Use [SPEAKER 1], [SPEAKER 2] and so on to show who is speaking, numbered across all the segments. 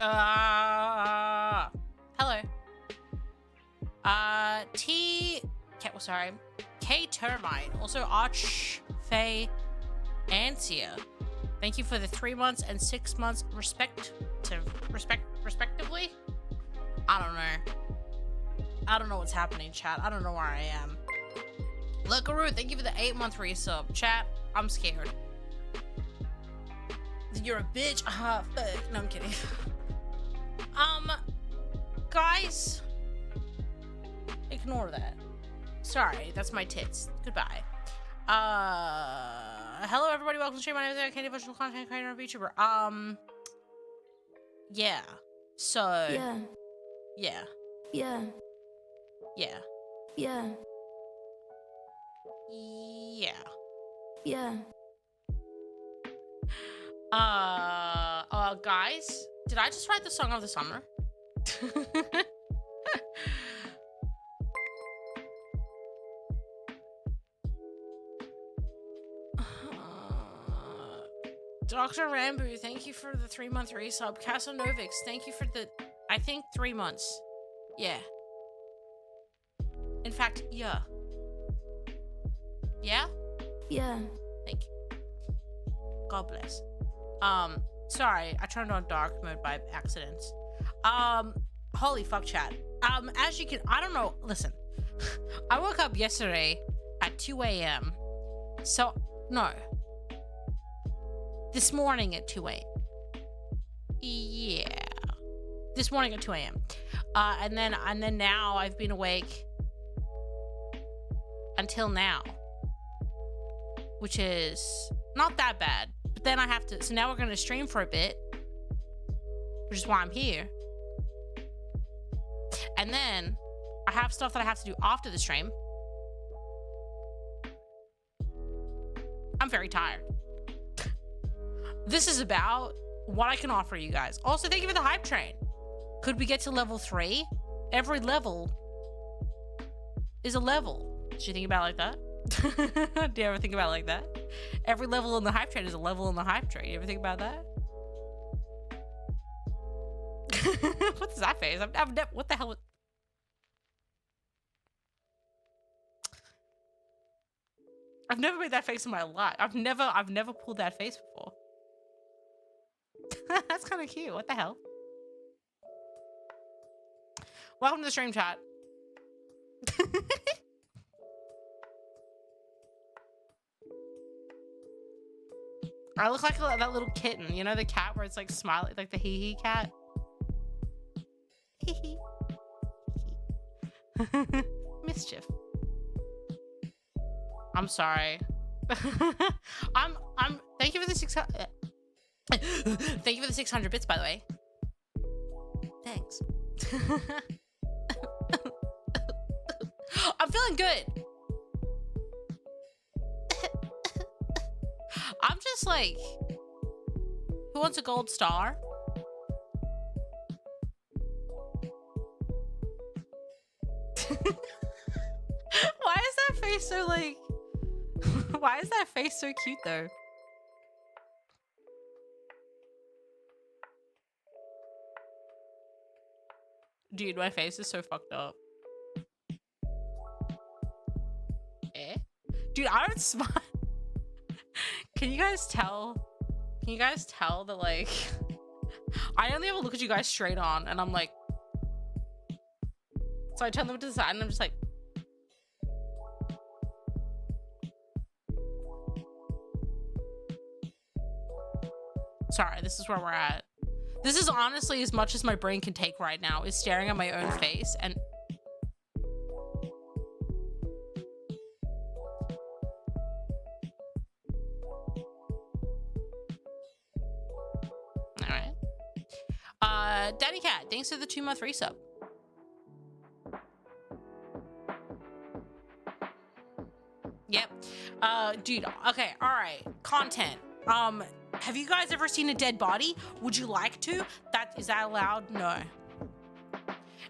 [SPEAKER 1] Hello. K Termite. Also Arch Faye Ansia. Thank you for the 3 months and 6 months respectively. I don't know what's happening, chat. I don't know where I am. Lookaroo, thank you for the 8-month resub. Chat, I'm scared. You're a bitch. Fuck. No, I'm kidding. Guys, ignore that. Sorry, that's my tits. Goodbye. Hello everybody, welcome to the stream. My name is AiCandii, virtual content creator and VTuber. Yeah. So.
[SPEAKER 2] Yeah.
[SPEAKER 1] Yeah.
[SPEAKER 2] Yeah.
[SPEAKER 1] Yeah.
[SPEAKER 2] Yeah.
[SPEAKER 1] Yeah.
[SPEAKER 2] Yeah.
[SPEAKER 1] Guys, did I just write the song of the summer? Dr. Rambo, thank you for the 3-month resub. Casanovix, thank you for the, I think 3 months. Yeah. In fact, yeah. Yeah?
[SPEAKER 2] Yeah.
[SPEAKER 1] Thank you. God bless. Sorry, I turned on dark mode by accident. Holy fuck, chat. As you can, I don't know, listen. I woke up yesterday at 2 a.m. So, no. This morning at 2 a.m. Yeah. This morning at 2 a.m. And then now I've been awake until now, which is not that bad. But then I have to, so now we're gonna stream for a bit, which is why I'm here. And then I have stuff that I have to do after the stream. I'm very tired. This is about what I can offer you guys. Also, thank you for the hype train. Could we get to level 3? Every level is a level. Did you think about it like that? Do you ever think about it like that? Every level in the hype train is a level in the hype train. You ever think about that? What's that face? I've never, what the hell? I've never made that face in my life. I've never pulled that face before. That's kind of cute. What the hell? Welcome to the stream, chat. I look like that little kitten. You know the cat where it's like smiling, like the hee-hee cat? Hee-hee. Mischief. I'm sorry. Thank you for the 600. Thank you for the 600 bits, by the way. Thanks. I'm feeling good. I'm just like, who wants a gold star? Why is that face so like, why is that face so cute though? Dude, my face is so fucked up. Eh? Dude, I don't smile. Can you guys tell? Can you guys tell that like, I only ever look at you guys straight on and I'm like, so I turn them to the side and I'm just like, sorry, this is where we're at. This is honestly as much as my brain can take right now, is staring at my own face and alright. Daddy Cat, thanks for the 2-month resub. Yep. Dude, okay, alright. Content. Have you guys ever seen a dead body? Would you like to? Is that allowed? No.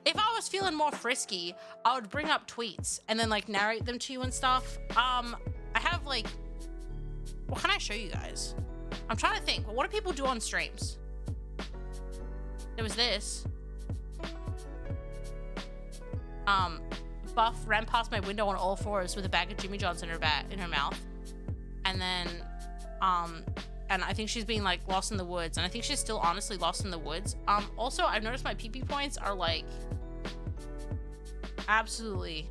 [SPEAKER 1] If I was feeling more frisky, I would bring up tweets and then like narrate them to you and stuff. I have like, what can I show you guys? I'm trying to think. What do people do on streams? There was this. Buff ran past my window on all fours with a bag of Jimmy John's in her mouth. And then, and I think she's being like lost in the woods. And I think she's still honestly lost in the woods. Also, I've noticed my PP points are like absolutely,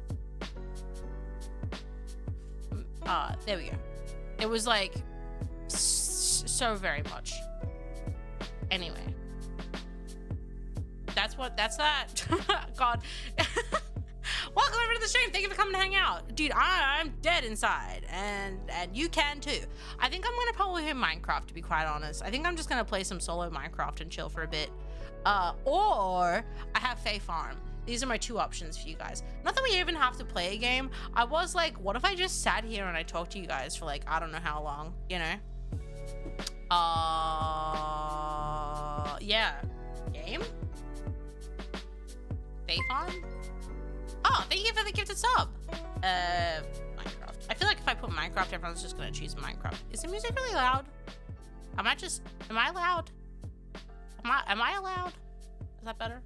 [SPEAKER 1] there we go. It was like so very much. Anyway, that's that. God. Welcome over to the stream. Thank you for coming to hang out. Dude, I'm dead inside, and you can too. I think I'm gonna probably hit Minecraft, to be quite honest. I think I'm just gonna play some solo Minecraft and chill for a bit. Or I have Fae Farm. These are my two options for you guys. Not that we even have to play a game. I was like, what if I just sat here and I talked to you guys for like, I don't know how long, you know? Yeah. Game? Fae Farm? Oh, thank you for the gifted sub. Minecraft. I feel like if I put Minecraft, everyone's just gonna choose Minecraft. Is the music really loud? Am I loud? Am I allowed? Is that better?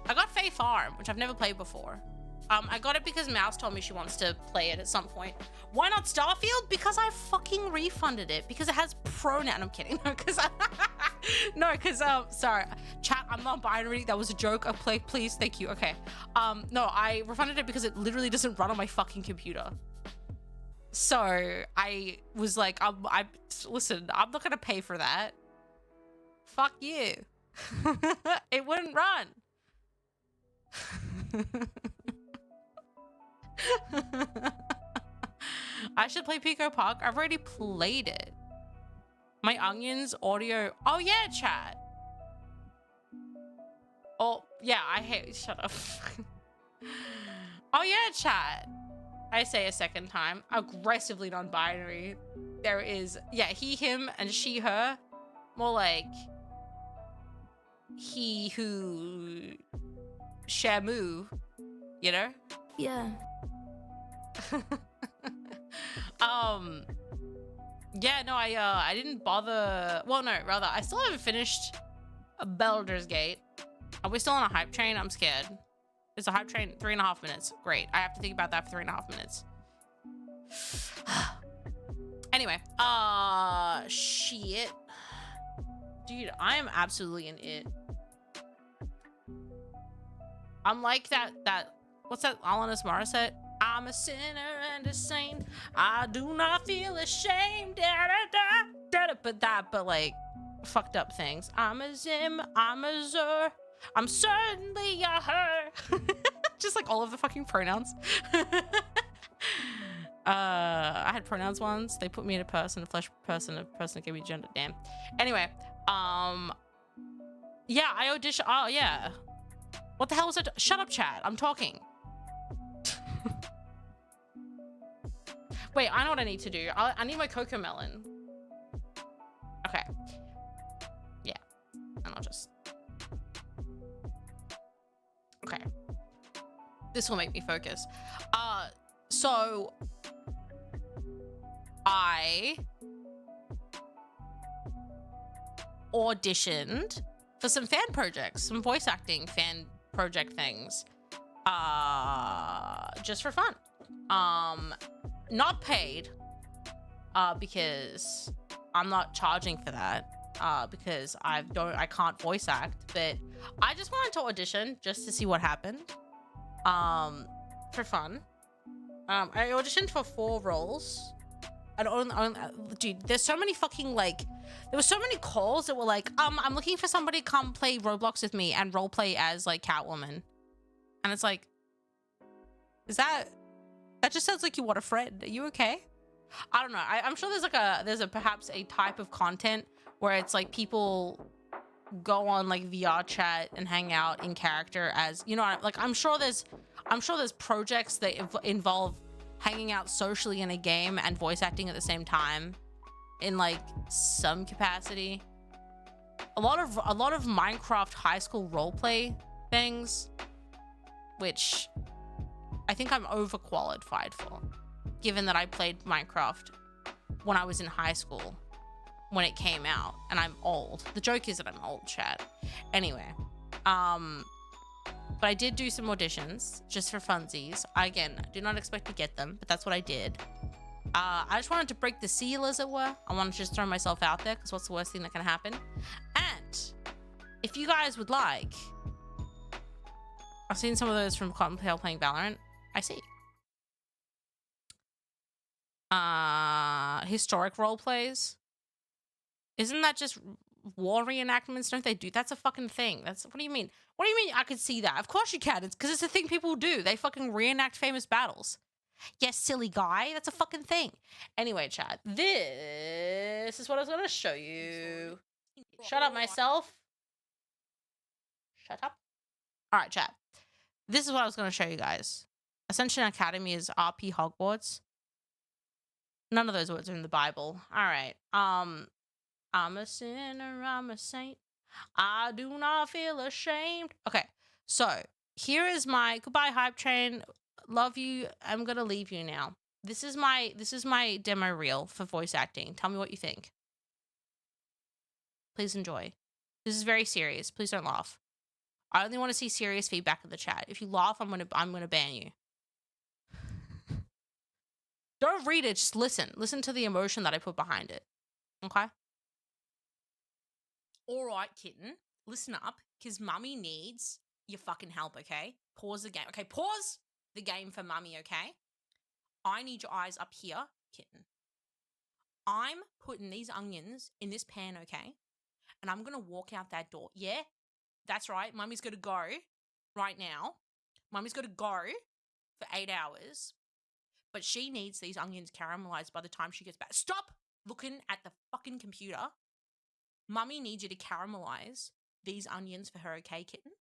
[SPEAKER 1] I got Fae Farm, which I've never played before. I got it because Mouse told me she wants to play it at some point. Why not Starfield? Because I fucking refunded it because it has pronoun. I'm kidding. No, because sorry, chat. I'm not binary. That was a joke. Play, please. Thank you. Okay. No, I refunded it because it literally doesn't run on my fucking computer. So I was like, listen, I'm not gonna pay for that. Fuck you. It wouldn't run. I should play Pico Park. I've already played it. My Onions audio. Oh yeah, chat. Oh yeah, I hate. Shut up. Oh yeah, chat. I say a second time. Aggressively non-binary. There is, yeah, he, him, and she, her. More like he, who, Shamu. You know?
[SPEAKER 2] Yeah.
[SPEAKER 1] Yeah, no, I didn't bother. Well, no, rather, I still haven't finished Baldur's Gate. Are we still on a hype train? I'm scared. It's a hype train, 3.5 minutes. Great. I have to think about that for 3.5 minutes. Anyway, shit. Dude, I am absolutely an it. I'm like that, what's that Alanis Morissette? I'm a sinner and a saint. I do not feel ashamed. But like fucked up things. I'm a Zim, I'm a Zer, I'm certainly a her. Just like all of the fucking pronouns. I had pronouns once. They put me in a person, a flesh person, a person that gave me gender. Damn. Anyway, yeah, I auditioned. Oh yeah. What the hell was it? Shut up, chat. I'm talking. Wait, I know what I need to do. I need my cocoa melon. Okay. Yeah. And I'll just... Okay. This will make me focus. So... I... auditioned for some fan projects, some voice acting fan project things. Just for fun. Not paid, because I'm not charging for that, because I can't voice act, but I just wanted to audition just to see what happened, for fun. I auditioned for 4 roles. Dude, there's so many fucking, like, there were so many calls that were like, I'm looking for somebody to come play Roblox with me and roleplay as, like, Catwoman. And it's like, that just sounds like you want a friend. Are you okay? I don't know. I'm sure there's perhaps a type of content where it's like people go on like VR chat and hang out in character as, you know, like I'm sure there's projects that involve hanging out socially in a game and voice acting at the same time in like some capacity. A lot of Minecraft high school roleplay things, which I think I'm overqualified for, given that I played Minecraft when I was in high school. when it came out, and I'm old. The joke is that I'm old, chat. Anyway, but I did do some auditions just for funsies. Again, I did not expect to get them, but that's what I did. I just wanted to break the seal, as it were. I wanted to just throw myself out there, because what's the worst thing that can happen? And if you guys would like, I've seen some of those from Cottontail playing Valorant. I see. Historic role plays. Isn't that just war reenactments? Don't they do? That's a fucking thing. That's, what do you mean? What do you mean I could see that? Of course you can. It's because it's a thing people do. They fucking reenact famous battles. Yes, silly guy. That's a fucking thing. Anyway, chat. This is what I was gonna show you. Shut up, myself. Shut up. All right, chat. This is what I was gonna show you guys. Ascension Academy is RP Hogwarts. None of those words are in the Bible. All right. I'm a sinner, I'm a saint. I do not feel ashamed. Okay, so here is my goodbye hype train. Love you. I'm gonna leave you now. This is my demo reel for voice acting. Tell me what you think. Please enjoy. This is very serious. Please don't laugh. I only want to see serious feedback in the chat. If you laugh, I'm gonna ban you. Don't read it, just listen. Listen to the emotion that I put behind it. Okay? All right, kitten. Listen up, because mummy needs your fucking help, okay? Pause the game. Okay, pause the game for mummy, okay? I need your eyes up here, kitten. I'm putting these onions in this pan, okay? And I'm going to walk out that door. Yeah? That's right. Mummy's going to go right now. Mummy's going to go for 8 hours. But she needs these onions caramelized by the time she gets back. Stop looking at the fucking computer. Mummy needs you to caramelize these onions for her, okay, kitten?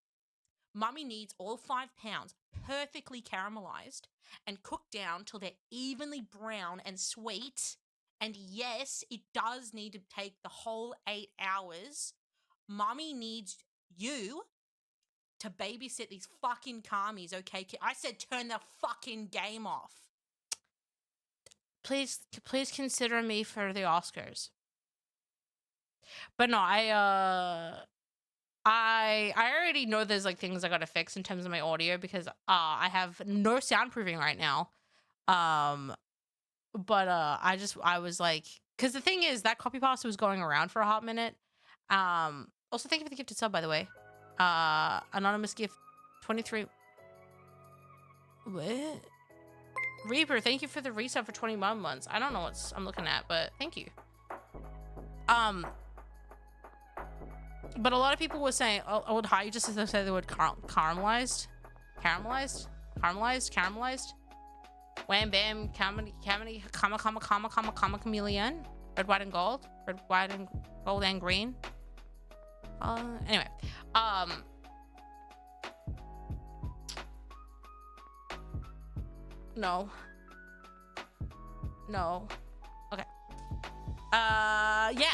[SPEAKER 1] Mummy needs all 5 pounds perfectly caramelized and cooked down till they're evenly brown and sweet. And yes, it does need to take the whole 8 hours. Mummy needs you to babysit these fucking carmies, okay? I said turn the fucking game off. Please consider me for the Oscars. But no, I already know there's like things I gotta fix in terms of my audio, because I have no soundproofing right now. But I was like, because the thing is that copy pasta was going around for a hot minute. Also, thank you for the gifted sub, by the way. Anonymous gift 23. What? Reaper, thank you for the resub for 21 months. I don't know what I'm looking at, but thank you. But a lot of people were saying, oh, how you just say the word caramelized? Caramelized? Wham bam, comedy, comma, chameleon. Red, white, and gold. Red, white, and gold, and green. Anyway. No. Okay. Yeah.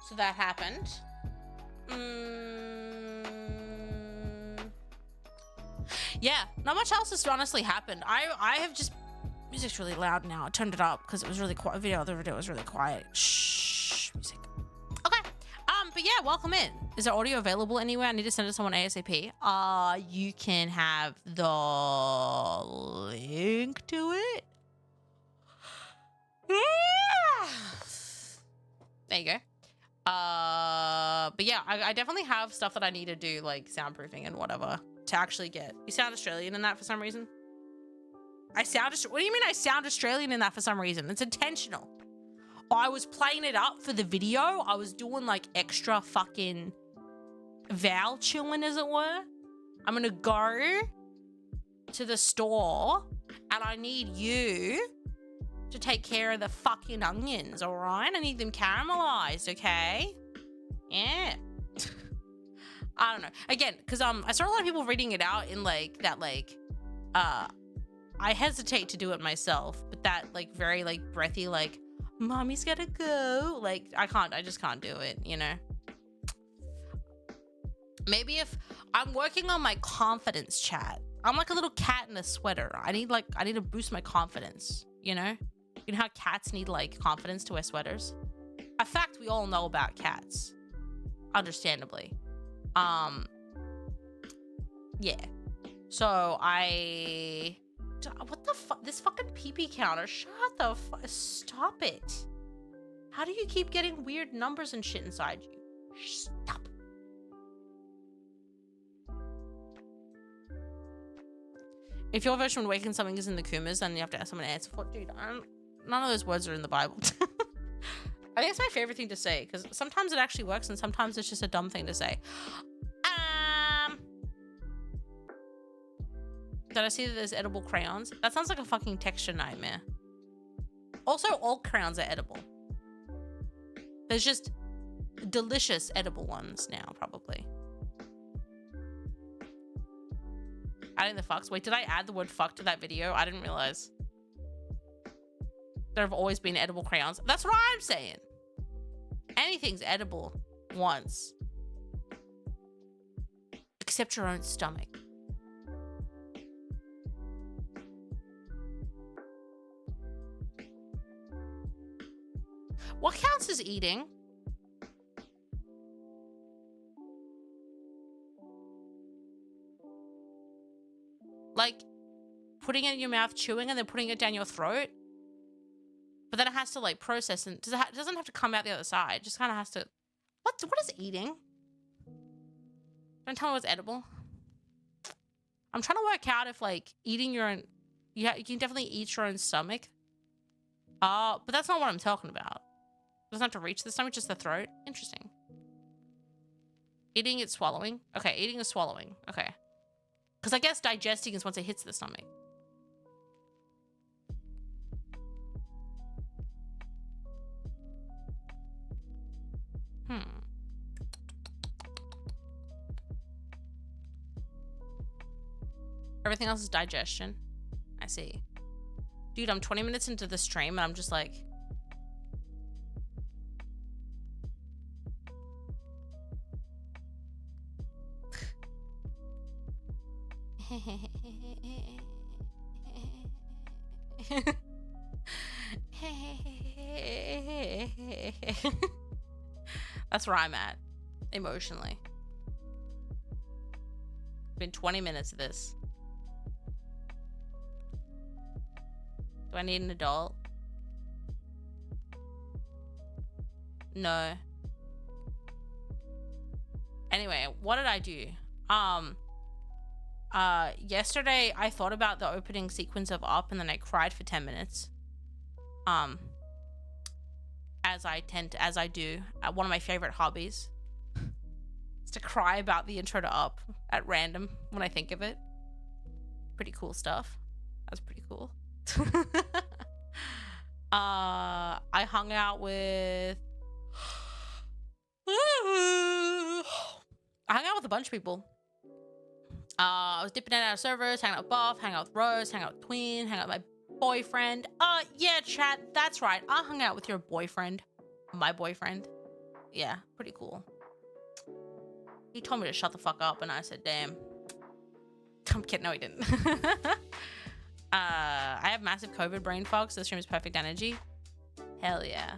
[SPEAKER 1] So that happened. Yeah, not much else has honestly happened. I have just, music's really loud now. I turned it up because it was really quiet. The other video was really quiet. Shh, music. Okay. But yeah, welcome in. Is there audio available anywhere? I need to send it to someone ASAP. You can have the link to it. There you go. But yeah, I definitely have stuff that I need to do, like soundproofing and whatever, to actually get. You sound Australian in that for some reason? What do you mean I sound Australian in that for some reason? It's intentional. I was playing it up for the video. I was doing like extra fucking vowel chewing, as it were. I'm gonna go to the store and I need you to take care of the fucking onions, all right? I need them caramelized, okay? Yeah. I don't know. Again, because I saw a lot of people reading it out in like that, like, I hesitate to do it myself, but that like very like breathy, like, mommy's gotta go. Like, I just can't do it, you know? Maybe if I'm working on my confidence, chat. I'm like a little cat in a sweater. I need to boost my confidence, you know? You know how cats need like confidence to wear sweaters? A fact we all know about cats, understandably. Yeah. So what the fuck? This fucking pee-pee counter. Shut the fuck. Stop it. How do you keep getting weird numbers and shit inside you? Stop. If your version of waking something is in the Kumas, then you have to ask someone to answer for it. Dude, none of those words are in the Bible. I think it's my favorite thing to say, because sometimes it actually works and sometimes it's just a dumb thing to say. Did I see that there's edible crayons? That sounds like a fucking texture nightmare. Also, all crayons are edible. There's just delicious edible ones now, probably. Adding the fucks. Wait, did I add the word fuck to that video? I didn't realize. There have always been edible crayons. That's what I'm saying. Anything's edible once. Except your own stomach. What counts as eating? Like putting it in your mouth, chewing, and then putting it down your throat? But then it has to like process and it doesn't have to come out the other side. It just kind of has to. What is eating? Don't tell me what's edible. I'm trying to work out if like eating your own. Yeah, you can definitely eat your own stomach. But that's not what I'm talking about. It doesn't have to reach the stomach, just the throat. Interesting. Eating is swallowing. Okay, eating is swallowing. Okay. Because I guess digesting is once it hits the stomach. Everything else is digestion. I see. Dude, I'm 20 minutes into the stream and I'm just like... That's where I'm at, emotionally. It's been 20 minutes of this. Do I need an adult? No. Anyway, what did I do? Yesterday I thought about the opening sequence of Up and then I cried for 10 minutes. As I do. One of my favorite hobbies is to cry about the intro to Up at random when I think of it. Pretty cool stuff. That's pretty cool. I hung out with a bunch of people. I was dipping in and out of servers, hanging out with Buff, hanging out with Rose, hanging out with Tween, hanging out with my boyfriend. Yeah, chat, that's right. I hung out with your boyfriend. My boyfriend. Yeah, pretty cool. He told me to shut the fuck up and I said, damn. I'm kidding, no he didn't. I have massive COVID brain fog, so this stream is perfect energy. Hell yeah.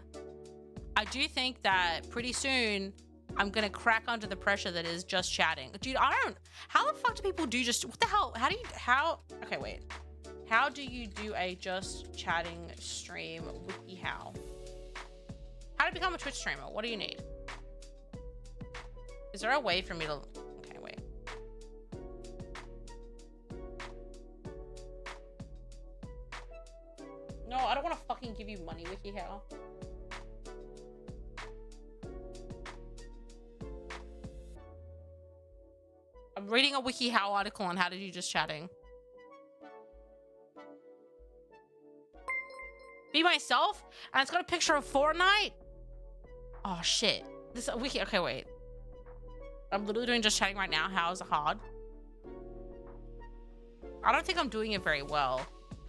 [SPEAKER 1] I do think that pretty soon I'm gonna crack under the pressure that is just chatting. Dude, how the fuck do people do just, what the hell? Okay, wait. How do you do a just chatting stream? Wiki how? How to become a Twitch streamer? What do you need? Is there a way for me to, okay, wait. No, I don't want to fucking give you money, WikiHow. I'm reading a WikiHow article on how to do just chatting. Be myself? And it's got a picture of Fortnite? Oh, shit. This wiki, okay, wait. I'm literally doing just chatting right now. How is it hard? I don't think I'm doing it very well.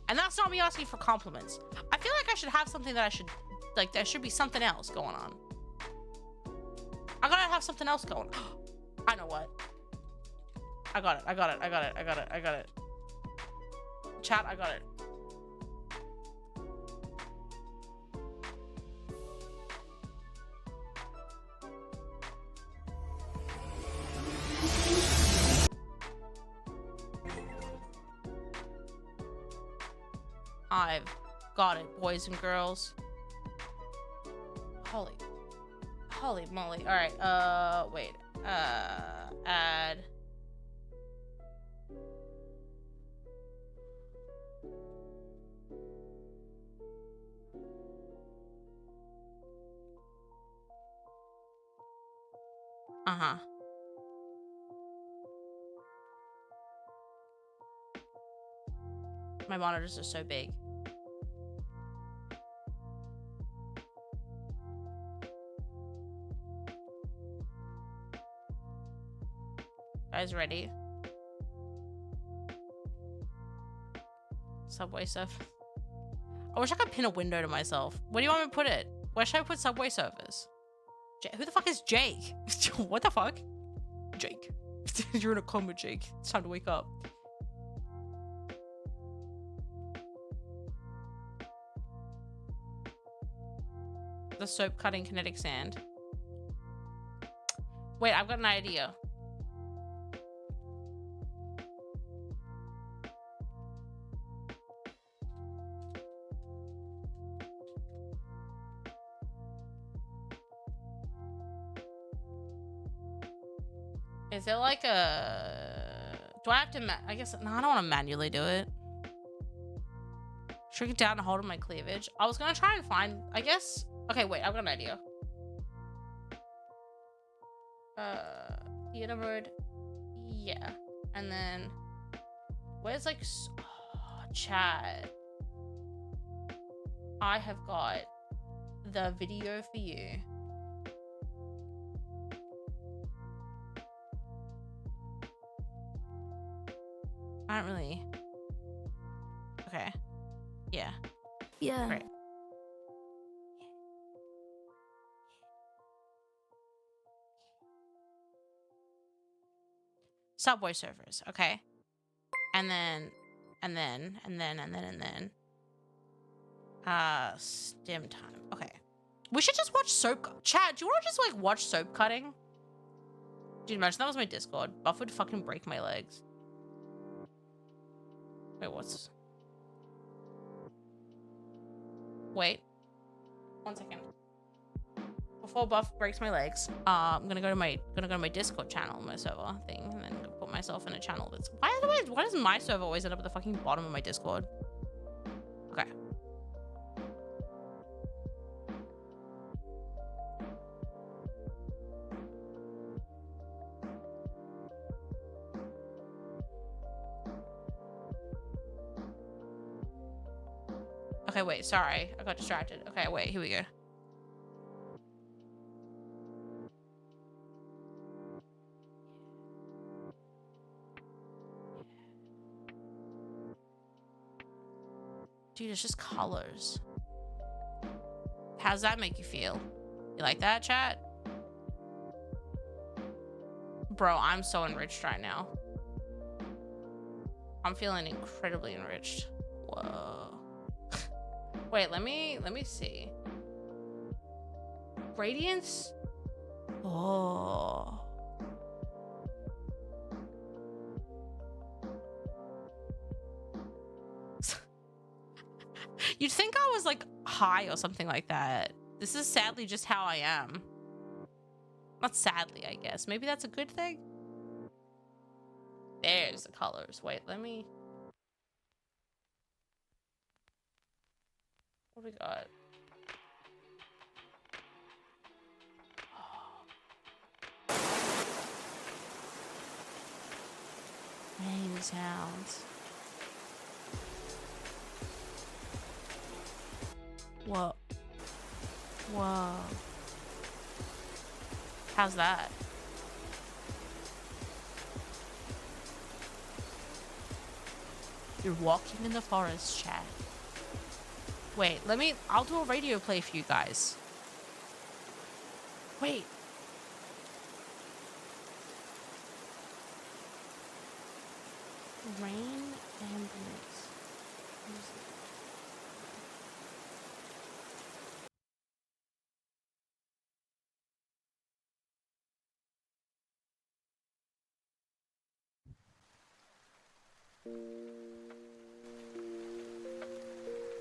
[SPEAKER 1] And that's not me asking for compliments. I feel like I should have something that I should, like, there should be something else going on. I gotta have something else going. I know what. I got it. Chat, I got it. I've got it, boys and girls. Holy moly. All right. Wait. Add. Uh-huh. My monitors are so big. Guys, ready? Subway surf. I wish I could pin a window to myself. Where do you want me to put it? Where should I put Subway Surfers? Who the fuck is Jake? What the fuck? Jake. You're in a coma, Jake. It's time to wake up. The soap cutting kinetic sand. Wait, I've got an idea. Is it like a... Do I have to... I guess... No, I don't want to manually do it. Shrink it down and hold in my cleavage. I was going to try and find... I guess... Okay, wait. I've got an idea. Theater mode. Yeah. And then... Where's like... Oh, chat. I have got the video for you. I don't really... Okay. Yeah.
[SPEAKER 2] Yeah.
[SPEAKER 1] Great. Subway Surfers, okay. And then stim time. Okay. We should just watch soap. Chat, do you want to just like watch soap cutting? Dude, imagine that was my Discord. Buff would fucking break my legs. Wait, what's... Wait. 1 second. Before Buff breaks my legs, I'm gonna go to my Discord channel, my server thing, and then put myself in a channel that's... Why does my server always end up at the fucking bottom of my Discord? Okay. Okay, wait, sorry. I got distracted. Okay, wait, here we go. Dude, it's just colors. How's that make you feel? You like that, chat? Bro, I'm so enriched right now. I'm feeling incredibly enriched. Whoa. Wait, let me see. Radiance? Oh. You'd think I was like high or something like that. This is sadly just how I am. Not sadly, I guess. Maybe that's a good thing. There's the colors. Wait, let me... What do we got? Rain sounds. Whoa. Whoa. How's that? You're walking in the forest, chat. Wait, I'll do a radio play for you guys. Wait. Rain ambulance.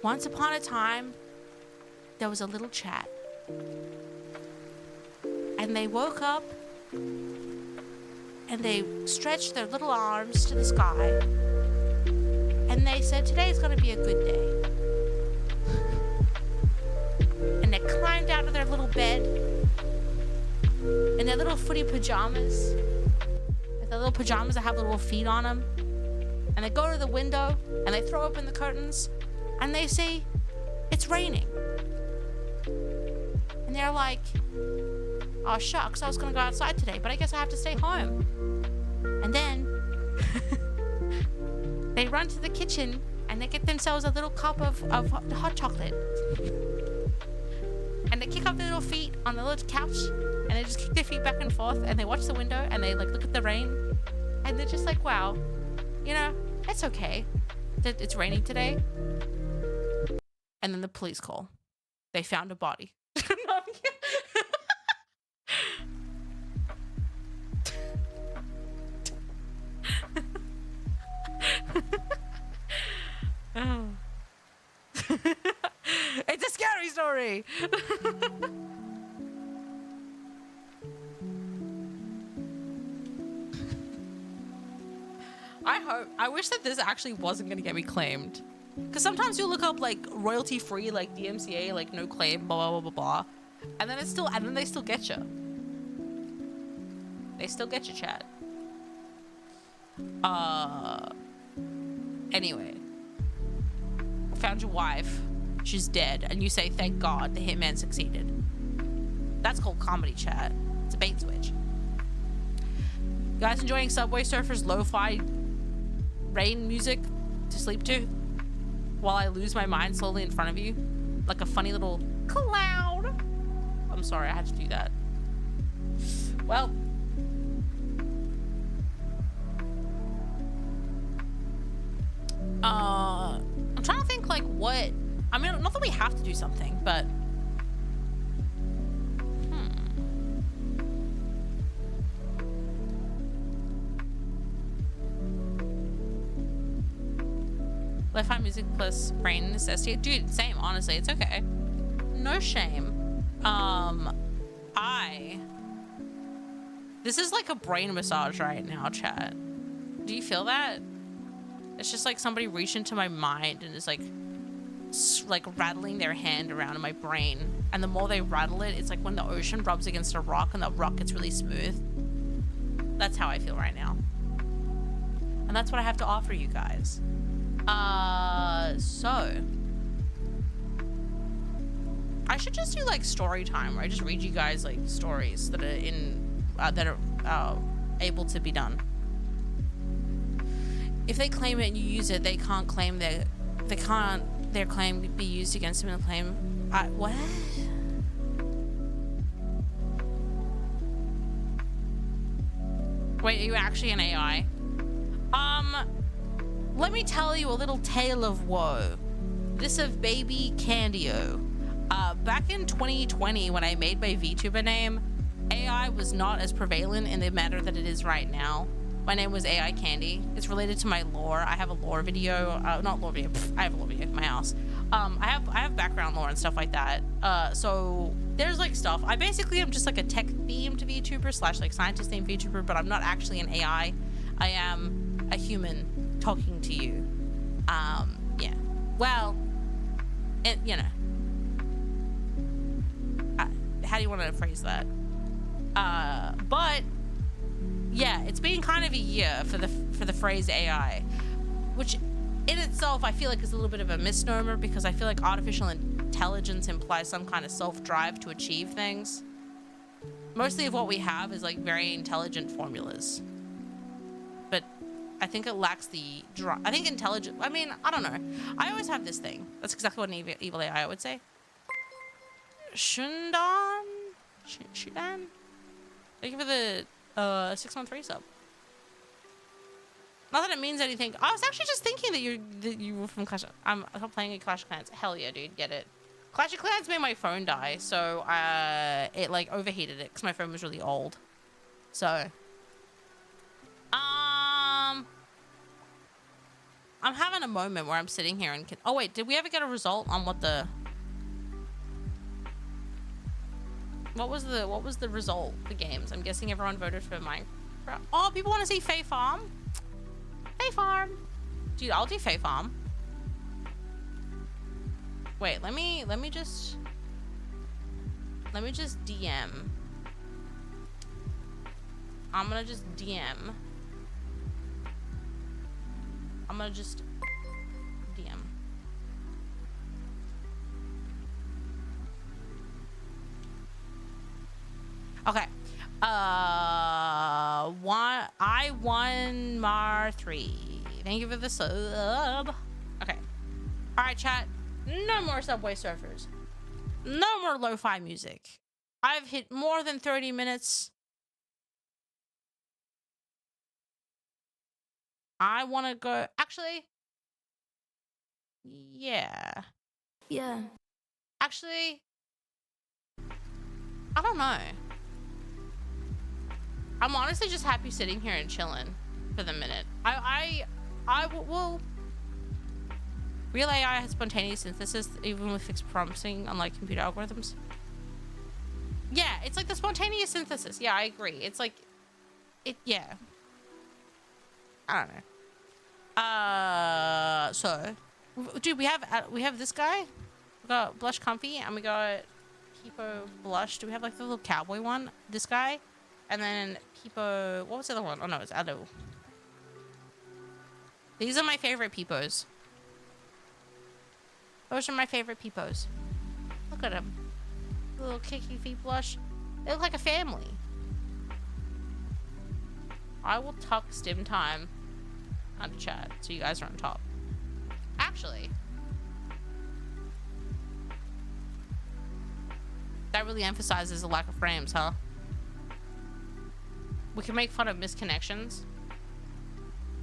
[SPEAKER 1] Once upon a time, there was a little chat. And they woke up and they stretched their little arms to the sky. And they said, today's gonna be a good day. And they climbed out of their little bed in their little footy pajamas. Their little pajamas that have little feet on them. And they go to the window and they throw open the curtains and they say, it's raining. And they're like, oh shucks, I was gonna go outside today, but I guess I have to stay home. And then they run to the kitchen and they get themselves a little cup of hot chocolate. And they kick up their little feet on the little couch and they just kick their feet back and forth and they watch the window and they like look at the rain and they're just like, wow, you know, it's okay that it's raining today. And then the police call. They found a body. No, I'm kidding. Oh. It's a scary story. I wish that this actually wasn't gonna get me claimed. Because sometimes you look up like royalty free, like DMCA, like no claim, blah blah blah blah blah. And then they still get you. They still get you, Chad. Anyway. Found your wife. She's dead. And you say, thank God, the hitman succeeded. That's called comedy, chat. It's a bait switch. You guys enjoying Subway Surfers lo-fi rain music to sleep to? While I lose my mind slowly in front of you? Like a funny little cloud. I'm sorry, I had to do that. Well. I'm trying to think like what, I mean, not that we have to do something, but Lo-fi music plus brain necessity. Dude, same, honestly, it's okay. No shame. This is like a brain massage right now, chat. Do you feel that? It's just like somebody reached into my mind and is like rattling their hand around in my brain. And the more they rattle it, it's like when the ocean rubs against a rock and the rock gets really smooth. That's how I feel right now. And that's what I have to offer you guys. So I should just do like story time where I just read you guys like stories that are able to be done. If they claim it and you use it, they can't claim their claim be used against them in the claim. What? Wait, are you actually an AI? Let me tell you a little tale of woe. This of baby Candio. Back in 2020, when I made my VTuber name, AI was not as prevalent in the manner that it is right now. My name was AiCandii. It's related to my lore. I have a lore video. Not lore video. I have a lore video in my house. I have background lore and stuff like that. So there's like stuff. I basically am just like a tech themed VTuber slash like scientist themed VTuber, but I'm not actually an AI. I am a human talking to you. Yeah. Well, you know. How do you want to phrase that? But yeah, it's been kind of a year for the phrase AI, which in itself I feel like is a little bit of a misnomer because I feel like artificial intelligence implies some kind of self-drive to achieve things. Mostly of what we have is like very intelligent formulas, but I think it lacks the drive. I think intelligent, I mean, I don't know. I always have this thing. That's exactly what an evil AI would say. Shundan? Shudan? Thank you for the 613 sub. Not that it means anything. I was actually just thinking that you were from Clash. I'm playing a Clash of Clans. Hell yeah, dude, get it. Clash of Clans made my phone die, so it like overheated it because my phone was really old. So, I'm having a moment where I'm sitting here and oh wait, did we ever get a result on what the what was the result for games? I'm guessing everyone voted for Minecraft. Oh, people want to see Fae Farm. Fae Farm. Dude, I'll do Fae Farm. Wait, let me just DM. I'm gonna just DM. I'm gonna just DM. Okay. I won Mar 3. Thank you for the sub. Okay. All right, chat. No more Subway Surfers. No more lo-fi music. I've hit more than 30 minutes. I want to go. Actually, yeah.
[SPEAKER 2] Yeah.
[SPEAKER 1] Actually, I don't know. I'm honestly just happy sitting here and chilling for the minute. I will. Real AI has spontaneous synthesis, even with fixed prompting, unlike computer algorithms. Yeah, it's like the spontaneous synthesis. Yeah, I agree. It's like, yeah. I don't know. So, dude, we have this guy. We got Blush Comfy, and we got Peepo Blush. Do we have like the little cowboy one? This guy, and then Peepo. What was the other one? Oh no, it's Ado. These are my favorite Peepos. Those are my favorite Peepos. Look at them. Little kicky feet Blush. They look like a family. I will tuck stim time onto chat so you guys are on top. Actually, that really emphasizes the lack of frames, huh? We can make fun of misconnections.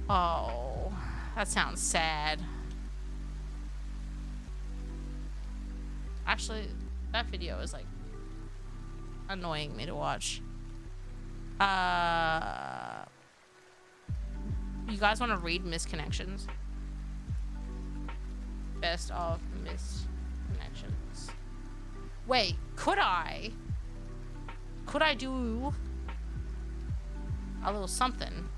[SPEAKER 1] Oh, that sounds sad. Actually, that video is like annoying me to watch. You guys want to read misconnections? Best of misconnections. Wait, could I do a little something?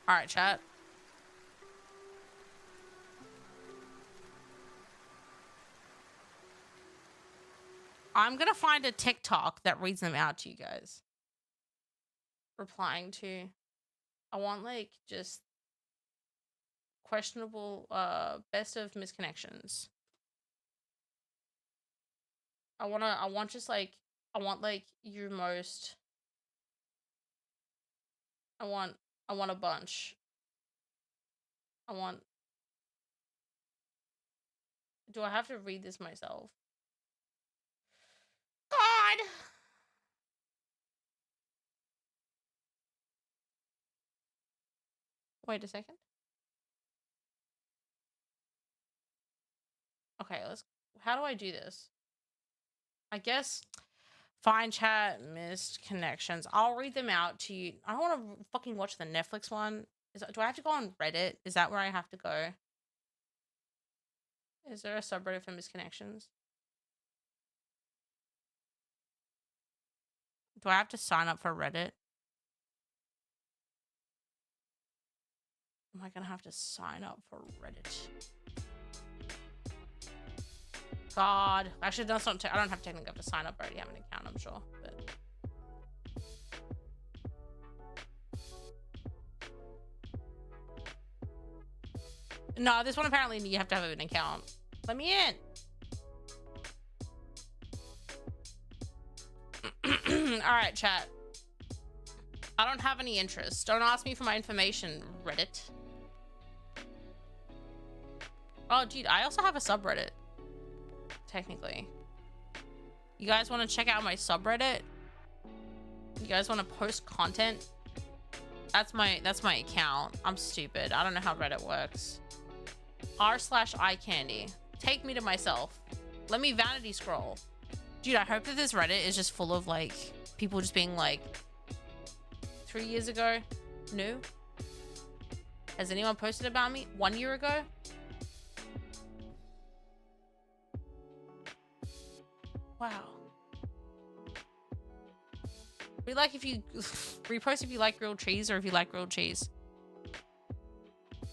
[SPEAKER 1] All right, chat. I'm gonna find a TikTok that reads them out to you guys. Replying to, I want like just questionable, best of misconnections. I want like your most. I want a bunch. Do I have to read this myself? God! Wait a second. Okay, how do I do this? I guess find chat missed connections. I'll read them out to you. I don't want to fucking watch the Netflix one. Do I have to go on Reddit? Is that where I have to go? Is there a subreddit for misconnections? Do I have to sign up for Reddit? Am I gonna have to sign up for Reddit? God. Actually, that's not. I don't have technically have to sign up. I already have an account, I'm sure. But no, this one apparently you have to have an account. Let me in. All right, chat. I don't have any interest. Don't ask me for my information, Reddit. Oh, dude, I also have a subreddit. Technically. You guys want to check out my subreddit? You guys want to post content? That's my account. I'm stupid. I don't know how Reddit works. r/AiCandii. Take me to myself. Let me vanity scroll. Dude, I hope that this Reddit is just full of like people just being like 3 years ago, new. Has anyone posted about me 1 year ago? Wow. We like if you repost if you like grilled cheese or if you like grilled cheese.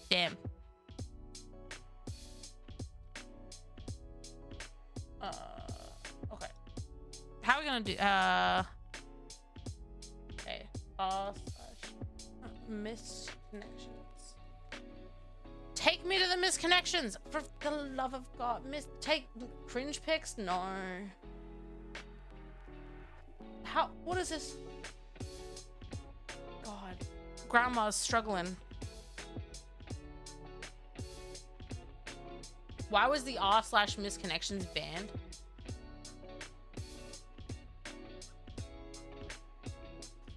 [SPEAKER 1] Damn. Okay. How are we gonna do okay. Missed connections. Take me to the missed connections. For the love of God. Take cringe pics? No. How, what is this? God. Grandma's struggling. Why was the r/missed connections banned?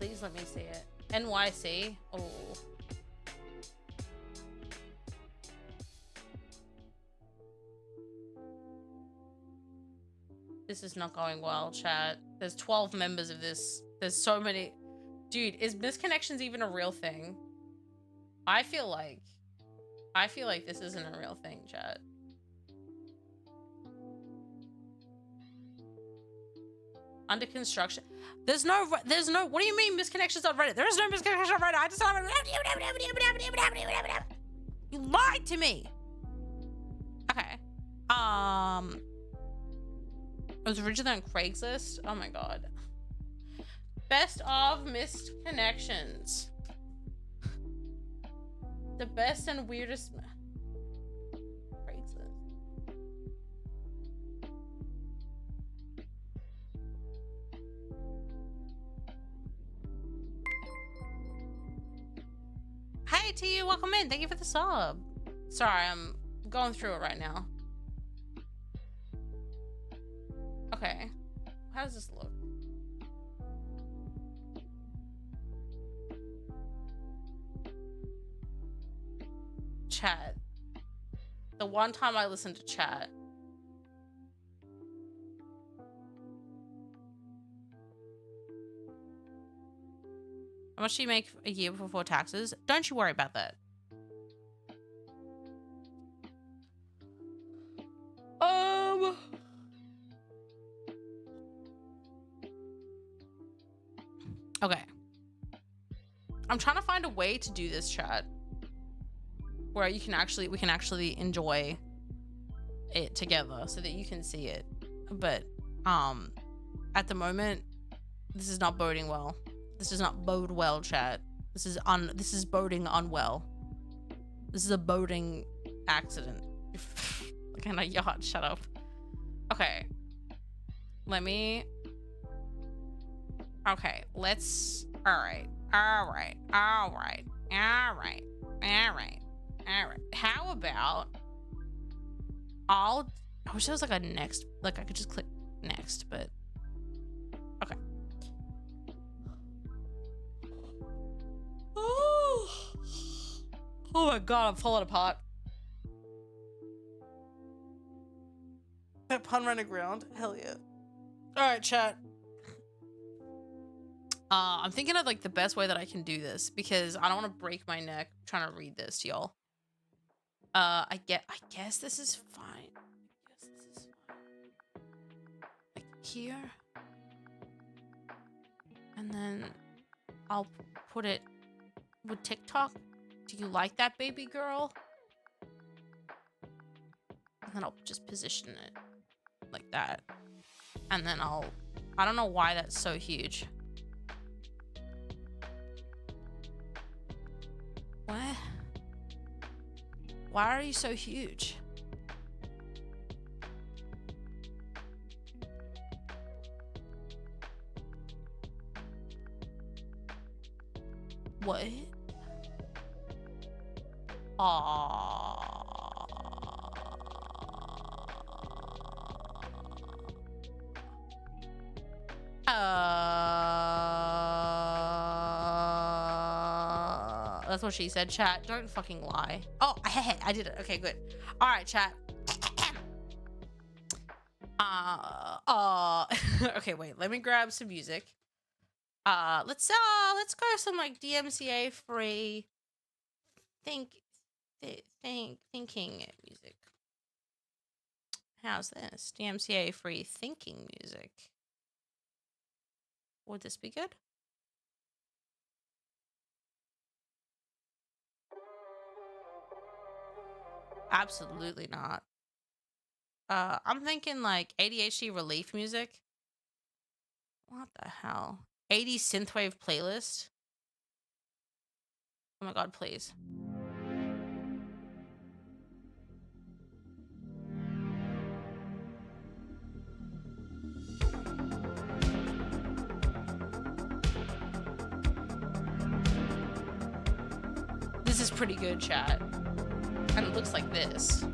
[SPEAKER 1] Please let me see it. NYC. Oh. This is not going well, chat. There's 12 members of this. There's so many. Dude, is misconnections even a real thing? I feel like this isn't a real thing, chat. Under construction. There's no, what do you mean misconnections on Reddit? There is no misconnections on Reddit. I just you lied to me. Okay. It was originally on Craigslist. Oh my God. Best of missed connections. The best and weirdest. Craigslist. Hey to you, welcome in. Thank you for the sub. Sorry, I'm going through it right now. Okay. How does this look? Chat. The one time I listened to chat. How much do you make a year before taxes? Don't you worry about that. Okay. I'm trying to find a way to do this, chat, where we can actually enjoy it together so that you can see it. But at the moment, this is not boding well. This does not bode well, chat. This is boding unwell. This is a boating accident. Like on a yacht. Shut up. Okay. Okay, let's. All right. How about I wish there was like a next, like I could just click next, but okay. Oh my God, I'm falling apart. That pun ran aground. Hell yeah. All right, chat. I'm thinking of like the best way that I can do this because I don't want to break my neck trying to read this to y'all. I guess this is fine. Like here. And then I'll put it with TikTok. Do you like that, baby girl? And then I'll just position it like that. And then I don't know why that's so huge. What? Why are you so huge? What? That's what she said, chat. Don't fucking lie. Oh, I did it. Okay, good. All right, chat. Okay, wait. Let me grab some music. Let's go some like DMCA free thinking music. How's this? DMCA free thinking music. Would this be good? Absolutely not. I'm thinking like ADHD relief music. What the hell? 80s synthwave playlist. Oh my god, please. This is pretty good, chat. And it looks like this.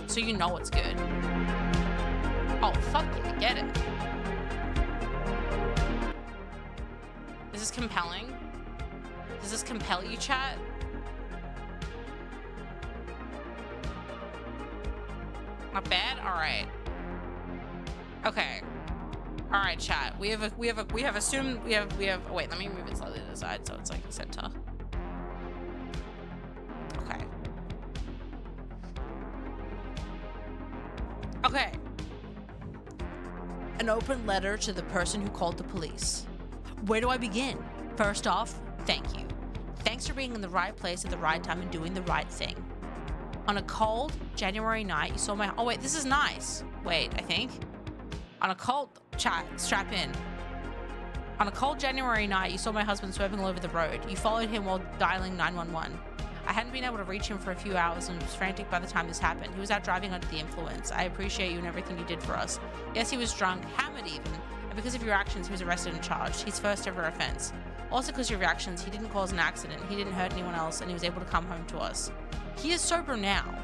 [SPEAKER 1] So you know it's good. Oh, fuck yeah, get it. Is this compelling? Does this compel you, chat? Not bad? Alright. Okay. Alright, chat. We have assumed wait, let me move it slightly to the side so it's like center. Okay. Okay. An open letter to the person who called the police. Where do I begin? First off, thank you. Thanks for being in the right place at the right time and doing the right thing. On a cold January night, you saw my... Oh, wait, this is nice. Wait, I think. On a cold... Chat, strap in. On a cold January night, you saw my husband swerving all over the road. You followed him while dialing 911. I hadn't been able to reach him for a few hours and was frantic by the time this happened. He was out driving under the influence. I appreciate you and everything you did for us. Yes, he was drunk, hammered even, and because of your actions, he was arrested and charged. His first ever offense. Also because of your actions, he didn't cause an accident, he didn't hurt anyone else, and he was able to come home to us. He is sober now.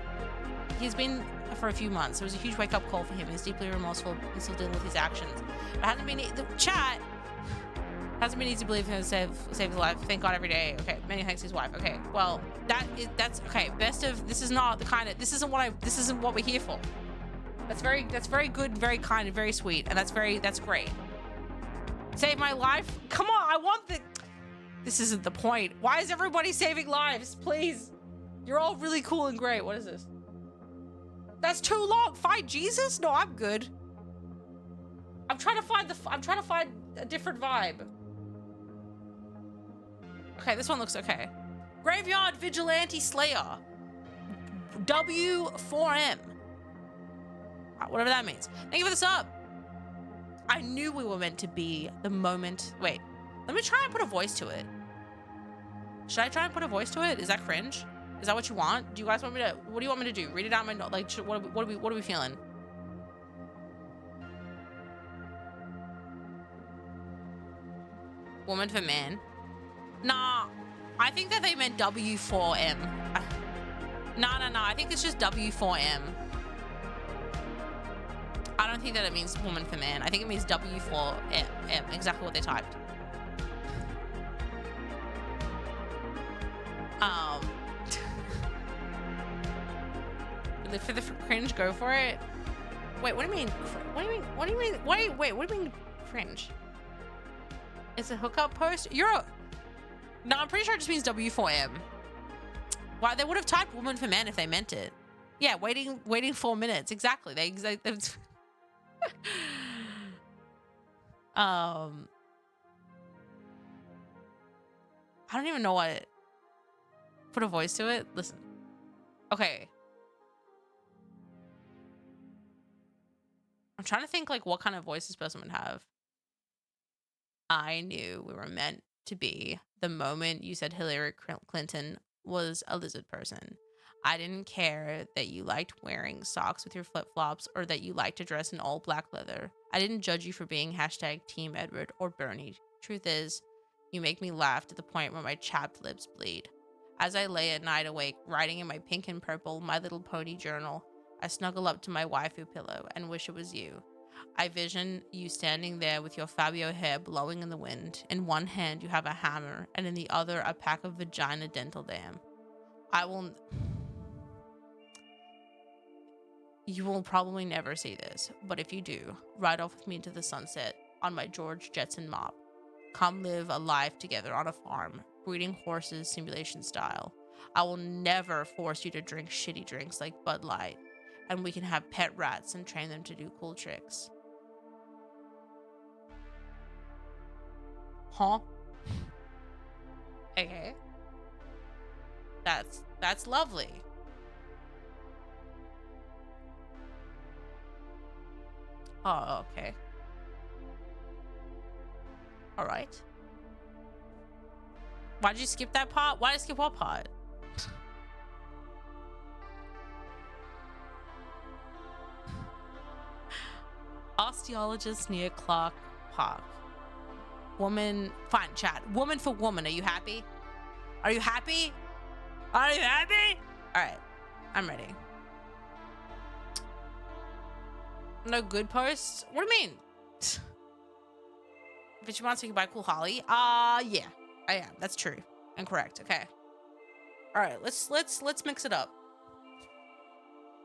[SPEAKER 1] He's been for a few months. It was a huge wake-up call for him. He's deeply remorseful and still dealing with his actions. But it hasn't been... The chat... Hasn't been easy to believe him to save his life. Thank God every day. Okay, many thanks to his wife. Okay, well, that's okay. Best of... This is not the kind of... This isn't what we're here for. That's very good, very kind, and very sweet. And that's great. Save my life? Come on, I want the... This isn't the point. Why is everybody saving lives? Please. You're all really cool and great. What is this? That's too long. Fight Jesus? No, I'm good. I'm trying to find a different vibe. Okay, this one looks okay. Graveyard Vigilante Slayer. W4M. Whatever that means. Thank you for the sub. I knew we were meant to be the moment. Wait, let me try and put a voice to it. Should I try and put a voice to it? Is that cringe? Is that what you want? Do you guys want me to, what do you want me to do? Read it out my note, like, what are we feeling? Woman for man. Nah, I think that they meant W4M. No, I think it's just W4M. I don't think that it means woman for man. I think it means W4M, exactly what they typed. For the cringe, go for it. Wait, what do you mean? What do you mean? What do you mean? Wait, what do you mean cringe? It's a hookup post? No, I'm pretty sure it just means W4M. Why, they would have typed woman for man if they meant it. Yeah, waiting 4 minutes. Exactly. They I don't even know what. Put a voice to it. Listen. Okay. I'm trying to think like what kind of voice this person would have. I knew we were meant to be the moment you said Hillary Clinton was a lizard person. I didn't care that you liked wearing socks with your flip-flops or that you liked to dress in all black leather. I didn't judge you for being hashtag Team Edward or Bernie. Truth is, you make me laugh to the point where my chapped lips bleed. As I lay at night awake, writing in my pink and purple My Little Pony journal, I snuggle up to my waifu pillow and wish it was you. I vision you standing there with your Fabio hair blowing in the wind. In one hand, you have a hammer, and in the other, a pack of vagina dental dam. You will probably never see this, but if you do, ride off with me into the sunset on my George Jetson mop. Come live a life together on a farm, breeding horses simulation style. I will never force you to drink shitty drinks like Bud Light, and we can have pet rats and train them to do cool tricks. Huh? Okay. That's lovely. Oh, okay. All right. Why'd you skip that part? Why'd I skip what part? Osteologist near Clark Park. Woman, fine, chat. Woman for woman, are you happy? Are you happy? Are you happy? All right, I'm ready. No good posts? What do you mean? But you want to say goodbye, cool Holly? Yeah, I am. That's true and correct. Okay. All right, let's mix it up.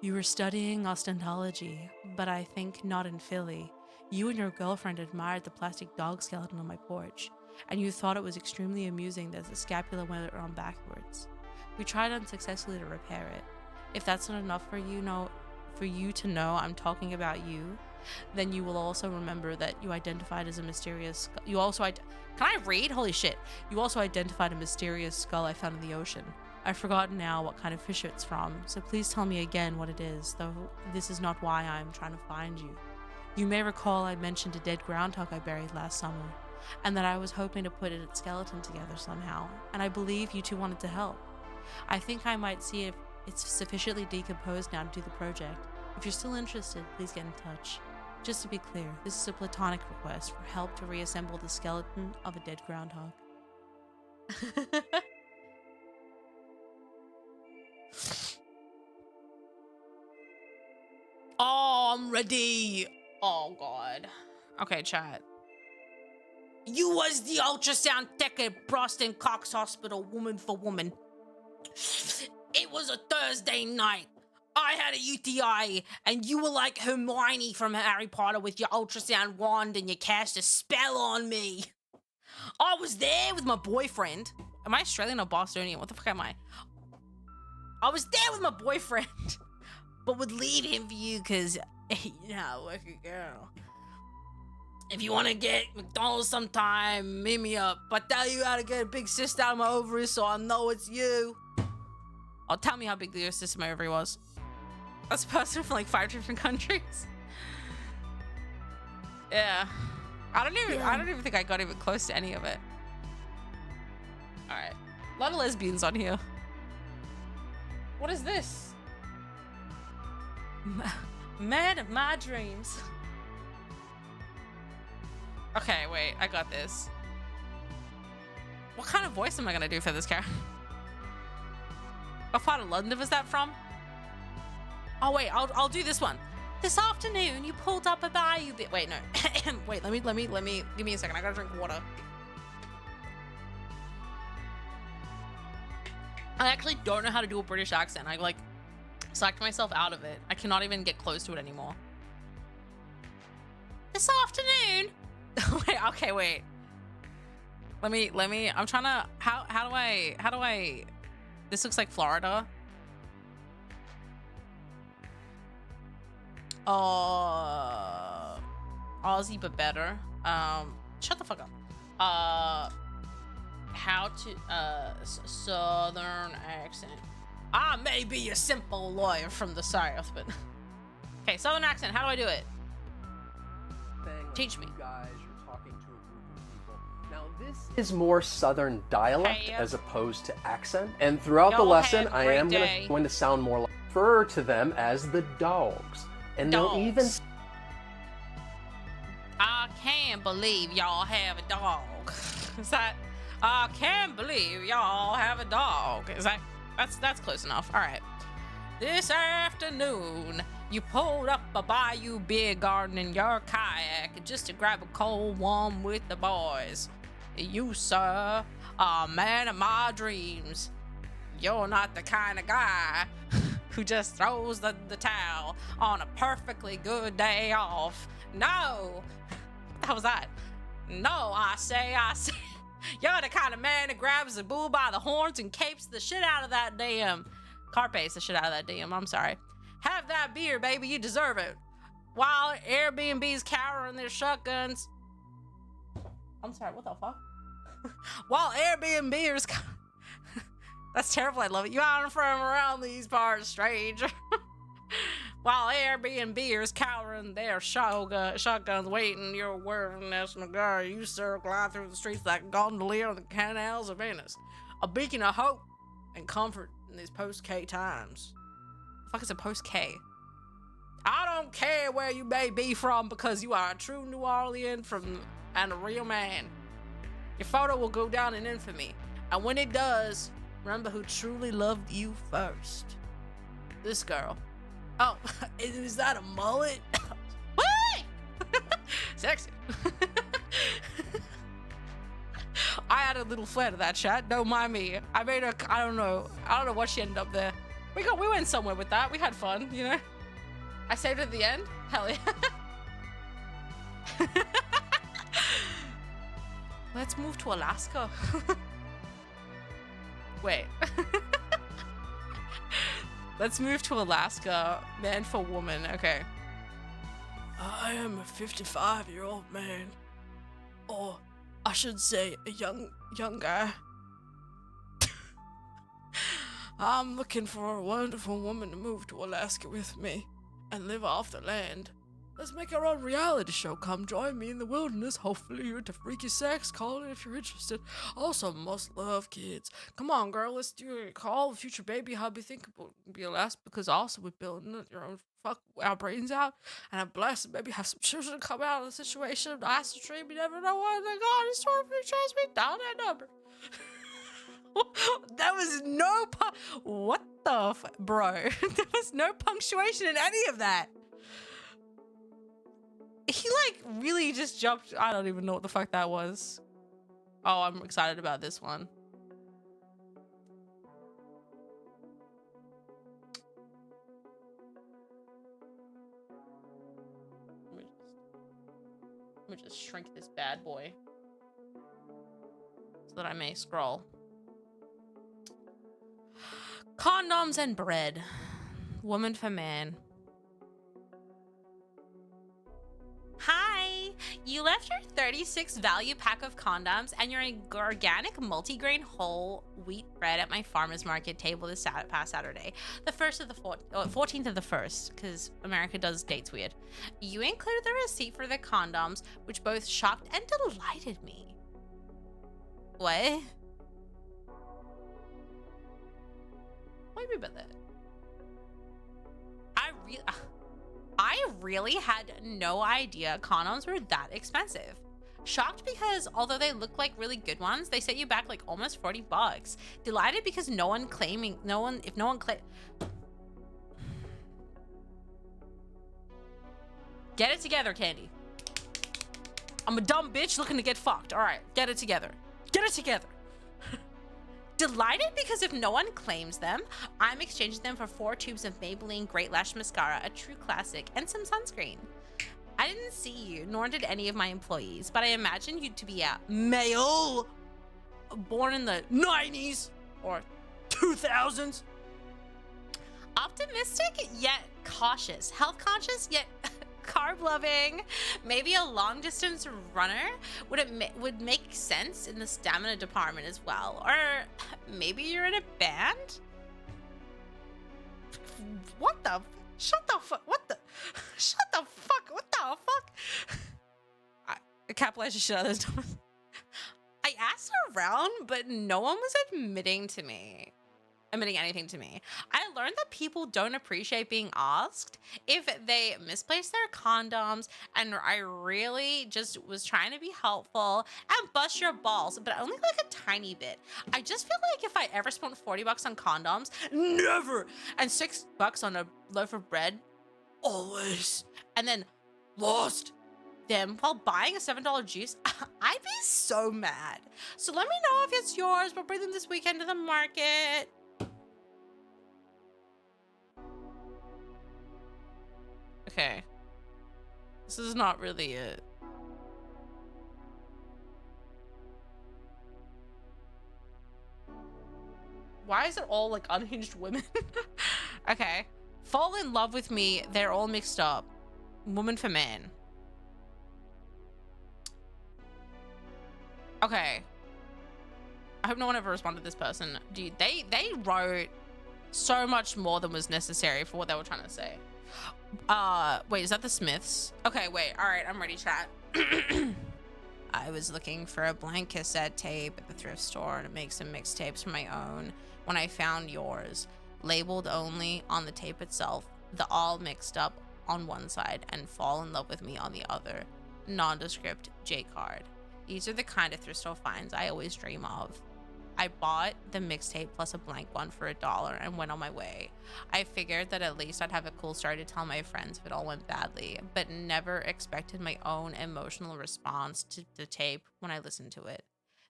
[SPEAKER 1] You were studying ostentology, but I think not in Philly. You and your girlfriend admired the plastic dog skeleton on my porch, and you thought it was extremely amusing that the scapula went around backwards. We tried unsuccessfully to repair it. If that's not enough for you to know I'm talking about you, then you will also remember that you identified as a mysterious skull. Can I read? Holy shit. You also identified a mysterious skull I found in the ocean. I've forgotten now what kind of fish it's from, so please tell me again what it is, though this is not why I'm trying to find you. You may recall I mentioned a dead groundhog I buried last summer, and that I was hoping to put its skeleton together somehow, and I believe you two wanted to help. I think I might see if it's sufficiently decomposed now to do the project. If you're still interested, please get in touch. Just to be clear, this is a platonic request for help to reassemble the skeleton of a dead groundhog. Oh, I'm ready. Oh, God. Okay, chat. You was the ultrasound tech at Boston Cox Hospital, woman for woman. It was a Thursday night. I had a UTI, and you were like Hermione from Harry Potter with your ultrasound wand, and you cast a spell on me. I was there with my boyfriend. Am I Australian or Bostonian? What the fuck am I? I was there with my boyfriend, but would leave him for you because, you know, like a girl. If you want to get McDonald's sometime, meet me up. But tell you how to get a big cyst out of my ovaries so I know it's you. Oh, tell me how big the cyst of my ovary was. That's a person from like 5 different countries. Yeah. I don't even think I got even close to any of it. All right. A lot of lesbians on here. What is this? Man of my dreams. Okay, wait, I got this. What kind of voice am I gonna do for this character? What part of London was that from? Oh wait, I'll do this one. This afternoon, you pulled up a bayou bit. Wait, no. Wait, let me. Give me a second. I gotta drink water. I actually don't know how to do a British accent. I like psyched myself out of it. I cannot even get close to it anymore. This afternoon. Wait. Okay. Wait. Let me. I'm trying to. How do I? This looks like Florida. Aussie, but better. Shut the fuck up. How to, southern accent. I may be a simple lawyer from the south, but... Okay, southern accent, how do I do it? Teach me.
[SPEAKER 3] You guys, you're talking to a group of people. Now, this is more southern dialect as opposed to accent. And throughout the lesson, I am going to sound more like... Refer to them as the dogs. And they'll even...
[SPEAKER 1] I can't believe y'all have a dog. Is that... I can't believe y'all have a dog. Is that... That's close enough. All right. This afternoon, You pulled up a bayou beer garden in your kayak just to grab a cold one with the boys. You, sir, are a man of my dreams. You're not the kind of guy who just throws the towel on a perfectly good day off. No. What the hell was that? No, I say. You're the kind of man that grabs the bull by the horns and capes the shit out of that damn. Carpes the shit out of that damn. I'm sorry. Have that beer, baby. You deserve it. While Airbnb's cowering their shotguns. I'm sorry. What the fuck? While Airbnb's. That's terrible. I love it. You aren't from around these parts, stranger. While Airbnbers cowering their shotguns, waiting your worthiness, guy, you, sir, glide through the streets like gondolier on the canals of Venice, a beacon of hope and comfort in these post-K times. The fuck is a post-K? I don't care where you may be from because you are a true New Orleans and a real man. Your photo will go down in infamy, and when it does, remember who truly loved you first. This girl. Oh, is that a mullet? Wait! Sexy. I had a little flair to that chat. Don't mind me. I made her. I don't know what she ended up there. We went somewhere with that. We had fun, you know. I saved it at the end. Hell yeah. Let's move to Alaska. Wait. Let's move to Alaska. Man for woman. Okay. I am a 55-year-old man. Or I should say a young guy. I'm looking for a wonderful woman to move to Alaska with me and live off the land. Let's make our own reality show. Come join me in the wilderness. Hopefully you're into freaky sex. Call it if you're interested. Also, must love kids. Come on, girl. Let's do it. Call the future baby hubby. Think about be Alaska because also we're building your own fuck our brains out. And I'm blessed. Maybe have some children come out of the situation. Ice the dream. You never know what they got in store for you. Chase me down that number. There was no what the bro? There was no punctuation in any of that. He like really just jumped. I don't even know what the fuck that was. Oh, I'm excited about this one. Let me just shrink this bad boy so that I may scroll. Condoms and bread. Woman for man. Hi! You left your 36 value pack of condoms and your organic multigrain whole wheat bread at my farmer's market table this past Saturday. The 14th of the 1st, because America does dates weird. You included the receipt for the condoms, which both shocked and delighted me. What? What do you mean by that? I really had no idea condoms were that expensive. Shocked because although they look like really good ones, they set you back like almost $40. Delighted because if no one claim. Get it together, Candy. I'm a dumb bitch looking to get fucked. All right, get it together. Get it together. Delighted because if no one claims them, I'm exchanging them for 4 tubes of Maybelline Great Lash Mascara, a true classic, and some sunscreen. I didn't see you, nor did any of my employees, but I imagined you to be a male born in the 90s or 2000s. Optimistic yet cautious, health conscious yet carb loving, maybe a long distance runner would make sense in the stamina department as well. Or maybe you're in a band? What the? Shut the fuck. What the? Shut the fuck. What the fuck? I capitalized the shit out of this. I asked around, but no one was admitting anything to me. I learned that people don't appreciate being asked if they misplace their condoms, and I really just was trying to be helpful and bust your balls, but only like a tiny bit. I just feel like if I ever spent $40 on condoms, never, and $6 on a loaf of bread, always, and then lost them while buying a $7 juice, I'd be so mad. So let me know if it's yours. We'll bring them this weekend to the market. Okay. This is not really it. Why is it all like unhinged women? Okay. Fall in love with me. They're all mixed up. Woman for man. Okay. I hope no one ever responded to this person. Dude, they wrote so much more than was necessary for what they were trying to say. Wait, is that the Smiths? Okay, wait. All right, I'm ready, chat. I was looking for a blank cassette tape at the thrift store to make some mixtapes for my own when I found yours, labeled only on the tape itself, the all mixed up on one side and fall in love with me on the other. Nondescript J card. These are the kind of thrift store finds I always dream of. I bought the mixtape plus a blank one for $1 and went on my way. I figured that at least I'd have a cool story to tell my friends if it all went badly, but never expected my own emotional response to the tape when I listened to it.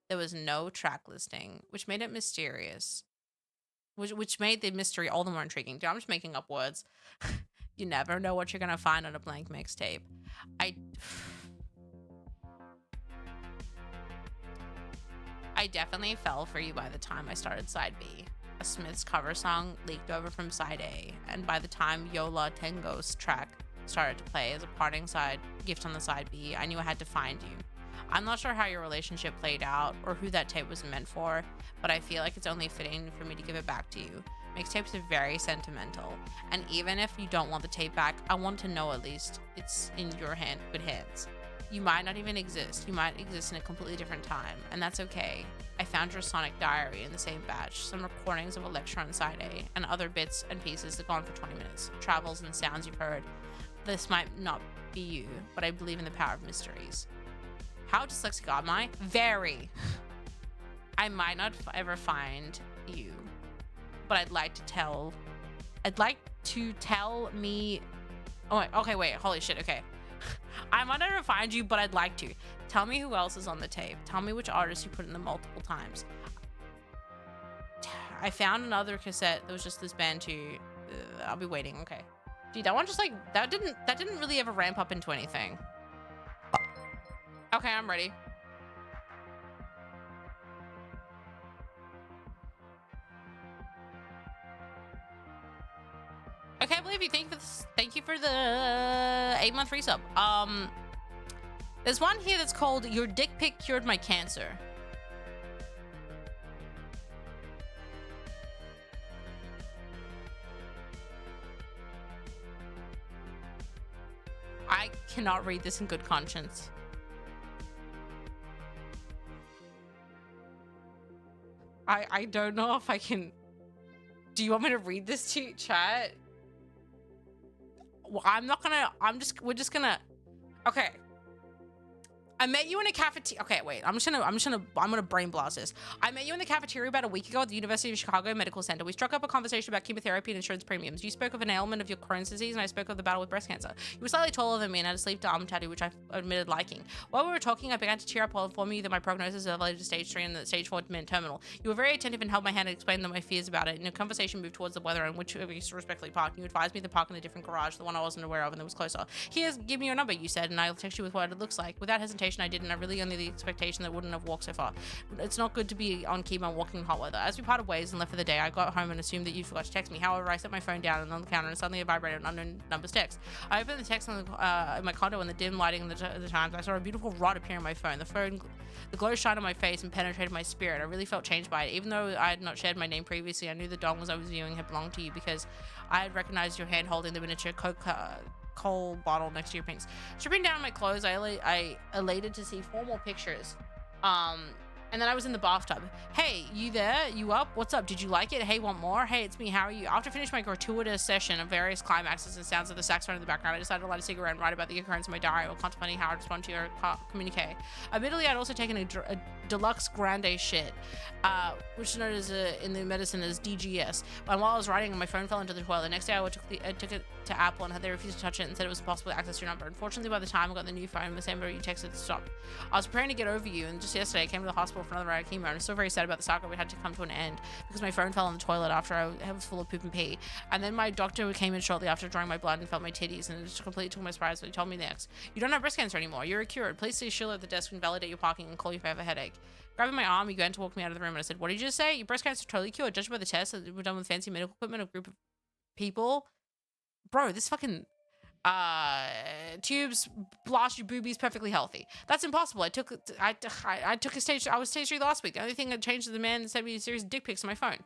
[SPEAKER 1] There was no track listing, which made it mysterious. Which made the mystery all the more intriguing. Dude, I'm just making up words. You never know what you're gonna find on a blank mixtape. I definitely fell for you by the time I started side B. A Smiths cover song leaked over from side A, and by the time Yola Tengo's track started to play as a parting side gift on the side B, I knew I had to find you. I'm not sure how your relationship played out or who that tape was meant for, but I feel like it's only fitting for me to give it back to you. Mixtapes are very sentimental, and even if you don't want the tape back, I want to know at least it's in your good hands. You might not even exist. You might exist in a completely different time, and that's okay. I found your sonic diary in the same batch, some recordings of a lecture on side A, and other bits and pieces that go on for 20 minutes, travels and sounds you've heard. This might not be you, but I believe in the power of mysteries. How dyslexic am I? Very. I might not ever find you, but I'd like to tell me. Oh, okay, wait, holy shit, okay. I might never find you, but I'd like to. Tell me who else is on the tape. Tell me which artist you put in them multiple times. I found another cassette that was just this band too. I'll be waiting, okay. Dude, that one just like, that didn't really ever ramp up into anything. Okay, I'm ready. Okay, I believe you. Thank you for the 8-month resub. There's one here that's called "Your Dick Pic Cured My Cancer." I cannot read this in good conscience. I don't know if I can. Do you want me to read this to you, chat? Well, we're just gonna. Okay. I met you in a cafeteria. Okay, wait. I'm gonna brain blast this. I met you in the cafeteria about a week ago at the University of Chicago Medical Center. We struck up a conversation about chemotherapy and insurance premiums. You spoke of an ailment of your Crohn's disease, and I spoke of the battle with breast cancer. You were slightly taller than me and had a sleeve-to-arm tattoo, which I admitted liking. While we were talking, I began to tear up while informing you that my prognosis elevated to stage 3 and that stage 4 meant terminal. You were very attentive and held my hand and explained my fears about it. And the conversation moved towards the weather on which we respectfully parked. You advised me to park in a different garage, the one I wasn't aware of, and that was closer. Give me your number, you said, and I'll text you with what it looks like. Without hesitation, I did, and I really under the expectation that wouldn't have walked so far. It's not good to be on keep walking in hot weather. As we parted ways and left for the day, I got home and assumed that you forgot to text me. However, I set my phone down on the counter and suddenly it vibrated an unknown number's text. I opened the text on in my condo in the dim lighting of the times. I saw a beautiful rod appear on my phone. The glow shined on my face and penetrated my spirit. I really felt changed by it. Even though I had not shared my name previously, I knew the dongles I was viewing had belonged to you because I had recognized your hand holding the miniature Coke-Cola bottle next to your pinks. Stripping down my clothes, I elated to see formal pictures And then I was in the bathtub. Hey, you there? You up? What's up? Did you like it? Hey, want more? Hey, it's me. How are you? After finishing my gratuitous session of various climaxes and sounds of the saxophone in the background, I decided to light a cigarette and write about the occurrence in my diary while contemplating how I'd respond to your communique. Admittedly, I'd also taken a deluxe grande shit, which is known as in the medicine as DGS. And while I was writing, my phone fell into the toilet. The next day, I took it to Apple and they refused to touch it and said it was impossible to access your number. Unfortunately, by the time I got the new phone, the same number you texted stopped. I was preparing to get over you, and just yesterday, I came to the hospital for another round of chemo, and I'm still very sad about the saga. We had to come to an end because my phone fell in the toilet after I was full of poop and pee. And then my doctor came in shortly after drawing my blood and felt my titties, and it just completely took my surprise. But he told me next, you don't have breast cancer anymore. You're cured. Please see Sheila at the desk and validate your parking and call you if I have a headache. Grabbing my arm, he began to walk me out of the room, and I said, what did you just say? Your breast cancer is totally cured. Judged by the tests that were done with fancy medical equipment, a group of people. Bro, this fucking tubes blast your boobies perfectly healthy. That's impossible. I took a stage. I was stage 3 last week. The only thing that changed is the man sent me a series of dick pics on my phone.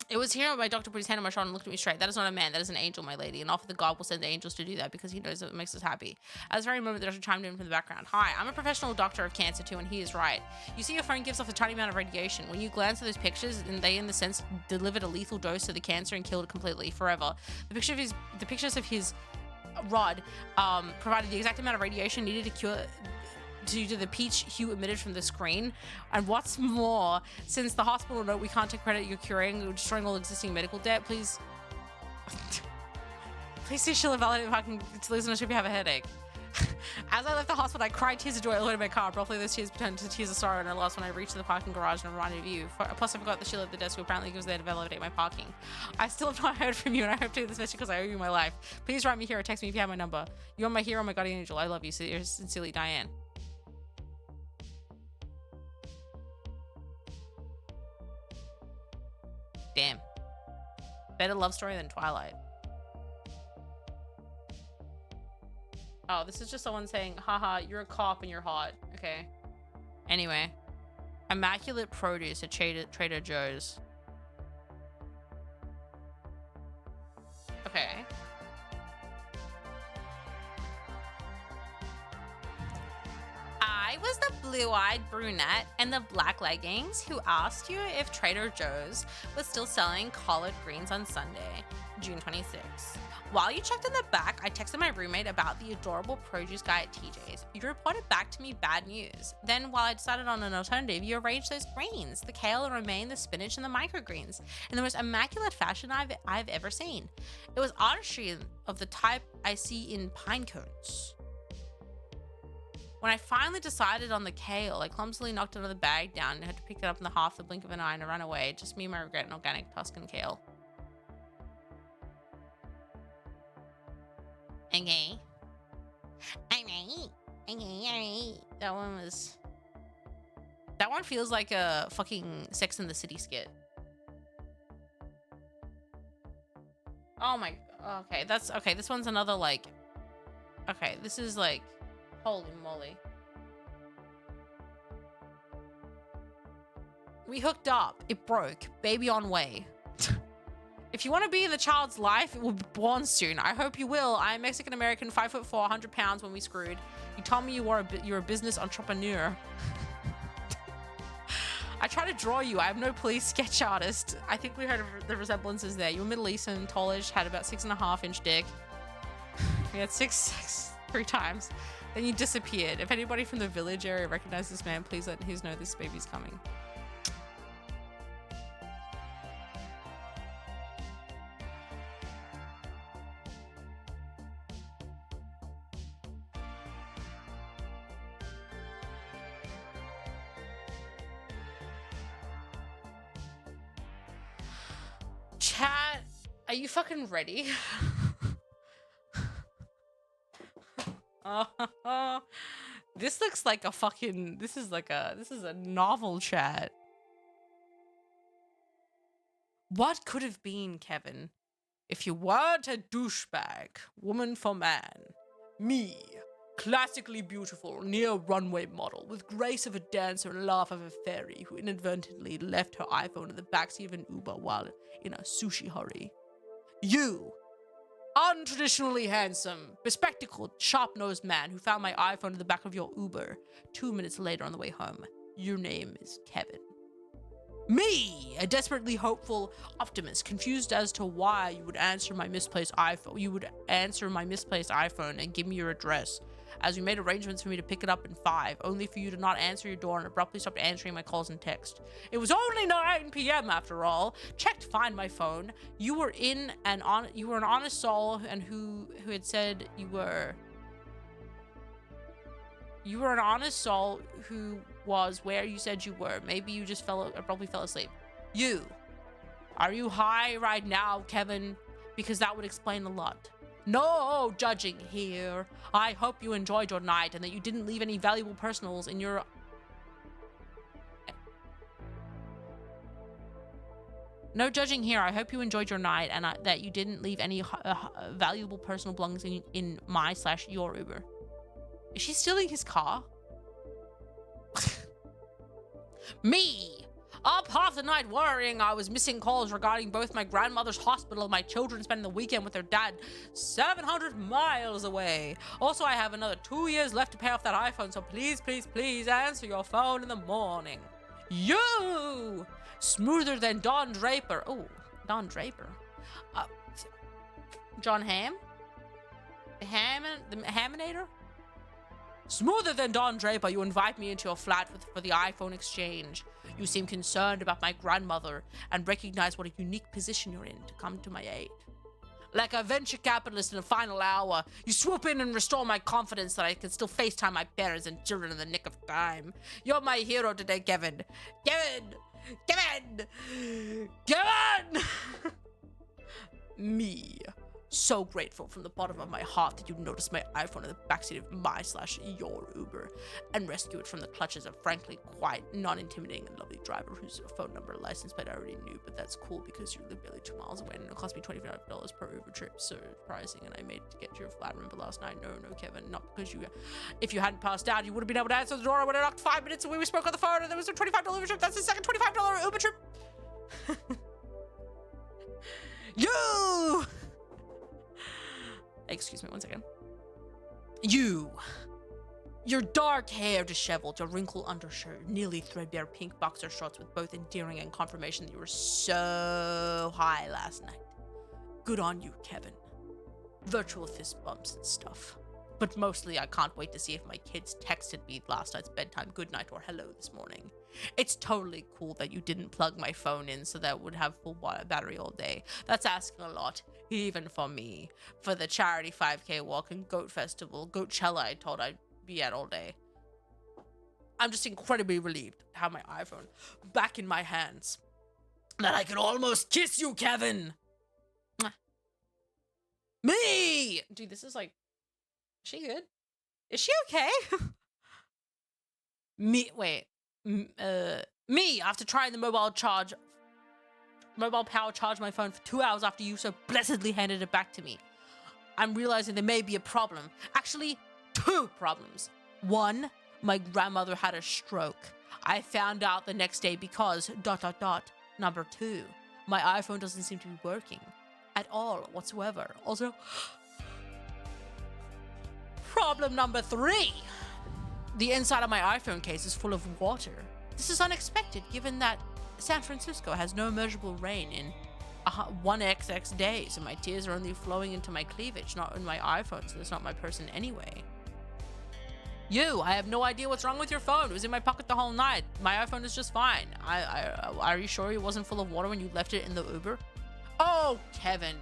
[SPEAKER 1] It was here my doctor put his hand on my shoulder and looked at me straight. That is not a man. That is an angel, my lady. And often the God will send the angels to do that because he knows it makes us happy. At this very moment, the doctor chimed in from the background. Hi, I'm a professional doctor of cancer too, and he is right. You see, your phone gives off a tiny amount of radiation. When you glance at those pictures, and they, in the sense, delivered a lethal dose to the cancer and killed it completely, forever. The pictures of his rod provided the exact amount of radiation needed to cure due to the peach hue emitted from the screen. And what's more, since the hospital note we can't take credit you're curing or destroying all existing medical debt, please see Sheila validate if I can listen to if you have a headache. As I left the hospital, I cried tears of joy all over my car. Probably those tears turned to tears of sorrow and loss when I reached the parking garage and reminded of you. Plus, I forgot the Sheila at the desk who apparently was there to validate my parking. I still have not heard from you, and I hope to do this message because I owe you my life. Please write me here or text me if you have my number. You're my hero, my guardian angel. I love you. Sincerely, Diane. Damn. Better love story than Twilight. Oh, this is just someone saying, haha, you're a cop and you're hot. Okay. Anyway. Immaculate produce at Trader Joe's. Okay. I was the blue-eyed brunette in the black leggings who asked you if Trader Joe's was still selling collard greens on Sunday, June 26th. While you checked in the back, I texted my roommate about the adorable produce guy at TJ's. You reported back to me bad news. Then, while I decided on an alternative, you arranged those greens, the kale, the romaine, the spinach, and the microgreens, in the most immaculate fashion I've ever seen. It was artistry of the type I see in pine cones. When I finally decided on the kale, I clumsily knocked another bag down and had to pick it up in the half the blink of an eye and I ran away. Just me and my regret and organic Tuscan kale. Okay. That one feels like a fucking Sex and the City skit. Oh my, okay, this one's another like, okay, this is like, holy moly. We hooked up, it broke, baby on way. If you want to be in the child's life, it will be born soon. I hope you will. I am Mexican-American, 5'4", 100 pounds when we screwed. You told me you're a business entrepreneur. I try to draw you. I have no police sketch artist. I think we heard of the resemblances there. You were Middle Eastern, tallish, had about 6.5-inch dick. We had sex 3 times. Then you disappeared. If anybody from the village area recognizes this man, please let his know this baby's coming. Chat, are you fucking ready? This looks like a fucking, this is a novel, chat. What could have been, Kevin, if you weren't a douchebag, woman for man? Me, classically beautiful, near runway model, with grace of a dancer and laugh of a fairy who inadvertently left her iPhone in the backseat of an Uber while in a sushi hurry. You, untraditionally handsome, bespectacled, sharp-nosed man who found my iPhone in the back of your Uber 2 minutes later on the way home. Your name is Kevin. Me, a desperately hopeful optimist, confused as to why you would answer my misplaced iPhone. You would answer my misplaced iPhone and give me your address, as you made arrangements for me to pick it up in 5, only for you to not answer your door and abruptly stopped answering my calls and text. It was only 9 p.m. after all. Checked to find my phone. You were an honest soul, and who had said you were. You were an honest soul who was where you said you were. Maybe you just abruptly fell asleep. You. Are you high right now, Kevin? Because that would explain a lot. No judging here. I hope you enjoyed your night and that you didn't leave any valuable personals in your... No judging here. I hope you enjoyed your night and that you didn't leave any valuable personal belongings in my/your Uber. Is she stealing his car? Me! Up half the night worrying I was missing calls regarding both my grandmother's hospital and my children spending the weekend with their dad 700 miles away. Also, I have another 2 years left to pay off that iPhone, so please, please, please answer your phone in the morning. You! Smoother than Don Draper. Oh, Don Draper. John Hamm? The Haminator? Smoother than Don Draper, you invite me into your flat for the iPhone exchange. You seem concerned about my grandmother and recognize what a unique position you're in to come to my aid. Like a venture capitalist in the final hour, you swoop in and restore my confidence that I can still FaceTime my parents and children in the nick of time. You're my hero today, Kevin. Kevin! Kevin! Kevin! Me. So grateful from the bottom of my heart that you noticed my iPhone in the backseat of my/your Uber and rescue it from the clutches of frankly quite non-intimidating and lovely driver whose phone number and license plate I already knew, but that's cool because you live barely 2 miles away and it cost me $25 per Uber trip. So pricing, and I made it to get to your flat. Remember last night? No, Kevin, not because you. If you hadn't passed out, you would have been able to answer the door. I would have knocked 5 minutes away. We spoke on the phone and there was a $25 Uber trip. That's the second $25 Uber trip. You! Excuse me, 1 second. You. Your dark hair disheveled, your wrinkled undershirt, nearly threadbare pink boxer shorts with both endearing and confirmation that you were so high last night. Good on you, Kevin. Virtual fist bumps and stuff. But mostly I can't wait to see if my kids texted me last night's bedtime goodnight or hello this morning. It's totally cool that you didn't plug my phone in so that it would have full battery all day. That's asking a lot, even for me. For the charity 5K walk and Goat Festival, Goatchella I told I'd be at all day. I'm just incredibly relieved to have my iPhone back in my hands. That I can almost kiss you, Kevin! Me! Dude, this is like... Is she good? Is she okay? Me, after trying the mobile power charge my phone for 2 hours after you so blessedly handed it back to me. I'm realizing there may be a problem. Actually, 2 problems. 1, my grandmother had a stroke. I found out the next day because ... Number 2, my iPhone doesn't seem to be working at all whatsoever. Also, problem number 3. The inside of my iPhone case is full of water. This is unexpected given that San Francisco has no measurable rain in 1xx days and my tears are only flowing into my cleavage, not in my iPhone, so it's not my person anyway. I have no idea what's wrong with your phone. It was in my pocket the whole night. My iPhone is just fine. Are you sure it wasn't full of water when you left it in the Uber? Oh, Kevin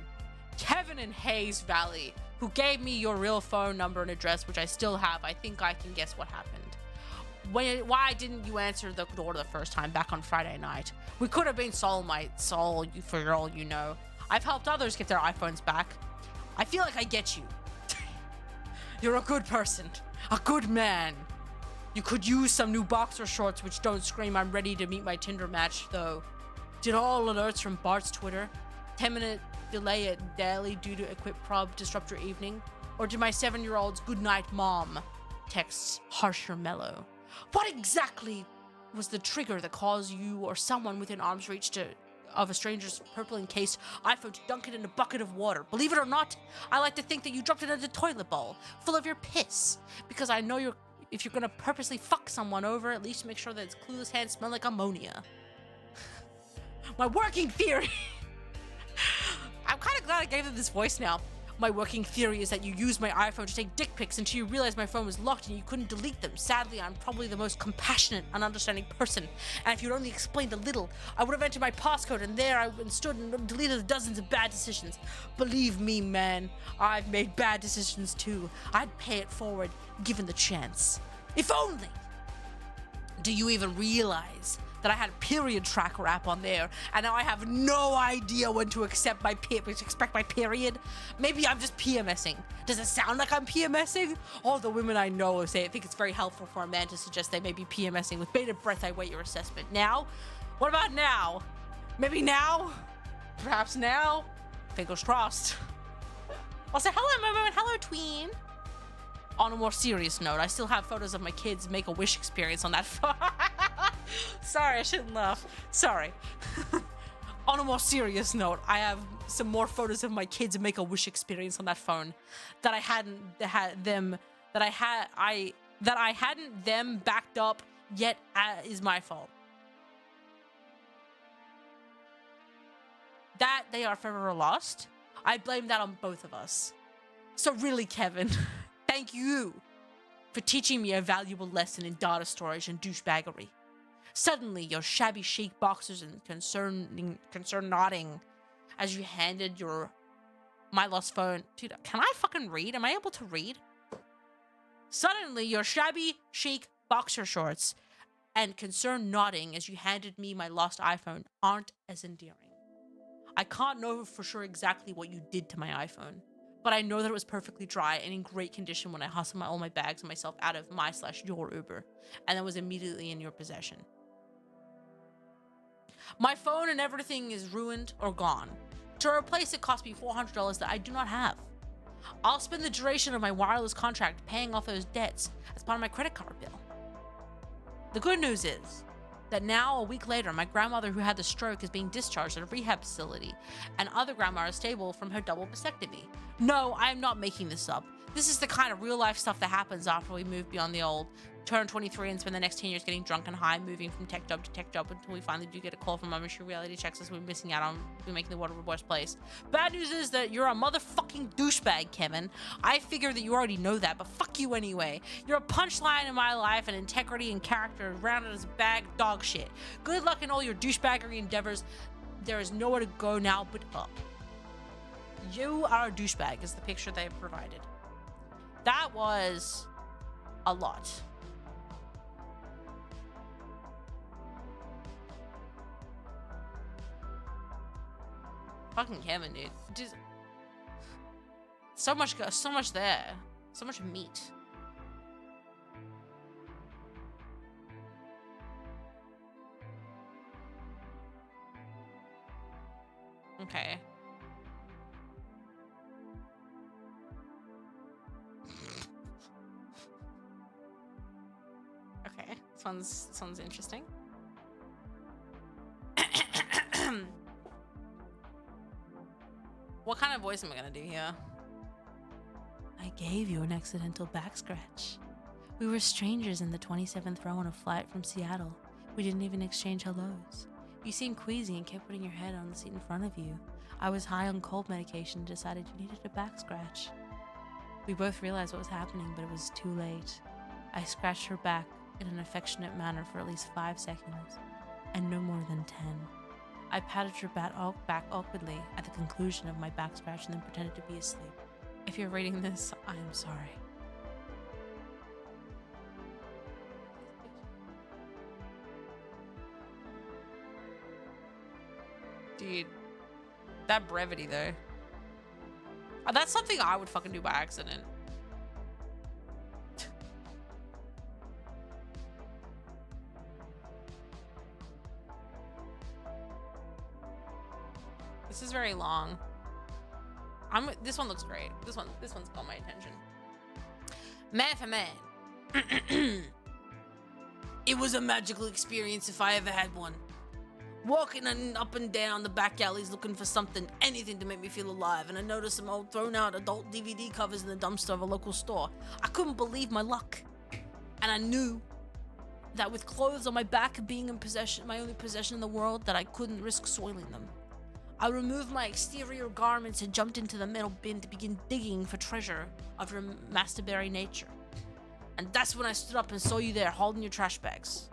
[SPEAKER 1] in Hayes Valley, who gave me your real phone number and address, which I still have. I think I can guess what happened. Why didn't you answer the door the first time back on Friday night? We could have been soulmates, for all you know. I've helped others get their iPhones back. I feel like I get you. You're a good person, a good man. You could use some new boxer shorts which don't scream I'm ready to meet my Tinder match, though. Did all alerts from Bart's Twitter 10-minute delay at daily due to equip prob disrupt your evening? Or did my 7-year-old's goodnight mom texts harsh or mellow? What exactly was the trigger that caused you or someone within arm's reach of a stranger's purple encased iPhone to dunk it in a bucket of water? Believe it or not, I like to think that you dropped it in the toilet bowl full of your piss, because I know if you're gonna purposely fuck someone over, at least make sure that its clueless hands smell like ammonia. My working theory. I'm kind of glad I gave them this voice now. My working theory is that you used my iPhone to take dick pics until you realized my phone was locked and you couldn't delete them. Sadly, I'm probably the most compassionate and understanding person. And if you'd only explained a little, I would have entered my passcode and there I stood and deleted dozens of bad decisions. Believe me, man, I've made bad decisions too. I'd pay it forward, given the chance. If only! Do you even realize that I had a period tracker app on there, and now I have no idea when to expect my period? Maybe I'm just PMSing. Does it sound like I'm PMSing? All the women I know say I think it's very helpful for a man to suggest they may be PMSing. With bated breath, I wait your assessment. Now? What about now? Maybe now? Perhaps now? Fingers crossed. I'll say hello, Momo, and hello, Tween. On a more serious note, I still have photos of my kids' Make-A-Wish experience on that phone. Sorry, I shouldn't laugh. Sorry. On a more serious note, I have some more photos of my kids' Make-A-Wish experience on that phone that I hadn't them backed up yet. Is my fault. That they are forever lost. I blame that on both of us. So really, Kevin. Thank you for teaching me a valuable lesson in data storage and douchebaggery. Suddenly, your shabby chic boxers and concern nodding as you handed my lost phone. Dude, can I fucking read? Am I able to read? Suddenly, your shabby chic boxer shorts and concern nodding as you handed me my lost iPhone aren't as endearing. I can't know for sure exactly what you did to my iPhone, but I know that it was perfectly dry and in great condition when I hustled all my bags and myself out of my/your Uber, and then was immediately in your possession. My phone and everything is ruined or gone. To replace it cost me $400 that I do not have. I'll spend the duration of my wireless contract paying off those debts as part of my credit card bill. The good news is that now, a week later, my grandmother who had the stroke is being discharged at a rehab facility, and other grandma is stable from her double mastectomy. No, I am not making this up. This is the kind of real life stuff that happens after we move beyond the old, turn 23 and spend the next 10 years getting drunk and high, moving from tech job to tech job until we finally do get a call from mom and she reality checks us. We're missing out on making the world a worse place. Bad news is that you're a motherfucking douchebag, Kevin. I figure that you already know that, but fuck you anyway. You're a punchline in my life, and integrity and character rounded as a bag of dog shit. Good luck in all your douchebaggery endeavors. There is nowhere to go now but up. You are a douchebag is the picture they have provided. That was a lot. Fucking Kevin, dude. Just so much there. So much meat. Okay. Okay. Sounds interesting. What kind of voice am I gonna do here? I gave you an accidental back scratch. We were strangers in the 27th row on a flight from Seattle. We didn't even exchange hellos. You seemed queasy and kept putting your head on the seat in front of you. I was high on cold medication and decided you needed a back scratch. We both realized what was happening, but it was too late. I scratched her back in an affectionate manner for at least 5 seconds, and no more than 10. I patted her back awkwardly at the conclusion of my back scratch and then pretended to be asleep. If you're reading this, I am sorry. Dude, that brevity though. That's something I would fucking do by accident. This is very long. This one looks great. This one's got my attention. Man for man. It was a magical experience if I ever had one. Walking up and down the back alleys looking for something, anything to make me feel alive, and I noticed some old thrown out adult DVD covers in the dumpster of a local store. I couldn't believe my luck. And I knew that with clothes on my back being in possession, my only possession in the world, that I couldn't risk soiling them. I removed my exterior garments and jumped into the metal bin to begin digging for treasure of your masturbatory nature. And that's when I stood up and saw you there holding your trash bags.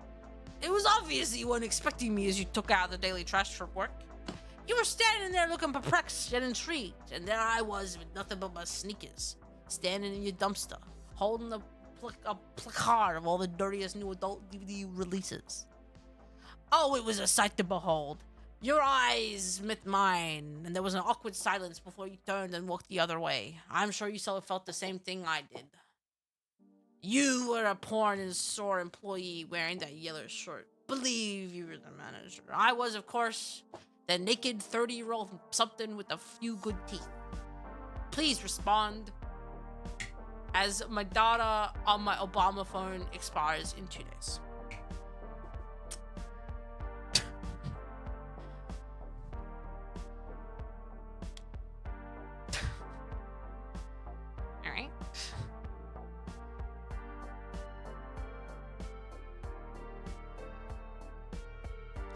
[SPEAKER 1] It was obvious that you weren't expecting me as you took out the daily trash for work. You were standing there looking perplexed and intrigued, and there I was with nothing but my sneakers, standing in your dumpster, holding a placard of all the dirtiest new adult DVD releases. Oh, it was a sight to behold. Your eyes met mine, and there was an awkward silence before you turned and walked the other way. I'm sure you felt the same thing I did. You were a poor and sore employee wearing that yellow shirt. Believe you were the manager. I was, of course, the naked 30-year-old something with a few good teeth. Please respond, as my data on my Obama phone expires in 2 days. Alright.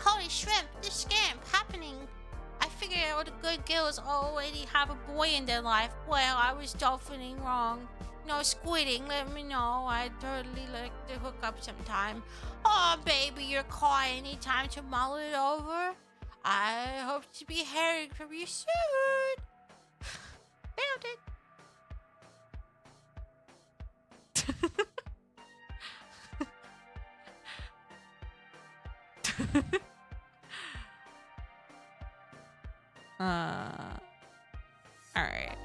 [SPEAKER 1] Holy shrimp, this scam happening. I figured all the good girls already have a boy in their life. Well, I was dolphining wrong. No squidding, let me know. I'd totally like to hook up sometime. Oh, baby, your car anytime to mull it over. I hope to be hearing from you soon. Found it. Alright.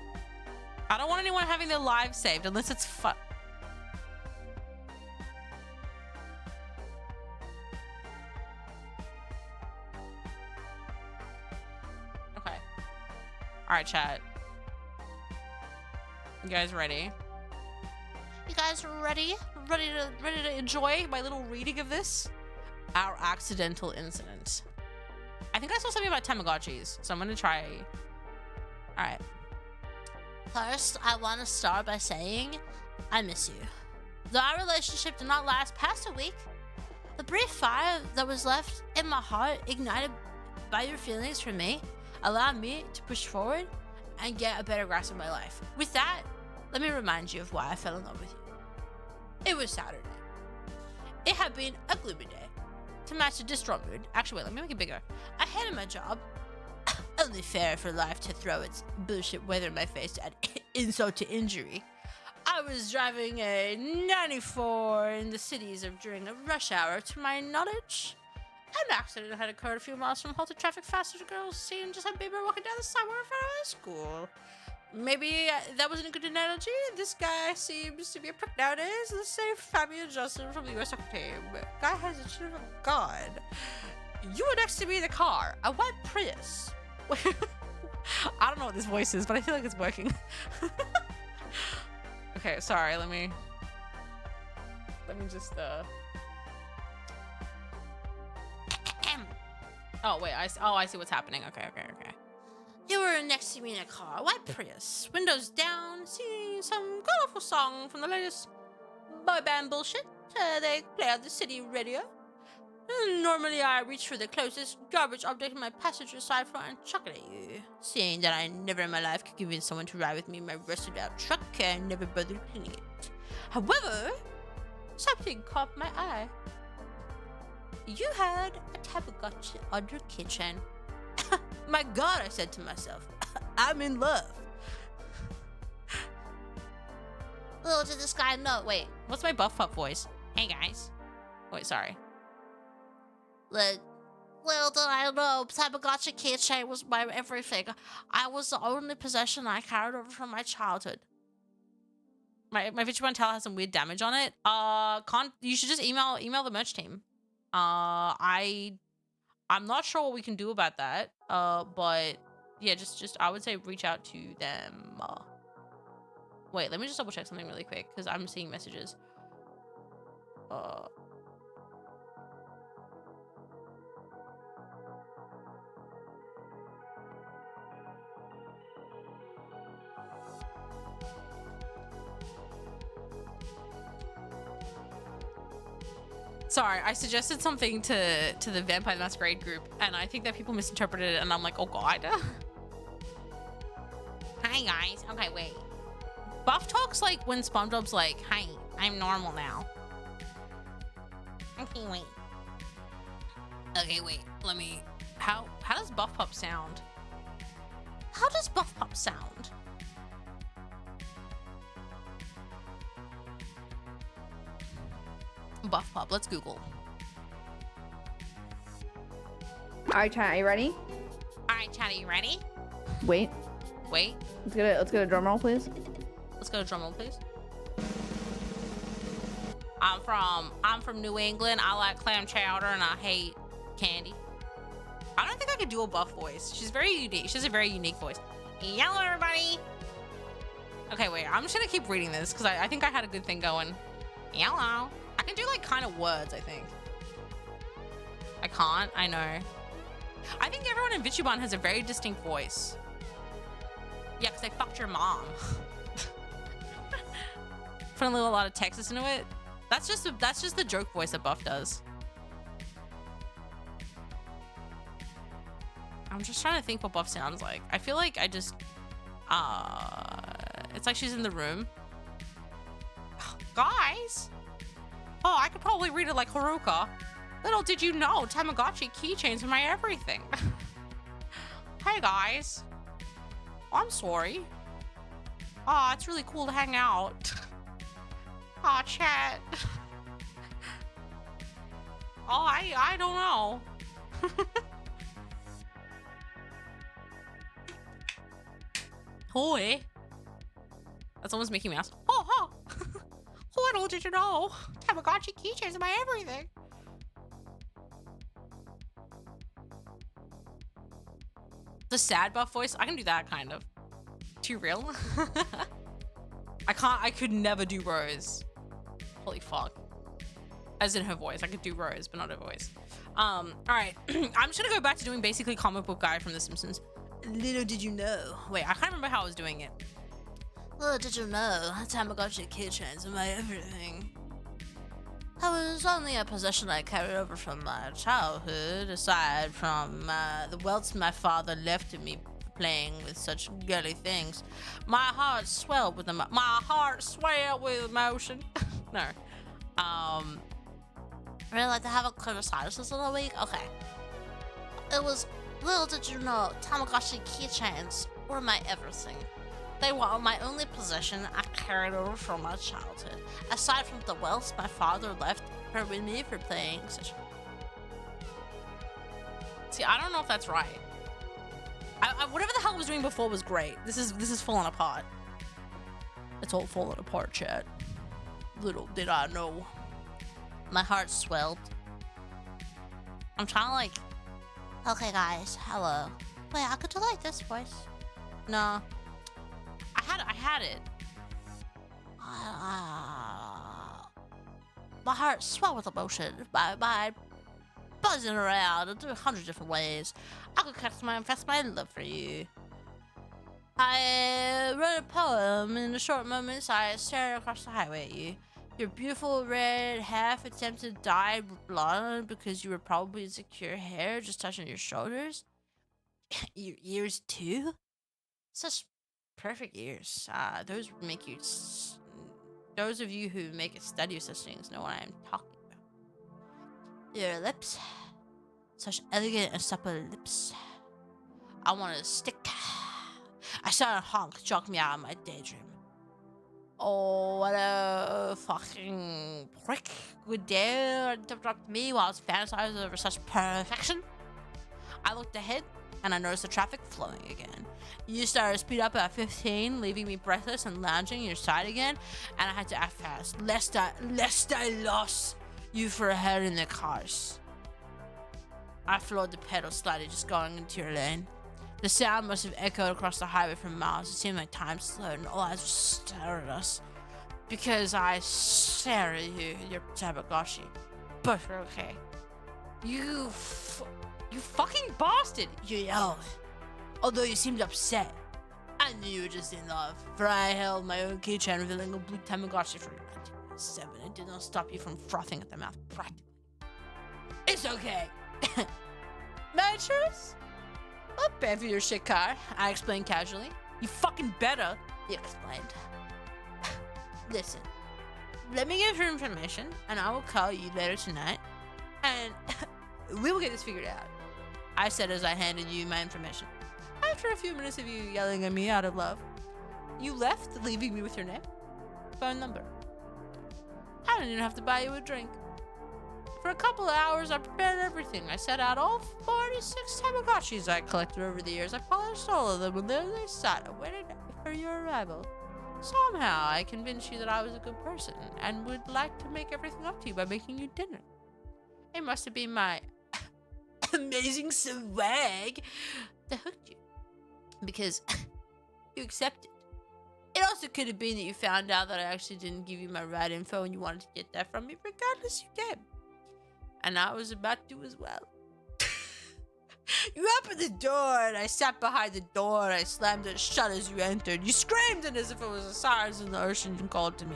[SPEAKER 1] I don't want anyone having their lives saved unless it's fun. Okay. Alright, chat. You guys ready? You guys ready? Ready to enjoy my little reading of this? Our accidental incident. I think I saw something about Tamagotchis, so I'm gonna try. Alright. First, I want to start by saying, I miss you. Though our relationship did not last past a week, the brief fire that was left in my heart, ignited by your feelings for me, allowed me to push forward and get a better grasp of my life. With that, let me remind you of why I fell in love with you. It was Saturday. It had been a gloomy day. To match the distraught mood, actually wait, let me make it bigger. I hated my job. Only fair for life to throw its bullshit weather in my face to add insult to injury. I was driving a 94 in the cities during a rush hour. To my knowledge, an accident had occurred a few miles from halted traffic. Faster girls seen just a baby walking down the sidewalk in front of our school. Maybe that wasn't a good analogy. This guy seems to be a prick nowadays. Let's say Fabian Johnson from the US soccer team. Guy has a chin of a god. You were next to me in the car, a white Prius. I don't know what this voice is, but I feel like it's working. Okay, sorry, let me just Oh wait, I see what's happening. Okay. You were next to me in a car, white Prius, windows down, singing some god-awful song from the latest boy band bullshit. They play on the city radio. Normally, I reach for the closest garbage object in my passenger side front and chuck it at you. Seeing that I never in my life could convince someone to ride with me in my rusted-out truck, I never bothered cleaning it. However, something caught my eye. You had a Tamagotchi on your kitchen. My God, I said to myself, I'm in love. Little did this guy know. Wait, what's my buff up voice? Hey guys. Wait, sorry. Little did I know, Tamagotchi keychain was my everything. I was the only possession I carried over from my childhood. My VH1 towel has some weird damage on it. You should just email the merch team. I'm not sure what we can do about that. But yeah, just I would say reach out to them. Wait, let me just double check something really quick because I'm seeing messages. Sorry, I suggested something to the Vampire the Masquerade group, and I think that people misinterpreted it, and I'm like, oh god. Hi guys. Okay, wait. Buff talks like when SpongeBob's like, hi, I'm normal now. Okay, wait. Okay, wait. Let me. How does Buff Pup sound? How does Buff Pup sound? Buff Pup. Let's Google.
[SPEAKER 4] All right, chat. Are you ready?
[SPEAKER 1] All right, chat. Are you ready?
[SPEAKER 4] Wait.
[SPEAKER 1] Wait.
[SPEAKER 4] Let's get a drum roll, please.
[SPEAKER 1] Let's go to drum roll, please. I'm from New England. I like clam chowder and I hate candy. I don't think I could do a Buff voice. She's very unique. She has a very unique voice. Hello, everybody. Okay, wait. I'm just gonna keep reading this because I think I had a good thing going. Hello. I can do like kind of words, I think. I can't. I know. I think everyone in Vichuban has a very distinct voice. Yeah, because they fucked your mom. Putting a lot of Texas into it. That's just the joke voice that Buff does. I'm just trying to think what Buff sounds like. I feel like I just it's like she's in the room. Guys. Oh, I could probably read it like Haruka. Little did you know, Tamagotchi keychains are my everything. Hey guys. Oh, I'm sorry. Oh, it's really cool to hang out. Aw, chat. Oh, I don't know. Hoi. That's almost Mickey Mouse. Oh, oh. Little did you know, Tamagotchi keychains are my everything. The sad Buff voice, I can do that kind of. Too real? I could never do Rose. Holy fuck. As in her voice. I could do Rose, but not her voice. Alright. I'm just gonna go back to doing basically comic book guy from The Simpsons. Little did you know. Wait, I can't remember how I was doing it. Little did you know, Tamagotchi keychains are my everything. That was only a possession I carried over from my childhood, aside from the wealth my father left to me playing with such girly things. My heart swelled with emotion. No. Really like to have a clarinet this little week? Okay. It was, little did you know, Tamagotchi keychains were my everything. They were my only possession I carried over from my childhood, aside from the wealth my father left her with me for playing such. See, I don't know if that's right. Whatever the hell I was doing before was great. This is falling apart. It's all falling apart, chat. Little did I know. My heart swelled. I'm trying to like. Okay, guys. Hello. Wait, I could do like this voice. No. I had it. My heart swelled with emotion by buzzing around in 100 different ways. I could confess my love for you. I wrote a poem in the short moments I stared across the highway at you. Your beautiful red, half-attempted dyed blonde because you were probably insecure hair just touching your shoulders. Your ears too? Such perfect ears. Those make you. Those of you who make a study of such things know what I am talking about. Your lips, such elegant and supple lips. I want to stick. I saw a honk choke me out of my daydream. Oh, what a fucking prick would dare interrupt me while I was fantasizing over such perfection. I looked ahead and I noticed the traffic flowing again. You started to speed up at 15, leaving me breathless and lounging your side again, and I had to act fast, lest I lost you for a head in the cars. I floored the pedal slightly, just going into your lane. The sound must have echoed across the highway for miles. It seemed like time slowed and all eyes just stared at us. Because I stare at you, your Tamagotchi. But okay. You fucking bastard! You yelled. Although you seemed upset. I knew you were just in love, for I held my own keychain revealing a blue Tamagotchi from 1997. It did not stop you from frothing at the mouth, practically. It's okay. My insurance? I'll pay for your shit car, I explained casually. You fucking better, he explained. Listen, let me get your information, and I will call you later tonight, and we will get this figured out, I said as I handed you my information. After a few minutes of you yelling at me out of love, you left, leaving me with your name, phone number. I didn't even have to buy you a drink. For a couple of hours, I prepared everything. I set out all 46 Tamagotchis I collected over the years. I polished all of them, and there they sat. I waited for your arrival. Somehow, I convinced you that I was a good person and would like to make everything up to you by making you dinner. It must have been my amazing swag that hooked you, because you accepted. It also could have been that you found out that I actually didn't give you my right info and you wanted to get that from me. Regardless, you came. And I was about to as well. You opened the door, and I sat behind the door, and I slammed it shut as you entered. You screamed, and as if it was the sirens in the ocean, you called to me.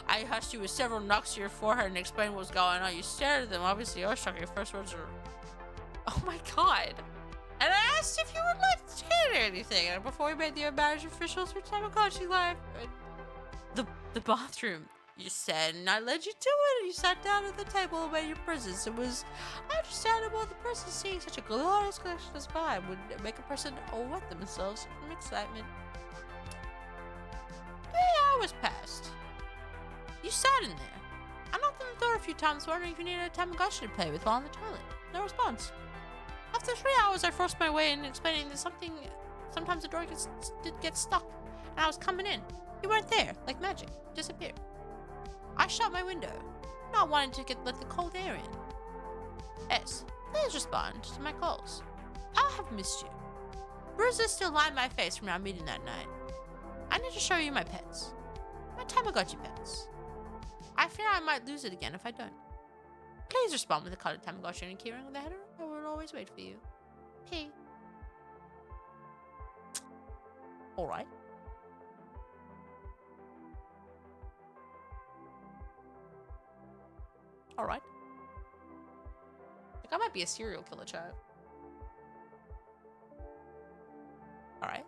[SPEAKER 1] I hushed you with several knocks to your forehead and explained what was going on. You stared at them, obviously awestruck. Your first words were, "Oh my god." And I asked if you would like to hear anything, and before we made the marriage official through Tamagotchi life. The bathroom, you said, and I led you to it, and you sat down at the table away your presence. It was understandable the person seeing such a glorious collection as mine would make a person wet themselves from excitement. 3 hours passed. You sat in there. I knocked on the door a few times, wondering if you needed a Tamagotchi to play with while on the toilet. No response. After 3 hours, I forced my way in, explaining that sometimes the door gets stuck, and I was coming in. You weren't there, like magic. Disappeared. I shut my window, not wanting to let the cold air in. S. Please respond to my calls. I have missed you. Bruises still line my face from our meeting that night. I need to show you my pets. My Tamagotchi pets. I fear I might lose it again if I don't. Please respond with a colored Tamagotchi and a keyring on the header. I will always wait for you. P. Alright. Alright. Like, I might be a serial killer, child. Alright.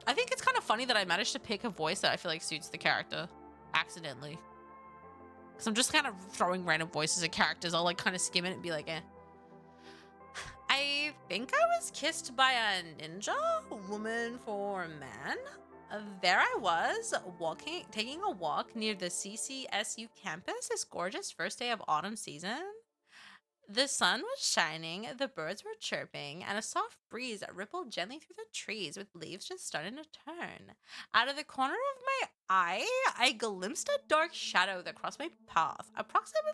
[SPEAKER 1] I think it's kind of funny that I managed to pick a voice that I feel like suits the character. Accidentally. Because I'm just kind of throwing random voices at characters. I'll like kind of skim it and be like, eh. I think I was kissed by a ninja, a woman for a man. There I was, taking a walk near the CCSU campus this gorgeous first day of autumn season. The sun was shining, the birds were chirping, and a soft breeze rippled gently through the trees with leaves just starting to turn. Out of the corner of my eye, I glimpsed a dark shadow that crossed my path, approximately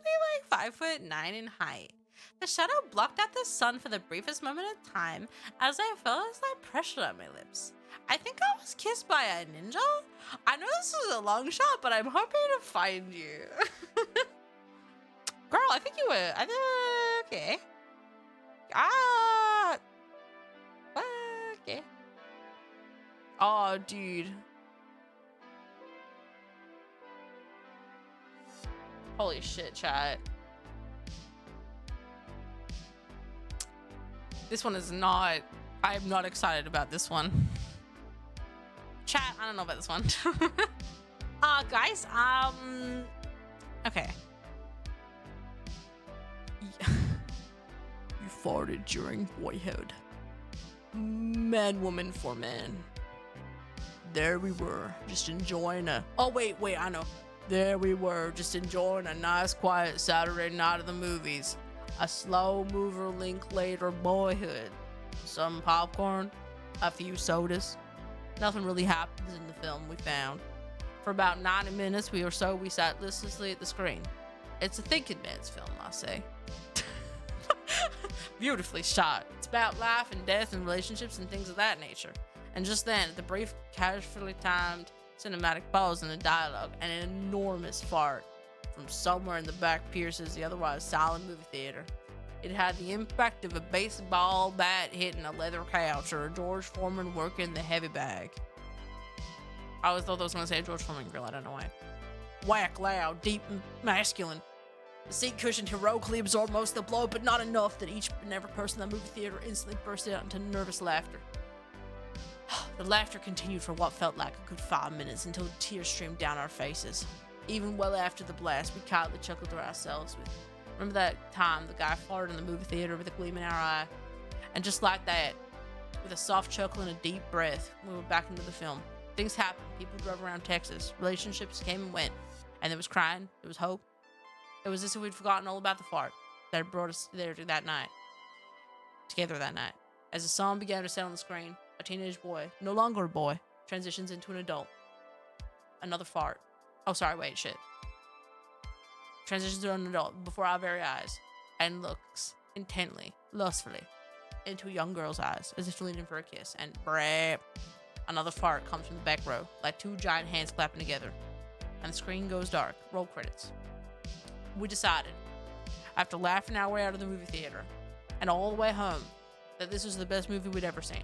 [SPEAKER 1] like 5'9" in height. The shadow blocked out the sun for the briefest moment of time as I felt a slight pressure on my lips. I think I was kissed by a ninja? I know this is a long shot, but I'm hoping to find you. Girl, I think you were... okay. Okay. Oh, dude. Holy shit, chat. This one is not... I am not excited about this one. Chat, I don't know about this one. Guys, okay. You farted during boyhood. Man, woman for man. There we were, just enjoying a... Oh, wait, I know. There we were, just enjoying a nice, quiet Saturday night at the movies. A slow mover Linklater boyhood. Some popcorn, a few sodas. Nothing really happens in the film we found. For about 90 minutes we sat listlessly at the screen. It's a thinking man's film, I say. Beautifully shot. It's about life and death and relationships and things of that nature. And just then, at the brief, casually timed cinematic pause in the dialogue, an enormous fart from somewhere in the back pierces the otherwise silent movie theater. It had the impact of a baseball bat hitting a leather couch or a George Foreman working the heavy bag. I always thought I was going to say a George Foreman grill, I don't know why. Whack, loud, deep, and masculine. The seat cushion heroically absorbed most of the blow, but not enough that each and every person in the movie theater instantly burst out into nervous laughter. The laughter continued for what felt like a good 5 minutes until tears streamed down our faces. Even well after the blast, we quietly chuckled to ourselves with, remember that time the guy farted in the movie theater with a gleam in our eye? And just like that, with a soft chuckle and a deep breath, we were back into the film. Things happened. People drove around Texas. Relationships came and went. And there was crying. There was hope. It was as if we'd forgotten all about the fart that had brought us there that night. Together that night. As the song began to sound on the screen, a teenage boy, no longer a boy, transitions into an adult. Another fart. Oh, sorry, wait, shit. Transitions to an adult before our very eyes and looks intently, lustfully, into a young girl's eyes as if to lean in for a kiss. And brap, another fart comes from the back row, like two giant hands clapping together. And the screen goes dark. Roll credits. We decided, after laughing our way out of the movie theater and all the way home, that this was the best movie we'd ever seen.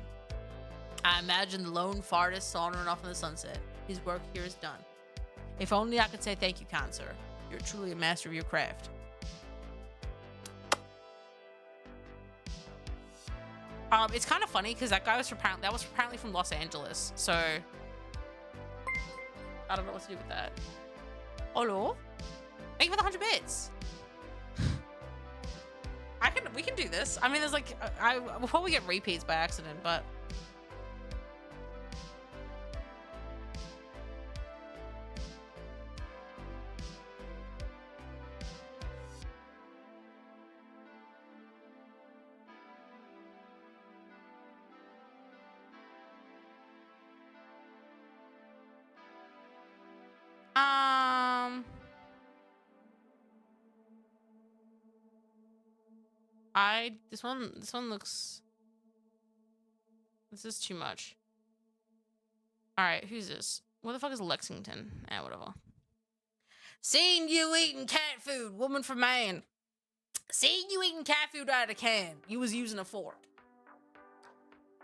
[SPEAKER 1] I imagined the lone fartist sauntering off in the sunset. His work here is done. If only I could say thank you, kind sir. You're truly a master of your craft. It's kind of funny because that guy was apparently from Los Angeles, so I don't know what to do with that. Hello? Thank you for the 100 bits. We can do this. I mean, there's like, we'll probably get repeats by accident, but. This one looks, this is too much. All right, who's this? What the fuck is Lexington? Whatever. Seen you eating cat food, woman for man. Seen you eating cat food out of a can. You was using a fork.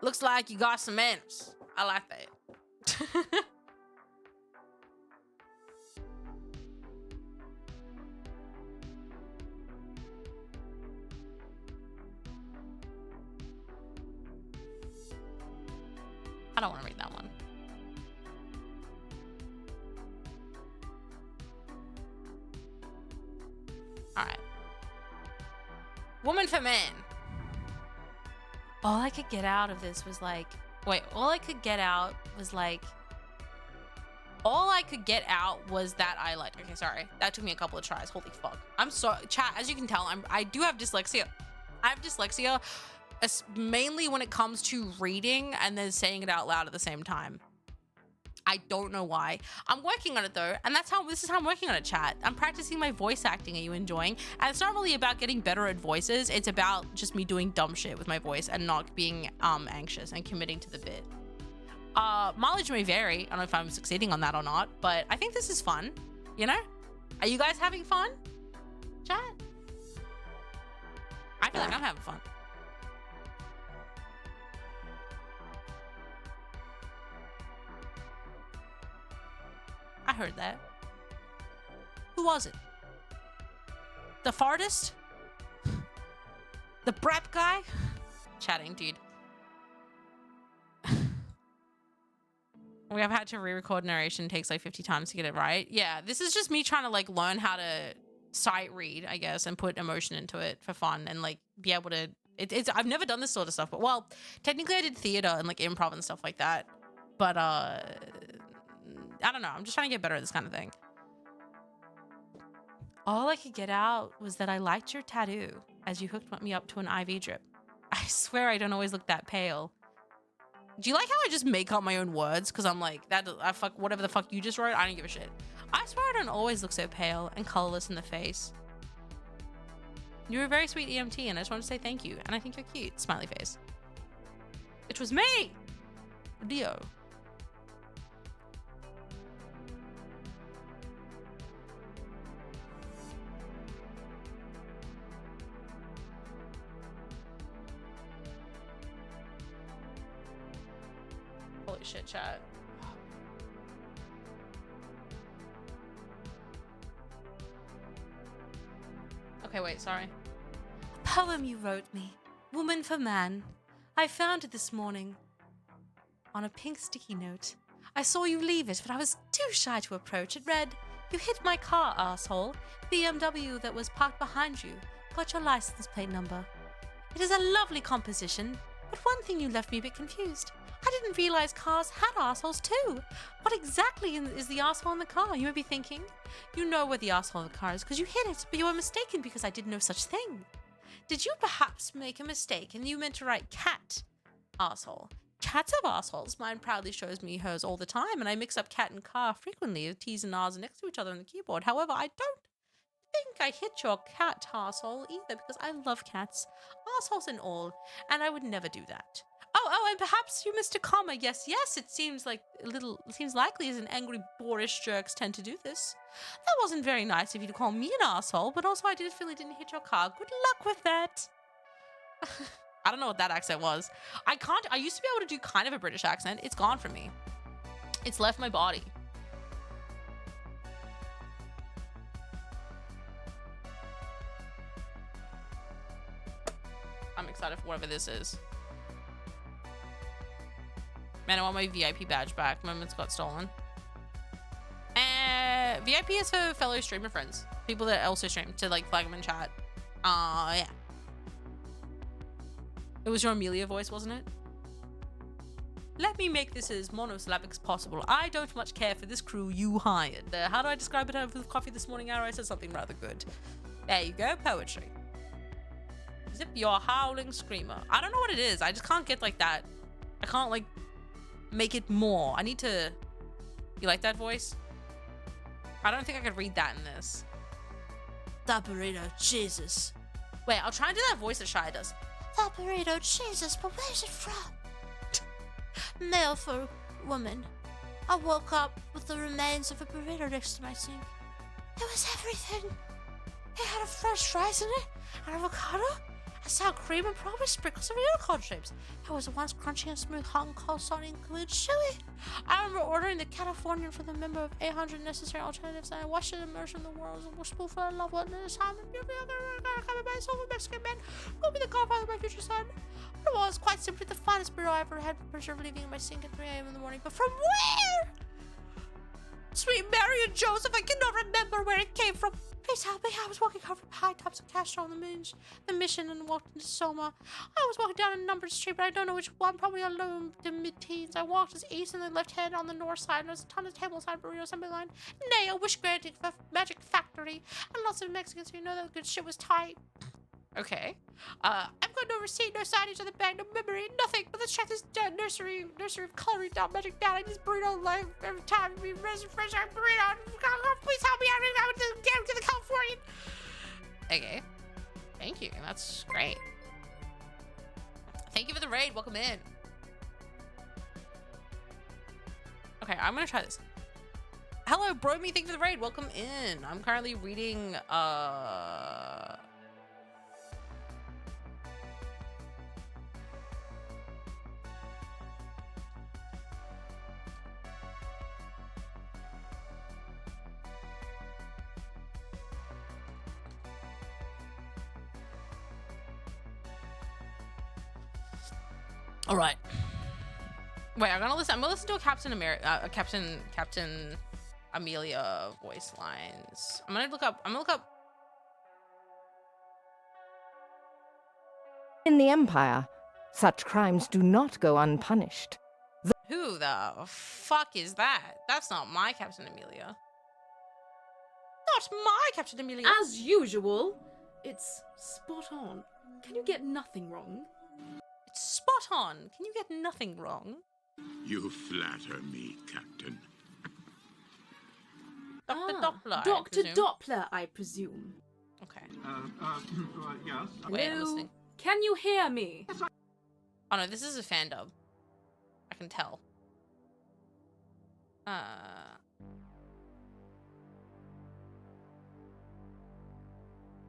[SPEAKER 1] Looks like you got some manners. I like that. I don't want to read that one. All right. Woman for man. All I could get out of this was like, all I could get out was that I like, okay, sorry. That took me a couple of tries. Holy fuck. I'm sorry, chat, as you can tell, I do have dyslexia. I have dyslexia. Mainly when it comes to reading and then saying it out loud at the same time. I don't know why. I'm working on it though, and this is how I'm working on it, chat. I'm practicing my voice acting. Are you enjoying? And it's not really about getting better at voices. It's about just me doing dumb shit with my voice and not being anxious and committing to the bit. Mileage may vary. I don't know if I'm succeeding on that or not, but I think this is fun. You know? Are you guys having fun? Chat? I feel like I'm having fun. I heard that. Who was it? The fartist? The brap guy? Chatting, dude. We have had to re-record narration. Takes like 50 times to get it right. Yeah, this is just me trying to like learn how to sight read, I guess, and put emotion into it for fun and like be able to. I've never done this sort of stuff, but well, technically I did theater and like improv and stuff like that. But I don't know. I'm just trying to get better at this kind of thing. All I could get out was that I liked your tattoo as you hooked me up to an IV drip. I swear I don't always look that pale. Do you like how I just make up my own words? Because I'm like, whatever the fuck you just wrote, I don't give a shit. I swear I don't always look so pale and colorless in the face. You're a very sweet EMT and I just want to say thank you. And I think you're cute. Smiley face. It was me! Dio. Holy shit, chat. Okay, wait, sorry. A poem you wrote me, woman for man. I found it this morning on a pink sticky note. I saw you leave it, but I was too shy to approach. It read, "You hit my car, asshole. BMW that was parked behind you. Got your license plate number." It is a lovely composition, but one thing you left me a bit confused. I didn't realize cars had assholes too. What exactly is the asshole in the car? You may be thinking. You know where the asshole in the car is because you hit it, but you were mistaken because I did no such thing. Did you perhaps make a mistake and you meant to write cat, asshole? Cats have assholes. Mine proudly shows me hers all the time, and I mix up cat and car frequently. The T's and R's are next to each other on the keyboard. However, I don't think I hit your cat asshole either because I love cats, assholes and all, and I would never do that. Oh, and perhaps you missed a comma. Yes, it seems likely as an angry, boorish jerks tend to do this. That wasn't very nice of you to call me an asshole, but also I didn't hit your car. Good luck with that. I don't know what that accent was. I used to be able to do kind of a British accent. It's gone from me. It's left my body. I'm excited for whatever this is. Man, I want my VIP badge back. Moments got stolen. VIP is for fellow streamer friends. People that also stream to like flag them in chat. Yeah. It was your Amelia voice, wasn't it? Let me make this as monosyllabic as possible. I don't much care for this crew you hired. How do I describe it over the coffee this morning, Arrow? I said something rather good. There you go, poetry. Zip your howling screamer. I don't know what it is. I just can't get like that. I can't like make it more. I need to... You like that voice? I don't think I could read that in this. That burrito, Jesus. Wait, I'll try and do that voice that Shia does. That burrito, Jesus, but where's it from? Male for woman. I woke up with the remains of a burrito next to my sink. It was everything. It had a fresh fries in it, an avocado, a sour cream, and probably sprinkles of unicorn shapes. It was once crunchy and smooth, hot and cold, salty and gooey chewy. I remember ordering the Californian for the member of 800 necessary alternatives, and I watched it emerge from the world as a spoonful of love one at a time. And beautiful, my soul Mexican man, go be the godfather of my future son. It was quite simply the finest burrito I ever had, preserved leaving in my sink at 3 a.m. in the morning. But from where? Sweet Mary and Joseph, I cannot remember where it came from. Please help me. I was walking home from high tops of Castro on the mission and walked into Soma. I was walking down a numbered street, but I don't know which one, probably alone the mid-teens. I walked as east and then left hand on the north side, and there's a ton of tableside burrito assembly line. Nay, a wish-granting magic factory. And lots of Mexicans who know that good shit was tight. Okay. I've got no receipt, no signage on the bag, no memory, nothing. But let's check this nursery of coloring down magic down. I just burrito life every time. We fresh burrito. Please help me out. I want to get to the Californian. Okay. Thank you. That's great. Thank you for the raid. Welcome in. Okay, I'm gonna try this. Hello, Bromy. Thank you for the raid. Welcome in. I'm currently reading all right. Wait, I'm gonna listen to a Captain Amelia voice lines. I'm gonna look up.
[SPEAKER 5] In the Empire, such crimes do not go unpunished.
[SPEAKER 1] Who the fuck is that? That's not my Captain Amelia. Not my Captain Amelia.
[SPEAKER 6] As usual, it's spot on. Can you get nothing wrong?
[SPEAKER 1] It's spot on. Can you get nothing wrong?
[SPEAKER 7] You flatter me, Captain.
[SPEAKER 1] Dr. Doppler.
[SPEAKER 6] Dr. Doppler, I presume.
[SPEAKER 1] Okay.
[SPEAKER 7] Yes.
[SPEAKER 1] Wait, I'm listening.
[SPEAKER 6] Can you hear me?
[SPEAKER 1] Oh no, this is a fan dub. I can tell.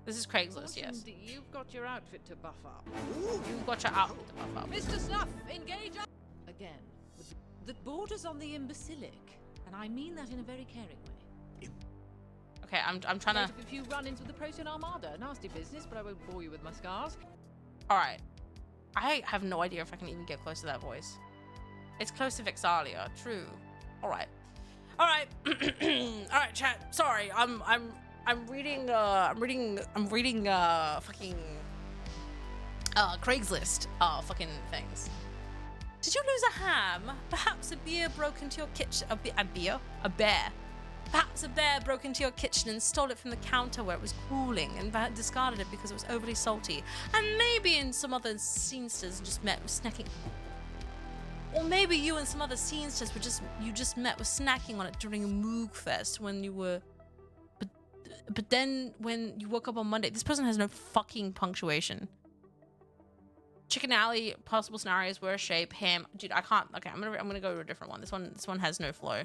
[SPEAKER 1] This is Craigslist, yes.
[SPEAKER 8] You've got your outfit to buff up.
[SPEAKER 1] You've got your outfit to buff up.
[SPEAKER 8] Mr. Snuff, engage up! Again, that borders on the imbecilic, and I mean that in a very caring way.
[SPEAKER 1] Okay, I'm trying to.
[SPEAKER 8] If you run into the Protean Armada, nasty business, but I won't bore you with my scars.
[SPEAKER 1] All right. I have no idea if I can even get close to that voice. It's close to Vexalia. True. All right. All right. All right, chat. Sorry. I'm reading fucking Craigslist fucking things. Did you lose a ham? Perhaps a bear broke into your kitchen. A bear. Perhaps a bear broke into your kitchen and stole it from the counter where it was cooling and discarded it because it was overly salty. And maybe in some other scenesters just met with snacking. Or maybe you and some other scenesters were just met with snacking on it during a Moog Fest when you were. But then when you woke up on Monday, this person has no fucking punctuation. Chicken Alley, possible scenarios, worst shape, ham. Dude, I can't. Okay, I'm gonna go to a different one. This one has no flow.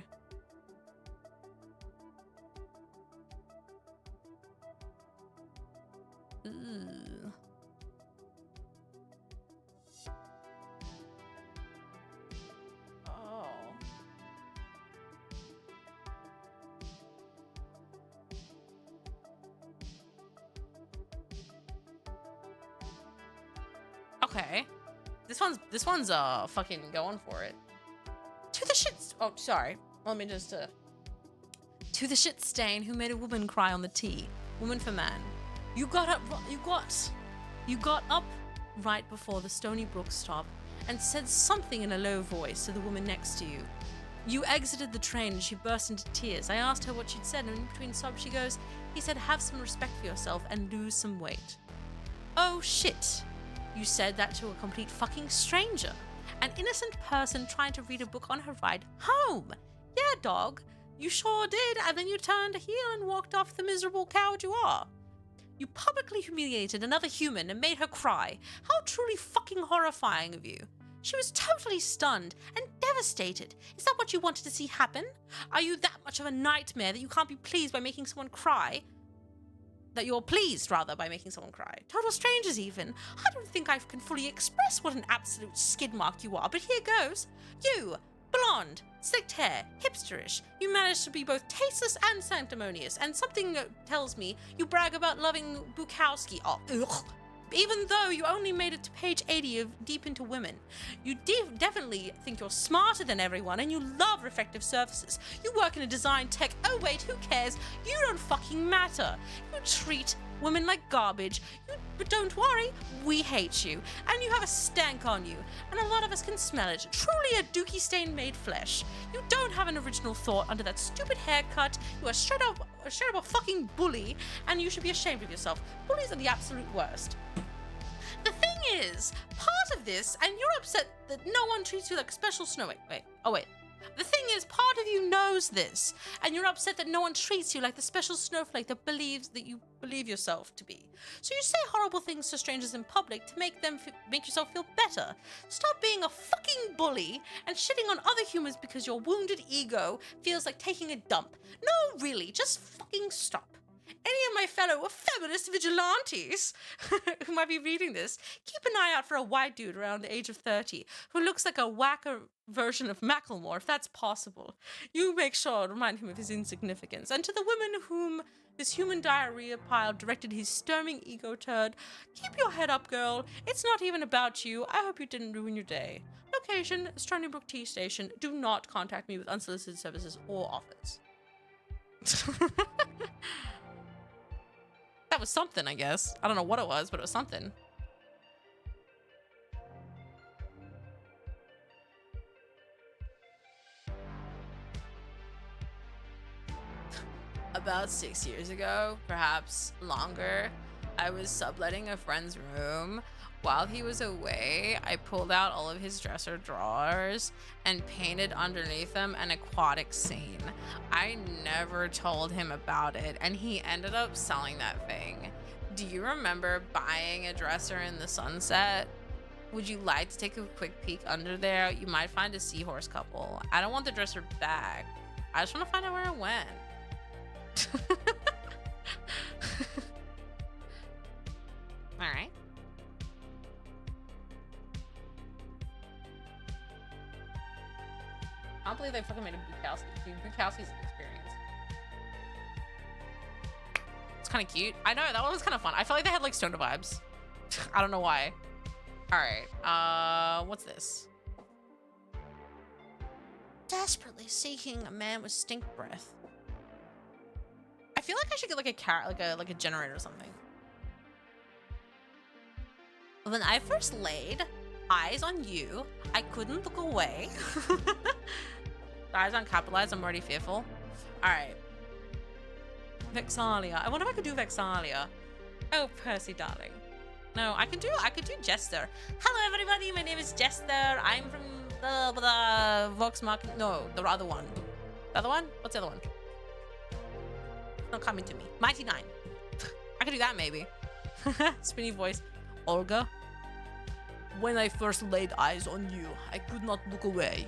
[SPEAKER 1] Ooh. Oh. Okay. This one's fucking going for it. To the shit. Oh, sorry. Let me just To the shit stain who made a woman cry on the tee. Woman for man. You got up right before the Stony Brook stop and said something in a low voice to the woman next to you. You exited the train and she burst into tears. I asked her what she'd said, and in between sobs she goes, he said, have some respect for yourself and lose some weight. Oh shit. You said that to a complete fucking stranger. An innocent person trying to read a book on her ride home. Yeah, dog. You sure did, and then you turned heel and walked off the miserable coward you are. You publicly humiliated another human and made her cry. How truly fucking horrifying of you. She was totally stunned and devastated. Is that what you wanted to see happen? Are you that much of a nightmare that you can't be pleased by making someone cry? That you're pleased, rather, by making someone cry. Total strangers, even. I don't think I can fully express what an absolute skid mark you are, but here goes. You, blonde, slicked hair, hipsterish. You managed to be both tasteless and sanctimonious, and something tells me you brag about loving Bukowski. Oh, ugh. Even though you only made it to page 80 of Deep Into Women. You definitely think you're smarter than everyone, and you love reflective surfaces. You work in a design tech. Oh wait, who cares? You don't fucking matter. You treat women like garbage. But don't worry, we hate you. And you have a stank on you. And a lot of us can smell it. Truly a dookie stain made flesh. You don't have an original thought under that stupid haircut. You are straight up a fucking bully. And you should be ashamed of yourself. Bullies are the absolute worst. The thing is, part of this, and you're upset that no one treats you like a special snow. Wait. The thing is, part of you knows this, and you're upset that no one treats you like the special snowflake that believes that you believe yourself to be. So you say horrible things to strangers in public to make yourself feel better. Stop being a fucking bully and shitting on other humans because your wounded ego feels like taking a dump. No, really, just fucking stop. Any of my fellow feminist vigilantes who might be reading this, keep an eye out for a white dude around the age of 30 who looks like a whacker version of Macklemore, if that's possible. You make sure to remind him of his insignificance. And to the women whom this human diarrhea pile directed his sturming ego turd, keep your head up, girl. It's not even about you. I hope you didn't ruin your day. Location, Stony Brook Tea Station. Do not contact me with unsolicited services or offers. That was something, I guess. I don't know what it was, but it was something. About 6 years ago, perhaps longer, I was subletting a friend's room. While he was away, I pulled out all of his dresser drawers and painted underneath them an aquatic scene. I never told him about it, and he ended up selling that thing. Do you remember buying a dresser in the sunset? Would you like to take a quick peek under there? You might find a seahorse couple. I don't want the dresser back. I just want to find out where it went. All right. I don't believe they fucking made a Bukowski. Dude, Bukowski's an experience. kind of cute. I know, that one was kind of fun. I felt like they had like stoner vibes. I don't know why. All right, what's this? Desperately seeking a man with stink breath. I feel like I should get like a carrot, like a generator or something. When I first laid eyes on you, I couldn't look away. The eyes aren't capitalized, I'm already fearful. All right. Vexalia. I wonder if I could do Vexalia. Oh, Percy, darling. No, I could do Jester. Hello, everybody. My name is Jester. I'm from the Vox Market. No, the other one. The other one? What's the other one? Not coming to me. Mighty Nine. I could do that maybe. Spinny voice. Olga. When I first laid eyes on you, I could not look away.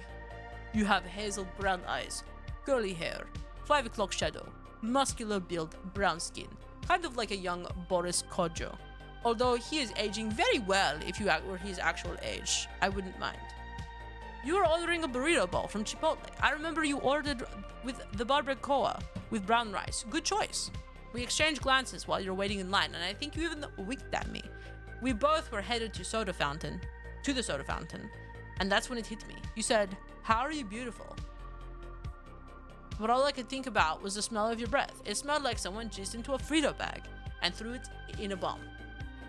[SPEAKER 1] You have hazel brown eyes, curly hair, 5 o'clock shadow, muscular build, brown skin, kind of like a young Boris Kodjo. Although he is aging very well if you were his actual age, I wouldn't mind. You were ordering a burrito bowl from Chipotle. I remember you ordered with the barbacoa with brown rice. Good choice. We exchanged glances while you were waiting in line, and I think you even winked at me. We both were headed to the soda fountain, and that's when it hit me. You said, "How are you beautiful?" But all I could think about was the smell of your breath. It smelled like someone jizzed into a Frito bag and threw it in a bomb.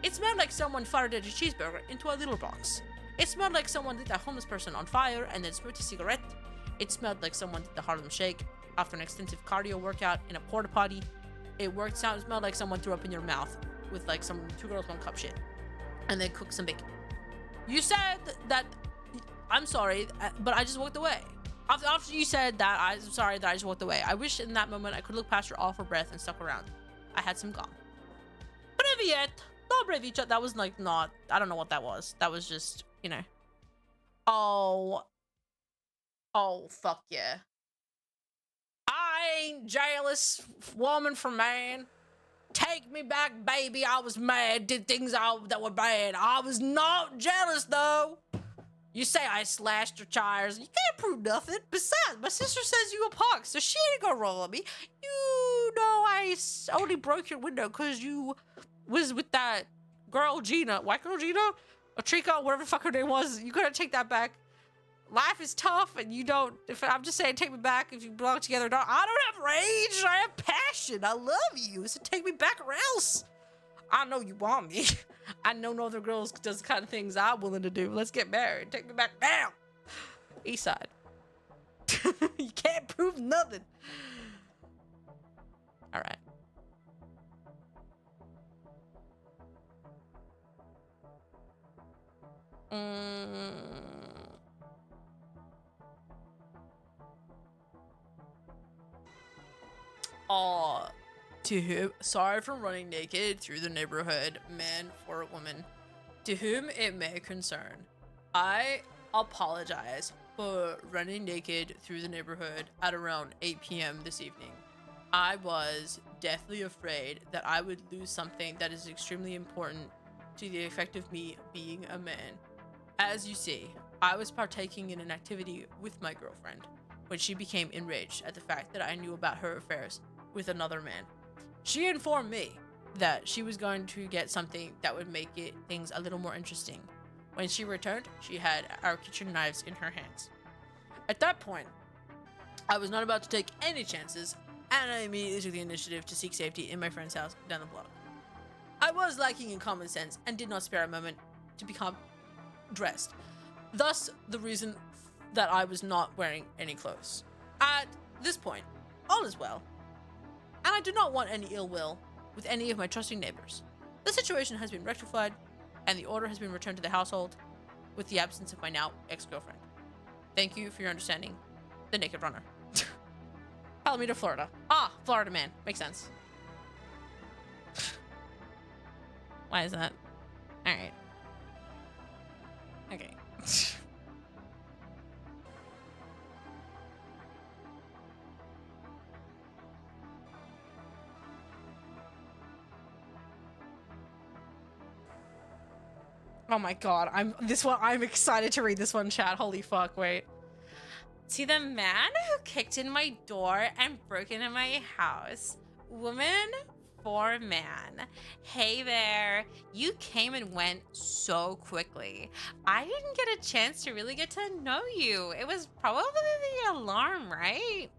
[SPEAKER 1] It smelled like someone farted a cheeseburger into a little box. It smelled like someone lit a homeless person on fire and then smoked a cigarette. It smelled like someone did the Harlem Shake after an extensive cardio workout in a porta potty. It smelled like someone threw up in your mouth with like some 2 girls 1 cup shit, and then cooked some bacon. You said that I'm sorry, but I just walked away. After you said that, I'm sorry that I just walked away. I wish in that moment I could look past your awful breath and stuck around. I had some gum. Privyet! Dobrovicha. That was like not, I don't know what that was. That was just, you know. Oh, fuck yeah. I ain't jealous, woman for man. Take me back, baby. I was mad, did things that were bad. I was not jealous, though. You say I slashed your tires. You can't prove nothing. Besides, my sister says you a punk, so she ain't gonna roll on me. You know I only broke your window because you was with that girl Gina. White girl Gina? Or Trico, whatever the fuck her name was. You gotta take that back. Life is tough, and you don't. If I'm just saying, take me back if you belong together. No, I don't have rage. I have passion. I love you, so take me back or else. I know you want me. I know no other girls does the kind of things I'm willing to do. Let's get married. Take me back now. East side. You can't prove nothing. All right. To whom, sorry for running naked through the neighborhood, man or woman, to whom it may concern. I apologize for running naked through the neighborhood at around 8 p.m. this evening. I was deathly afraid that I would lose something that is extremely important to the effect of me being a man. As you see, I was partaking in an activity with my girlfriend when she became enraged at the fact that I knew about her affairs with another man. She informed me that she was going to get something that would make things a little more interesting. When she returned, she had our kitchen knives in her hands. At that point, I was not about to take any chances, and I immediately took the initiative to seek safety in my friend's house down the block. I was lacking in common sense and did not spare a moment to become dressed. Thus, the reason that I was not wearing any clothes. At this point, all is well. And I do not want any ill will with any of my trusting neighbors. The situation has been rectified, and the order has been returned to the household with the absence of my now ex-girlfriend. Thank you for your understanding. The Naked Runner. Alameda, Florida. Ah, Florida man. Makes sense. Why is that? Alright. Okay. Oh my god, I'm excited to read this one, chat. Holy fuck, wait. See, the man who kicked in my door and broke into my house. Woman poor man. Hey there. You came and went so quickly. I didn't get a chance to really get to know you. It was probably the alarm, right?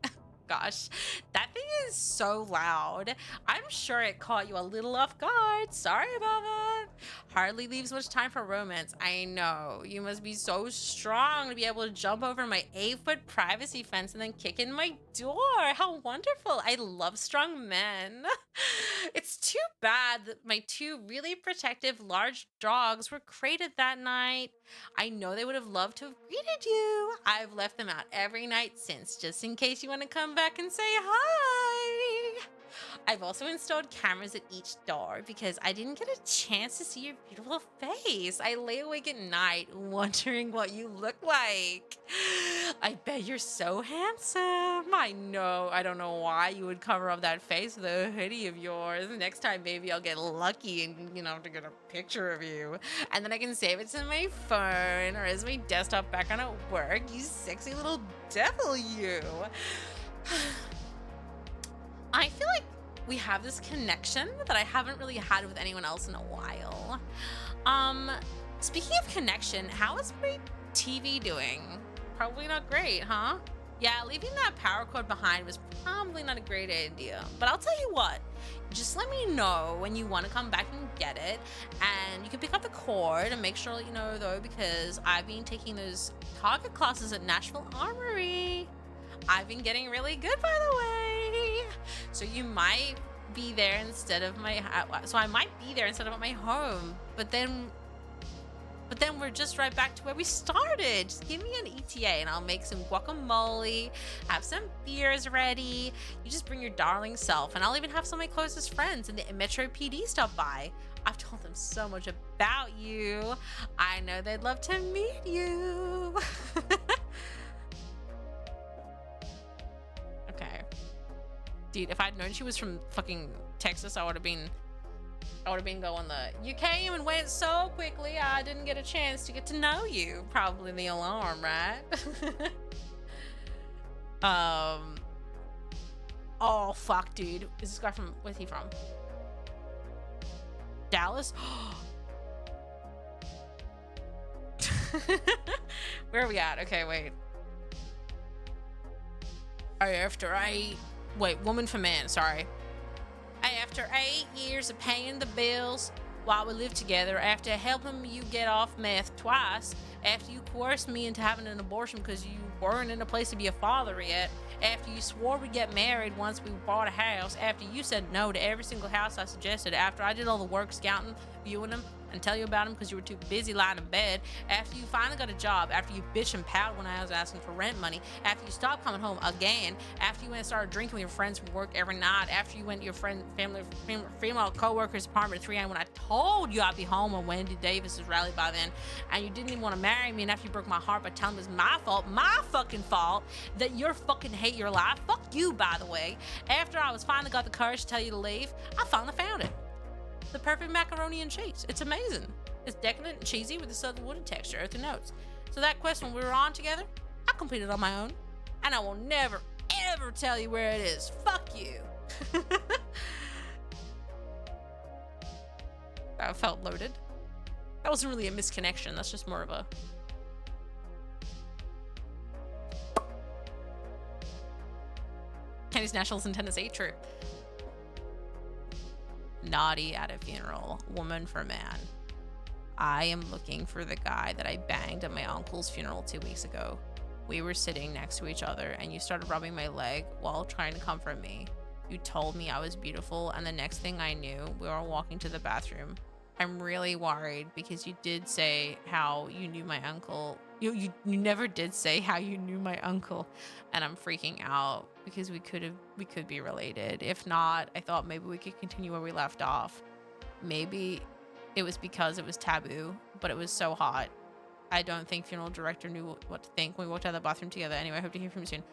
[SPEAKER 1] Gosh, that thing is so loud. I'm sure it caught you a little off guard. Sorry about that. Hardly leaves much time for romance. I know. You must be so strong to be able to jump over my 8-foot privacy fence and then kick in my door. How wonderful. I love strong men. It's too bad that my 2 really protective large dogs were crated that night. I know they would have loved to have greeted you. I've left them out every night since, just in case you want to come back and say hi. I've also installed cameras at each door because I didn't get a chance to see your beautiful face. I lay awake at night wondering what you look like. I bet you're so handsome. I know. I don't know why you would cover up that face with a hoodie of yours. Next time, maybe I'll get lucky and, to get a picture of you. And then I can save it to my phone or as my desktop background at work. You sexy little devil, you. I feel like we have this connection that I haven't really had with anyone else in a while. Speaking of connection, how is my TV doing? Probably not great, huh? Yeah, leaving that power cord behind was probably not a great idea. But I'll tell you what, just let me know when you want to come back and get it. And you can pick up the cord and make sure I'll let you know though, because I've been taking those target classes at Nashville Armory. I've been getting really good, by the way. So you might be there instead of my, so I might be there instead of at my home. But then we're just right back to where we started. Just give me an ETA and I'll make some guacamole, have some beers ready. You just bring your darling self, and I'll even have some of my closest friends in the Metro PD stop by. I've told them so much about you. I know they'd love to meet you. Okay. Dude, if I'd known she was from fucking Texas, I would have been going you came and went so quickly, I didn't get a chance to get to know you. Probably the alarm, right? Oh, fuck, dude. Is this guy where's he from? Dallas? Where are we at? Okay, wait. Woman for man, sorry. After 8 years of paying the bills while we lived together, after helping you get off meth twice, after you coerced me into having an abortion because you weren't in a place to be a father yet, after you swore we'd get married once we bought a house, after you said no to every single house I suggested, after I did all the work scouting, viewing them, and tell you about them because you were too busy lying in bed, after you finally got a job, after you bitched and pouted when I was asking for rent money, after you stopped coming home again, after you went and started drinking with your friends from work every night, after you went to your female co-worker's apartment at 3 a.m. when I told you I'd be home when Wendy Davis's rally by then, and you didn't even want to marry me, and after you broke my heart by telling me it was my fault, my fucking fault, that you're fucking hate your life, fuck you, by the way, after I was finally got the courage to tell you to leave, I finally found it. The perfect macaroni and cheese. It's amazing. It's decadent and cheesy with a southern wooded texture, earthy notes. So that quest when we were on together, I completed on my own, and I will never, ever tell you where it is. Fuck you. That felt loaded. That wasn't really a misconnection. That's just more of a... Kenny's Nationals in Tennessee, true. Naughty at a funeral, woman for man. I am looking for the guy that I banged at my uncle's funeral 2 weeks ago. We were sitting next to each other and you started rubbing my leg while trying to comfort me. You told me I was beautiful, and the next thing I knew, we were walking to the bathroom. I'm really worried because you did say how you knew my uncle. You never did say how you knew my uncle, and I'm freaking out because we could be related. If not, I thought maybe we could continue where we left off. Maybe it was because it was taboo, but it was so hot. I don't think funeral director knew what to think when we walked out of the bathroom together. Anyway, I hope to hear from you soon.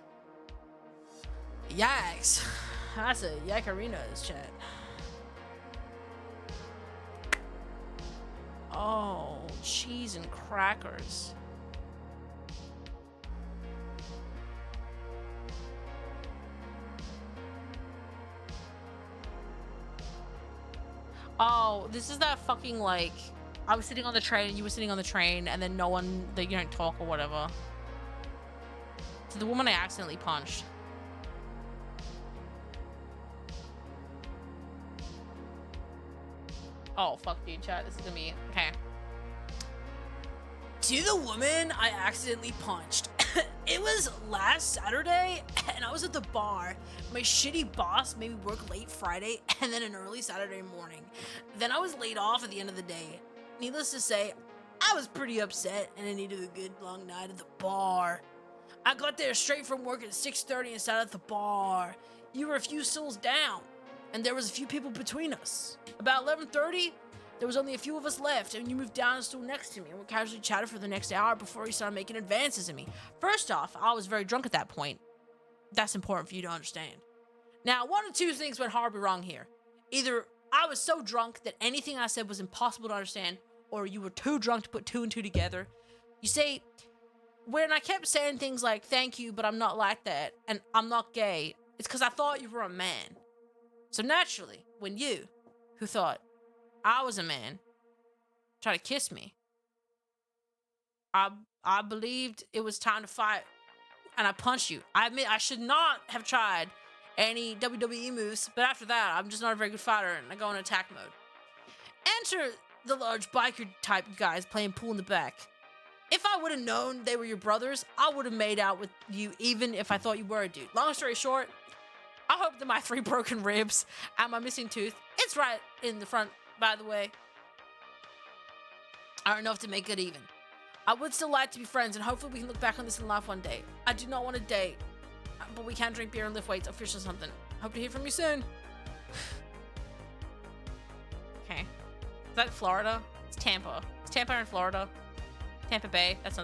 [SPEAKER 1] Yikes. That's a Yakarina's chat. Oh, cheese and crackers. Oh, this is that fucking, like, I was sitting on the train, you were sitting on the train, and then no one, they don't talk or whatever. So the woman I accidentally punched. Oh, fuck, dude, chat. This is gonna be... Okay. To the woman I accidentally punched. It was last Saturday, and I was at the bar. My shitty boss made me work late Friday, and then an early Saturday morning. Then I was laid off at the end of the day. Needless to say, I was pretty upset, and I needed a good long night at the bar. I got there straight from work at 6:30 and sat at the bar. You were a few stools down, and there was a few people between us. About 11:30, there was only a few of us left, and you moved down a stool next to me, and we casually chatted for the next hour before he started making advances at me. First off, I was very drunk at that point. That's important for you to understand. Now, one of two things went horribly wrong here. Either I was so drunk that anything I said was impossible to understand, or you were too drunk to put two and two together. You see, when I kept saying things like, thank you, but I'm not like that, and I'm not gay, it's because I thought you were a man. So naturally, when you, who thought I was a man, tried to kiss me, I believed it was time to fight, and I punched you. I admit I should not have tried any WWE moves, but after that, I'm just not a very good fighter, and I go in attack mode. Enter the large biker type guys playing pool in the back. If I would have known they were your brothers, I would have made out with you even if I thought you were a dude. Long story short, I hope that my 3 broken ribs and my missing tooth, it's right in the front, by the way, are enough to make it even. I would still like to be friends, and hopefully we can look back on this in life one day. I do not want to date, but we can drink beer and lift weights or fish or something. Hope to hear from you soon. Okay. Is that Florida? It's Tampa. It's Tampa in Florida. Tampa Bay. That's...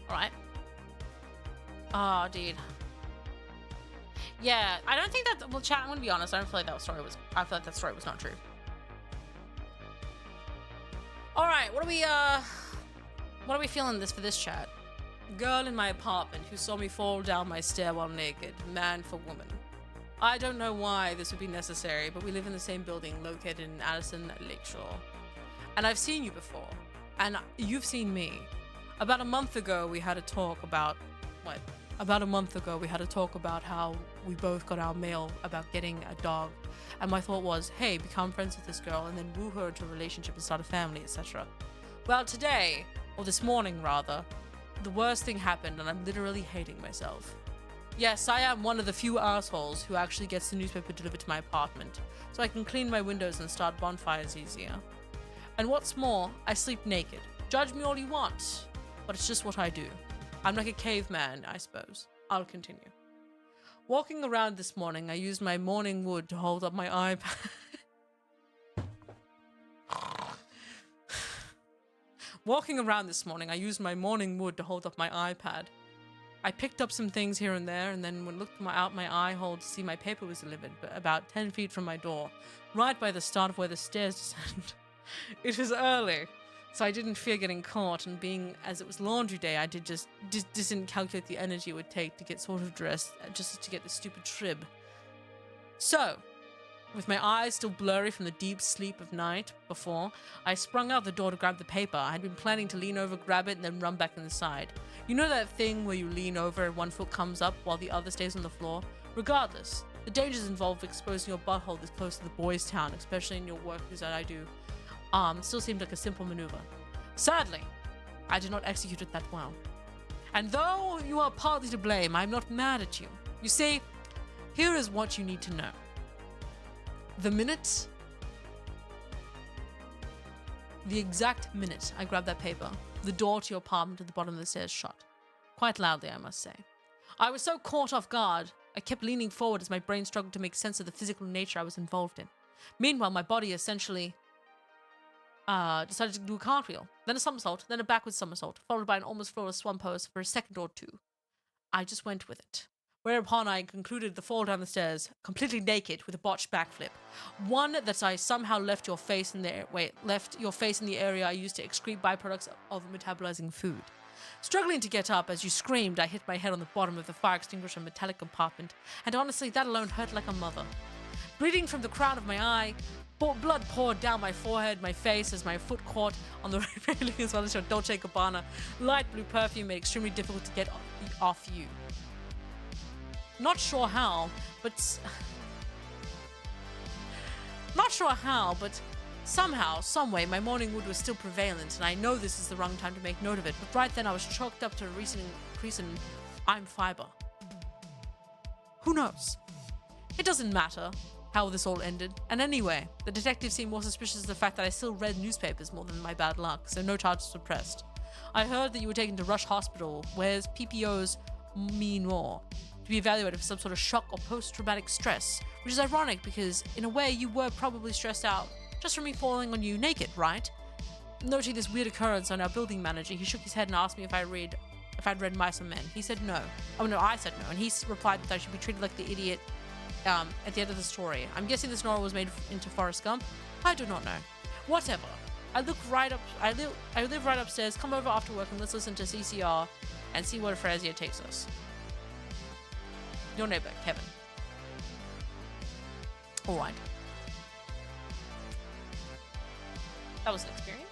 [SPEAKER 1] Alright. Oh, dude. Yeah, I don't think that... Well, chat, I'm gonna be honest. I don't feel like that story was... I feel like that story was not true. Alright, what are we feeling for this chat? Girl in my apartment who saw me fall down my stairwell naked, man for woman. I don't know why this would be necessary, but we live in the same building located in Addison Lakeshore. And I've seen you before, and you've seen me. About a month ago, we had a talk about... What? About a month ago, we had a talk about how we both got our mail about getting a dog. And my thought was, hey, become friends with this girl and then woo her into a relationship and start a family, etc. Well, today, or this morning rather, the worst thing happened and I'm literally hating myself. Yes, I am one of the few assholes who actually gets the newspaper delivered to my apartment, so I can clean my windows and start bonfires easier. And what's more, I sleep naked. Judge me all you want, but it's just what I do. I'm like a caveman, I suppose. I'll continue. Walking around this morning, I used my morning wood to hold up my iPad. Walking around this morning, I used my morning wood to hold up my iPad. I picked up some things here and there, and then looked out my eye hole to see my paper was delivered, but about 10 feet from my door, right by the start of where the stairs descend. It was early, so I didn't fear getting caught, and being as it was laundry day, I didn't calculate the energy it would take to get sort of dressed, just to get the stupid trib. So, with my eyes still blurry from the deep sleep of night before, I sprung out the door to grab the paper. I had been planning to lean over, grab it, and then run back inside. You know that thing where you lean over and one foot comes up while the other stays on the floor? Regardless, the dangers involved exposing your butthole this close to the boys' town, especially in your work that I do, still seemed like a simple maneuver. Sadly, I did not execute it that well. And though you are partly to blame, I'm not mad at you. You see, here is what you need to know. The exact minute I grabbed that paper, the door to your apartment at the bottom of the stairs shut. Quite loudly, I must say. I was so caught off guard, I kept leaning forward as my brain struggled to make sense of the physical nature I was involved in. Meanwhile, my body essentially decided to do a cartwheel, then a somersault, then a backwards somersault, followed by an almost flawless swan pose for a second or two. I just went with it. Whereupon I concluded the fall down the stairs, completely naked with a botched backflip. One that I somehow left your face in the area I used to excrete byproducts of metabolizing food. Struggling to get up as you screamed, I hit my head on the bottom of the fire extinguisher metallic compartment, and honestly, that alone hurt like a mother. Bleeding from the crown of my eye, blood poured down my forehead, my face, as my foot caught on the railing, as well as your Dolce & Gabbana light blue perfume made it extremely difficult to get off you. Not sure how, but somehow, someway, my morning mood was still prevalent, and I know this is the wrong time to make note of it, but right then I was chalked up to a recent increase in I'm fiber. Who knows? It doesn't matter how this all ended, and anyway, the detective seemed more suspicious of the fact that I still read newspapers more than my bad luck, so no charges were pressed. I heard that you were taken to Rush Hospital, whereas PPOs mean more, to be evaluated for some sort of shock or post-traumatic stress, which is ironic because, in a way, you were probably stressed out just from me falling on you naked, right? Noting this weird occurrence on our building manager, he shook his head and asked me if I'd read Mice and Men. He said no. Oh no, I said no, and he replied that I should be treated like the idiot at the end of the story. I'm guessing this novel was made into Forrest Gump. I do not know. Whatever. I live right upstairs. Come over after work and let's listen to CCR and see where Frazier takes us. Your neighbor, Kevin. All right. That was an experience.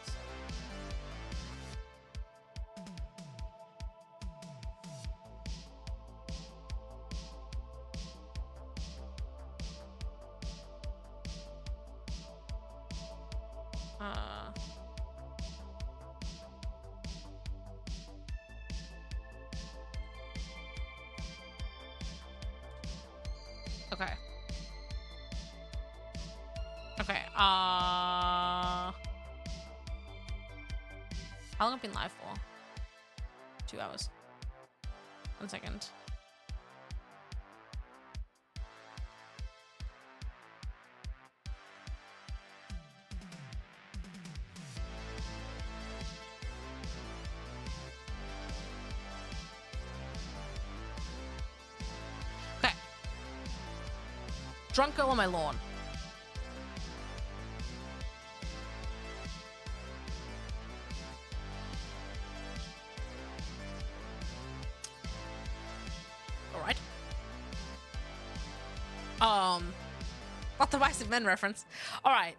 [SPEAKER 1] Okay. Okay, how long have I been live for? 2 hours. 1 second. Okay. Drunk girl on my lawn. Not the Mice and Men reference. All right.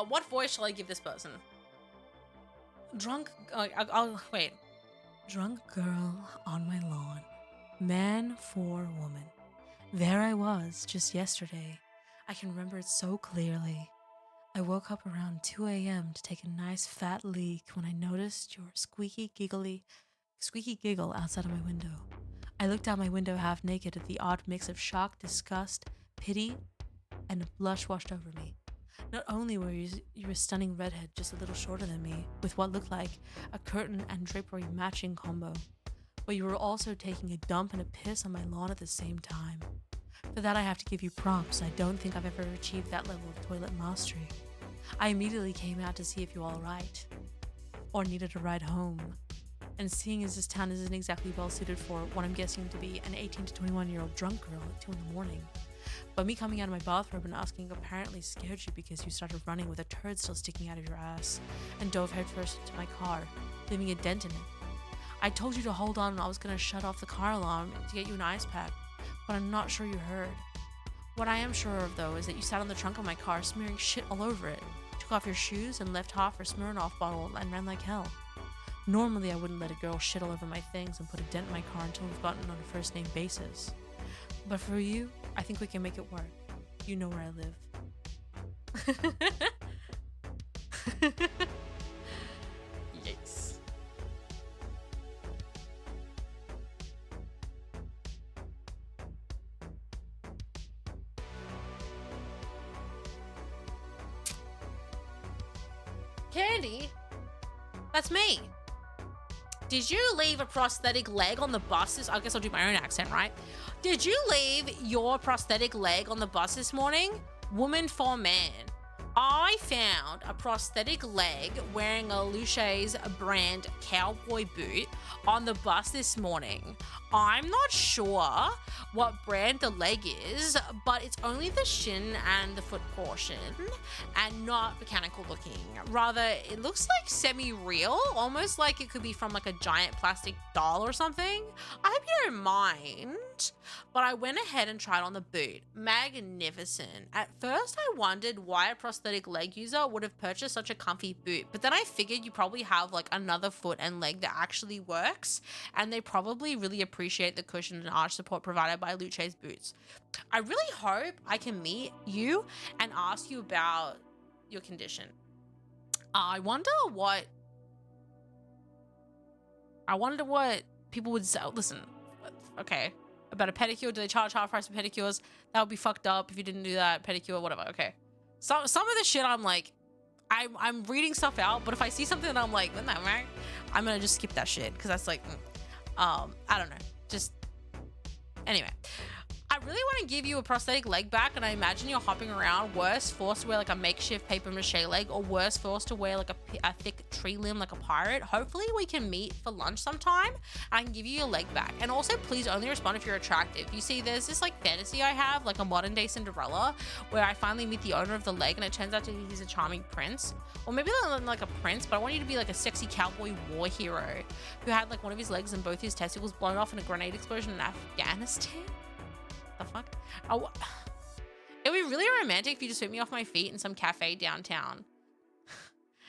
[SPEAKER 1] What voice shall I give this person? I'll wait. Drunk girl on my lawn, man for woman. There I was just yesterday. I can remember it so clearly. I woke up around 2 a.m. to take a nice fat leak when I noticed your squeaky giggle outside of my window. I looked out my window half naked at the odd mix of shock, disgust, pity, and a blush washed over me. Not only were you a stunning redhead just a little shorter than me, with what looked like a curtain and drapery matching combo, but you were also taking a dump and a piss on my lawn at the same time. For that I have to give you props. I don't think I've ever achieved that level of toilet mastery. I immediately came out to see if you were alright, or needed a ride home. And seeing as this town isn't exactly well suited for what I'm guessing to be an 18 to 21-year-old drunk girl at 2 in the morning. But me coming out of my bathrobe and asking apparently scared you because you started running with a turd still sticking out of your ass and dove headfirst into my car, leaving a dent in it. I told you to hold on and I was going to shut off the car alarm to get you an ice pack, but I'm not sure you heard. What I am sure of though is that you sat on the trunk of my car smearing shit all over it, took off your shoes and left half her Smirnoff bottle and ran like hell. Normally I wouldn't let a girl shit all over my things and put a dent in my car until we've gotten on a first name basis. But for you, I think we can make it work. You know where I live. Yikes. Candy? That's me. Did you leave a prosthetic leg on the bus? I guess I'll do my own accent, right? Did you leave your prosthetic leg on the bus this morning? Woman for man. I I found a prosthetic leg wearing a Luce's brand cowboy boot on the bus this morning. I'm not sure what brand the leg is, but it's only the shin and the foot portion and not mechanical looking. Rather, it looks like semi-real, almost like it could be from like a giant plastic doll or something. I hope you don't mind, but I went ahead and tried on the boot. Magnificent. At first, I wondered why a prosthetic leg user would have purchased such a comfy boot, but then I figured you probably have like another foot and leg that actually works, and they probably really appreciate the cushion and arch support provided by Luce's boots. I really hope I can meet you and ask you about your condition. I wonder what people would say. Listen, okay, about a pedicure. Do they charge half price for pedicures? That would be fucked up if you didn't do that. Pedicure, whatever. Okay. Some of the shit I'm like, I'm reading stuff out, but if I see something that I'm like, isn't that right? I'm gonna just skip that shit because that's like, I don't know. Just anyway. I really want to give you a prosthetic leg back, and I imagine you're hopping around, worse, forced to wear like a makeshift paper mache leg, or worse, forced to wear like a thick tree limb like a pirate. Hopefully we can meet for lunch sometime. I can give you your leg back. And also, please only respond if you're attractive. You see, there's this like fantasy I have, like a modern day Cinderella, where I finally meet the owner of the leg, and it turns out he's a charming prince. Or maybe not like a prince, but I want you to be like a sexy cowboy war hero who had like one of his legs and both his testicles blown off in a grenade explosion in Afghanistan. The fuck? Oh, it would be really romantic if you just sweep me off my feet in some cafe downtown.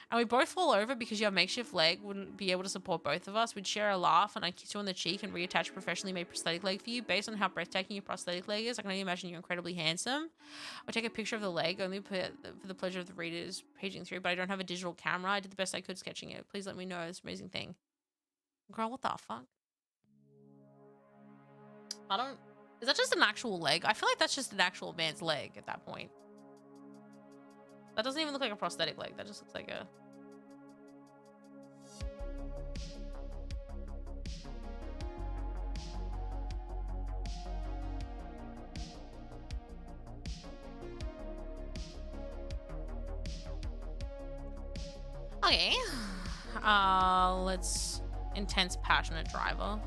[SPEAKER 1] And we both fall over because your makeshift leg wouldn't be able to support both of us. We'd share a laugh, and I'd kiss you on the cheek and reattach a professionally made prosthetic leg for you. Based on how breathtaking your prosthetic leg is, I can only imagine you're incredibly handsome. I'll take a picture of the leg only for the pleasure of the readers paging through, but I don't have a digital camera. I did the best I could sketching it. Please let me know this amazing thing. Girl, what the fuck? Is that just an actual leg? I feel like that's just an actual man's leg at that point. That doesn't even look like a prosthetic leg. That just looks like a... Okay. Let's... Intense, passionate driver.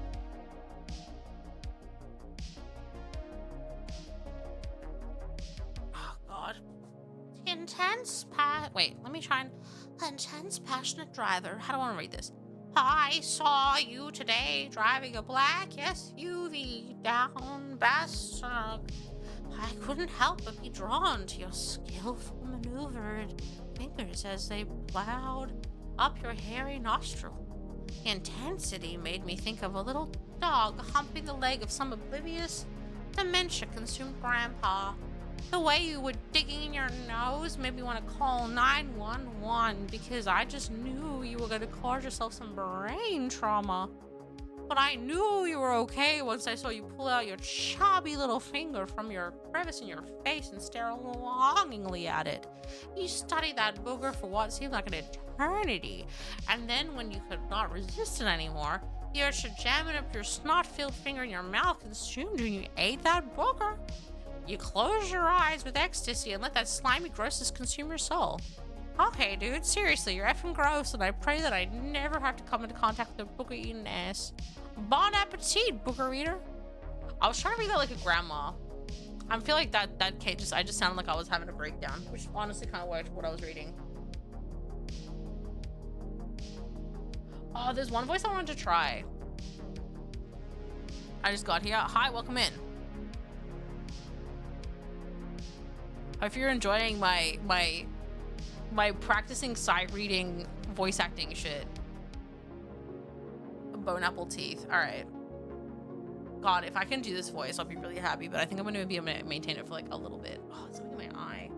[SPEAKER 1] Intense, passionate driver. How do I want to read this? I saw you today driving a black SUV down Bastrop. I couldn't help but be drawn to your skillful maneuvered fingers as they plowed up your hairy nostril. The intensity made me think of a little dog humping the leg of some oblivious, dementia-consumed grandpa. The way you were digging in your nose made me want to call 911 because I just knew you were going to cause yourself some brain trauma. But I knew you were okay once I saw you pull out your chubby little finger from your crevice in your face and stare longingly at it. You studied that booger for what seemed like an eternity, and then when you could not resist it anymore, you urged to jam it up your snot-filled finger in your mouth, consumed you, and you ate that booger. You close your eyes with ecstasy and let that slimy grossness consume your soul. Okay, dude, seriously, you're effing gross, and I pray that I never have to come into contact with a booger-eating ass. Bon appetit, booger eater. I was trying to read that like a grandma. I feel like that I just sounded like I was having a breakdown, which honestly kind of worked for what I was reading. Oh, there's one voice I wanted to try. I just got here. Hi, welcome in. Hope you're enjoying my practicing sight reading voice acting shit. Bone apple teeth. All right. God, if I can do this voice, I'll be really happy, but I think I'm going to be able to maintain it for like a little bit. Oh, it's something in my eye.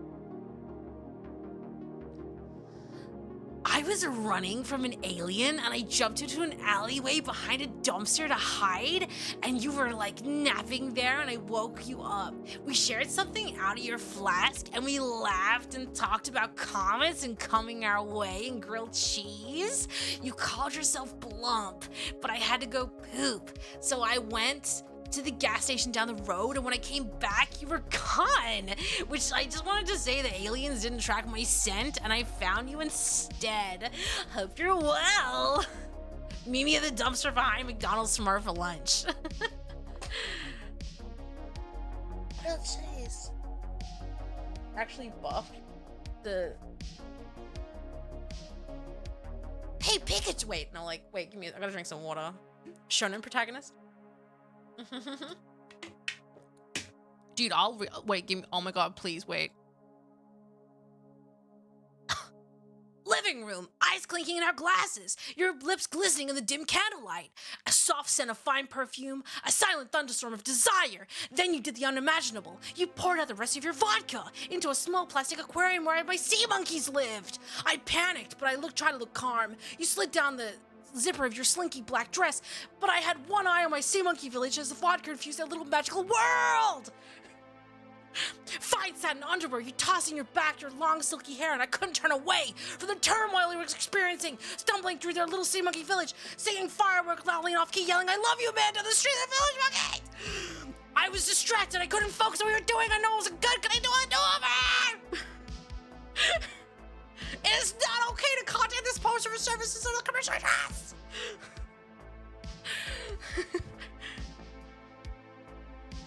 [SPEAKER 1] I was running from an alien and I jumped into an alleyway behind a dumpster to hide, and you were like napping there and I woke you up. We shared something out of your flask and we laughed and talked about comets and coming our way and grilled cheese. You called yourself Blump, but I had to go poop, so I went to the gas station down the road, and when I came back, you were gone. Which I just wanted to say the aliens didn't track my scent, and I found you instead. Hope you're well. Meet me at the dumpster behind McDonald's tomorrow for lunch. Real cheese. Actually buffed the... Hey, Pikachu! Wait, no, like, wait, give me... I gotta drink some water. Shonen protagonist? Dude, wait, give me... Oh my god, please, wait. Living room, eyes clinking in our glasses, your lips glistening in the dim candlelight, a soft scent of fine perfume, a silent thunderstorm of desire. Then you did the unimaginable. You poured out the rest of your vodka into a small plastic aquarium where my sea monkeys lived. I panicked, but I tried to look calm. You slid down the zipper of your slinky black dress, but I had one eye on my sea monkey village as the vodka infused that little magical world. Fine satin underwear you tossed in your back, your long silky hair, and I couldn't turn away from the turmoil you were experiencing, stumbling through their little sea monkey village, singing fireworks loudly and off key, yelling, "I love you, man," to the street of the village monkeys. I was distracted. I couldn't focus on what we were doing. I know it wasn't good. Can I do it? It is not okay to contact this poster for services on the commercial address.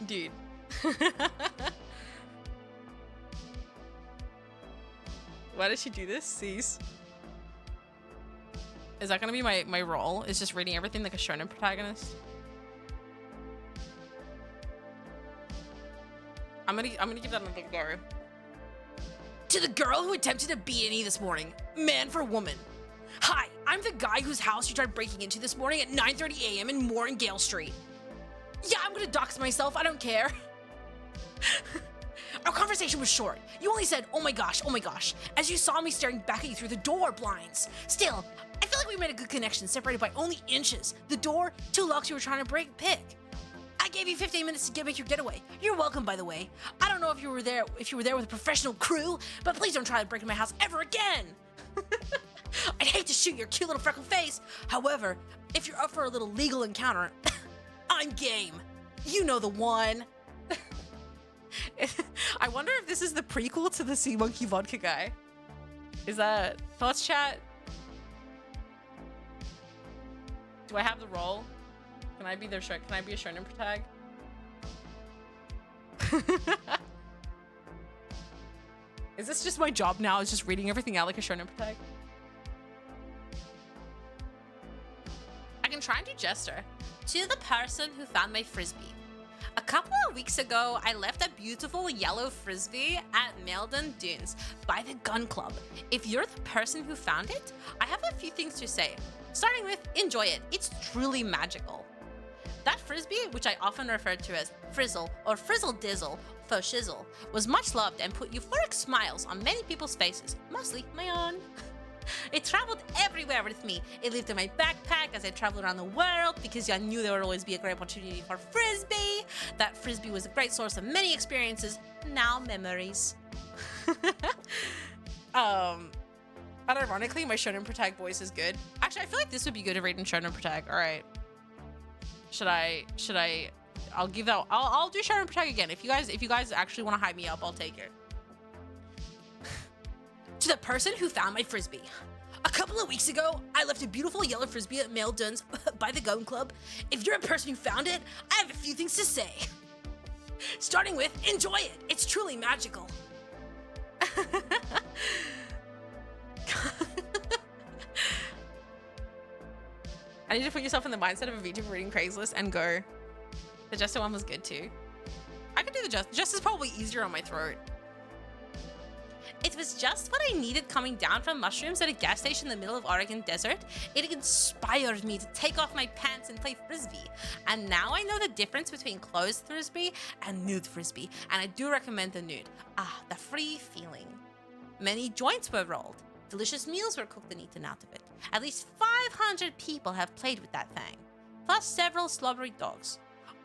[SPEAKER 1] Dude. Why did she do this? Cease. Is that gonna be my role? Is just reading everything like a shonen protagonist? I'm gonna give that another go. To the girl who attempted a B&E this morning, man for woman. Hi, I'm the guy whose house you tried breaking into this morning at 9:30 a.m. in Moore and Gale Street. Yeah, I'm gonna dox myself. I don't care. Our conversation was short. You only said, oh my gosh, as you saw me staring back at you through the door blinds. Still, I feel like we made a good connection, separated by only inches. The door, 2 locks you were trying to pick. I gave you 15 minutes to make your getaway. You're welcome, by the way. I don't know if you were there with a professional crew, but please don't try to break into my house ever again. I'd hate to shoot your cute little freckled face. However, if you're up for a little legal encounter, I'm game. You know the one. I wonder if this is the prequel to the Sea Monkey Vodka guy. Is that thoughts, chat? Do I have the role? Can I be their Can I be a shonen protag? Is this just my job now? Is just reading everything out like a shonen protag? I can try and do Jester. To the person who found my frisbee. A couple of weeks ago, I left a beautiful yellow frisbee at Meldon Dunes by the gun club. If you're the person who found it, I have a few things to say. Starting with, enjoy it. It's truly magical. That frisbee, which I often refer to as Frizzle or Frizzle Dizzle for shizzle, was much loved and put euphoric smiles on many people's faces, mostly my own. It traveled everywhere with me. It lived in my backpack as I traveled around the world because I knew there would always be a great opportunity for frisbee. That frisbee was a great source of many experiences, now memories. Unironically, my shonen protag voice is good. Actually, I feel like this would be good to read in shonen protag. All right. Should I? I'll give that. I'll do shonen protag again. If you guys actually want to hype me up, I'll take it. To the person who found my frisbee. A couple of weeks ago, I left a beautiful yellow frisbee at Male Duns by the gun club. If you're a person who found it, I have a few things to say. Starting with, enjoy it. It's truly magical. I need to put yourself in the mindset of a VTuber reading Craigslist and go. The Jester one was good too. I could do the Jester. Jester's probably easier on my throat. It was just what I needed coming down from mushrooms at a gas station in the middle of Oregon desert. It inspired me to take off my pants and play frisbee. And now I know the difference between closed frisbee and nude frisbee. And I do recommend the nude. Ah, the free feeling. Many joints were rolled. Delicious meals were cooked and eaten out of it. At least 500 people have played with that thing. Plus several slobbery dogs.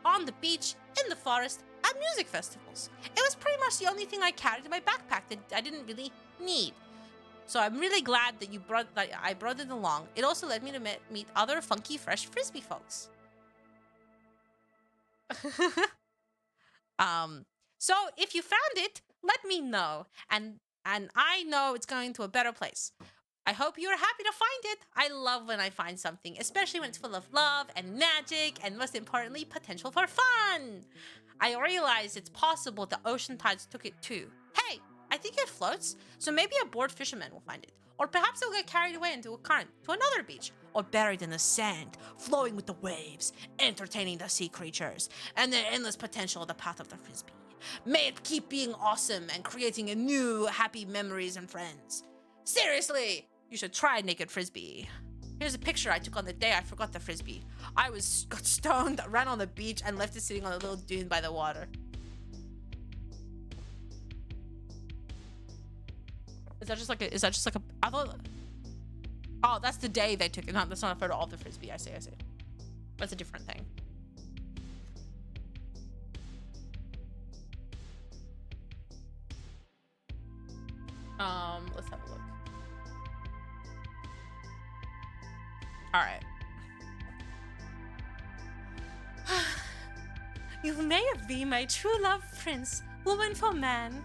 [SPEAKER 1] On the beach, in the forest, at music festivals. It was pretty much the only thing I carried in my backpack that I didn't really need. So I'm really glad that I brought it along. It also led me to meet other funky, fresh frisbee folks. So if you found it, let me know. And I know it's going to a better place. I hope you're happy to find it. I love when I find something, especially when it's full of love and magic and most importantly, potential for fun. I realize it's possible the ocean tides took it too. Hey, I think it floats, so maybe a bored fisherman will find it. Or perhaps it'll get carried away into a current to another beach, or buried in the sand, flowing with the waves, entertaining the sea creatures, and the endless potential of the path of the frisbee. May it keep being awesome and creating a new happy memories and friends. Seriously, you should try naked frisbee. Here's a picture I took on the day I forgot the frisbee. I got stoned, ran on the beach, and left it sitting on a little dune by the water. Is that just like a, I thought, oh, that's the day they took it. No, that's not a photo of the frisbee. I see. That's a different thing. Let's have a look. All right. You may be my true love prince, woman for man.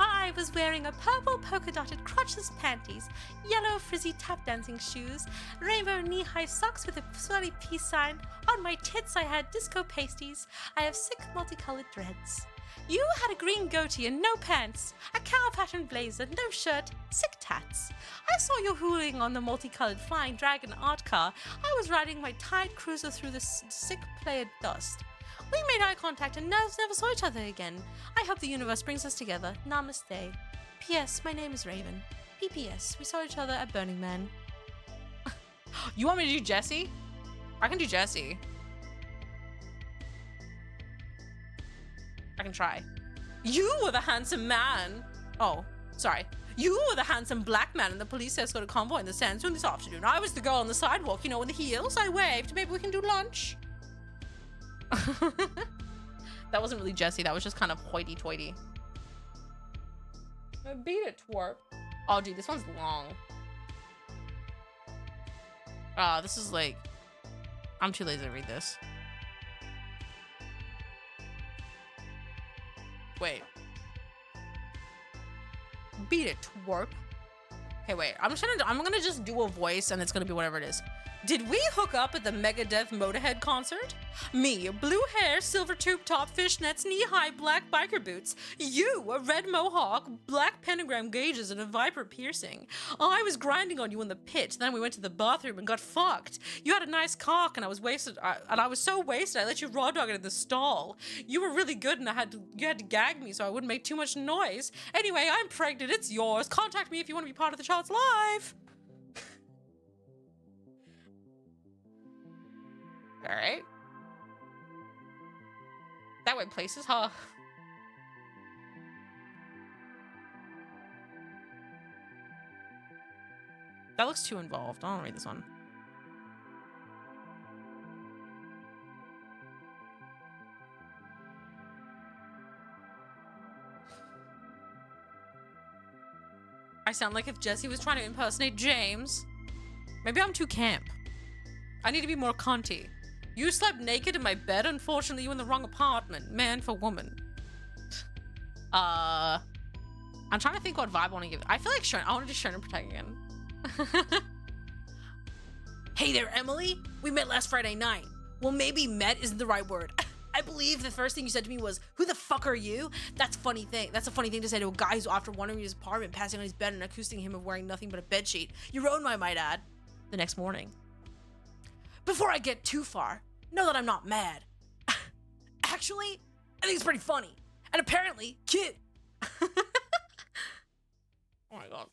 [SPEAKER 1] I was wearing a purple polka-dotted crotchless panties, yellow frizzy tap dancing shoes, rainbow knee-high socks with a swirly peace sign. On my tits I had disco pasties. I have 6 multicolored dreads. You had a green goatee and no pants, a cow pattern blazer, no shirt, sick tats. I saw you hooling on the multicolored flying dragon art car. I was riding my tide cruiser through the sick played dust. We made eye contact and never saw each other again. I hope the universe brings us together. Namaste. P.S. My name is Raven. P.P.S. We saw each other at Burning Man. You want me to do Jesse? I can do Jesse. I can try. You were the handsome man. Oh, sorry. You were the handsome black man in the police escort convoy in the sandstorm this afternoon. I was the girl on the sidewalk, you know, with the heels. I waved. Maybe we can do lunch. That wasn't really Jesse. That was just kind of hoity-toity. Beat it, twerp. Oh, dude, this one's long. This is like... I'm too lazy to read this. Wait. Beat it, twerp. Okay, wait. I'm gonna just do a voice and it's gonna be whatever it is. Did we hook up at the Megadeth Motorhead concert? Me, blue hair, silver tube top, fishnets, knee-high black biker boots. You, a red mohawk, black pentagram gauges, and a viper piercing. I was grinding on you in the pit. Then we went to the bathroom and got fucked. You had a nice cock, and I was wasted. And I was so wasted, I let you raw dog it in the stall. You were really good, and you had to gag me so I wouldn't make too much noise. Anyway, I'm pregnant. It's yours. Contact me if you want to be part of the child's life. All right. That went places, huh? That looks too involved. I don't read this one. I sound like if Jesse was trying to impersonate James. Maybe I'm too camp. I need to be more cunty. You slept naked in my bed. Unfortunately, you in the wrong apartment. Man for woman. I'm trying to think what vibe I want to give. I feel like I want to do Sharon Protect again. Hey there, Emily. We met last Friday night. Well, maybe met isn't the right word. I believe the first thing you said to me was, "Who the fuck are you?" That's a funny thing to say to a guy who's after wandering his apartment, passing on his bed and accusing him of wearing nothing but a bedsheet. You ruined my might add. The next morning. Before I get too far, know that I'm not mad. Actually, I think it's pretty funny. And apparently, cute. Oh my god.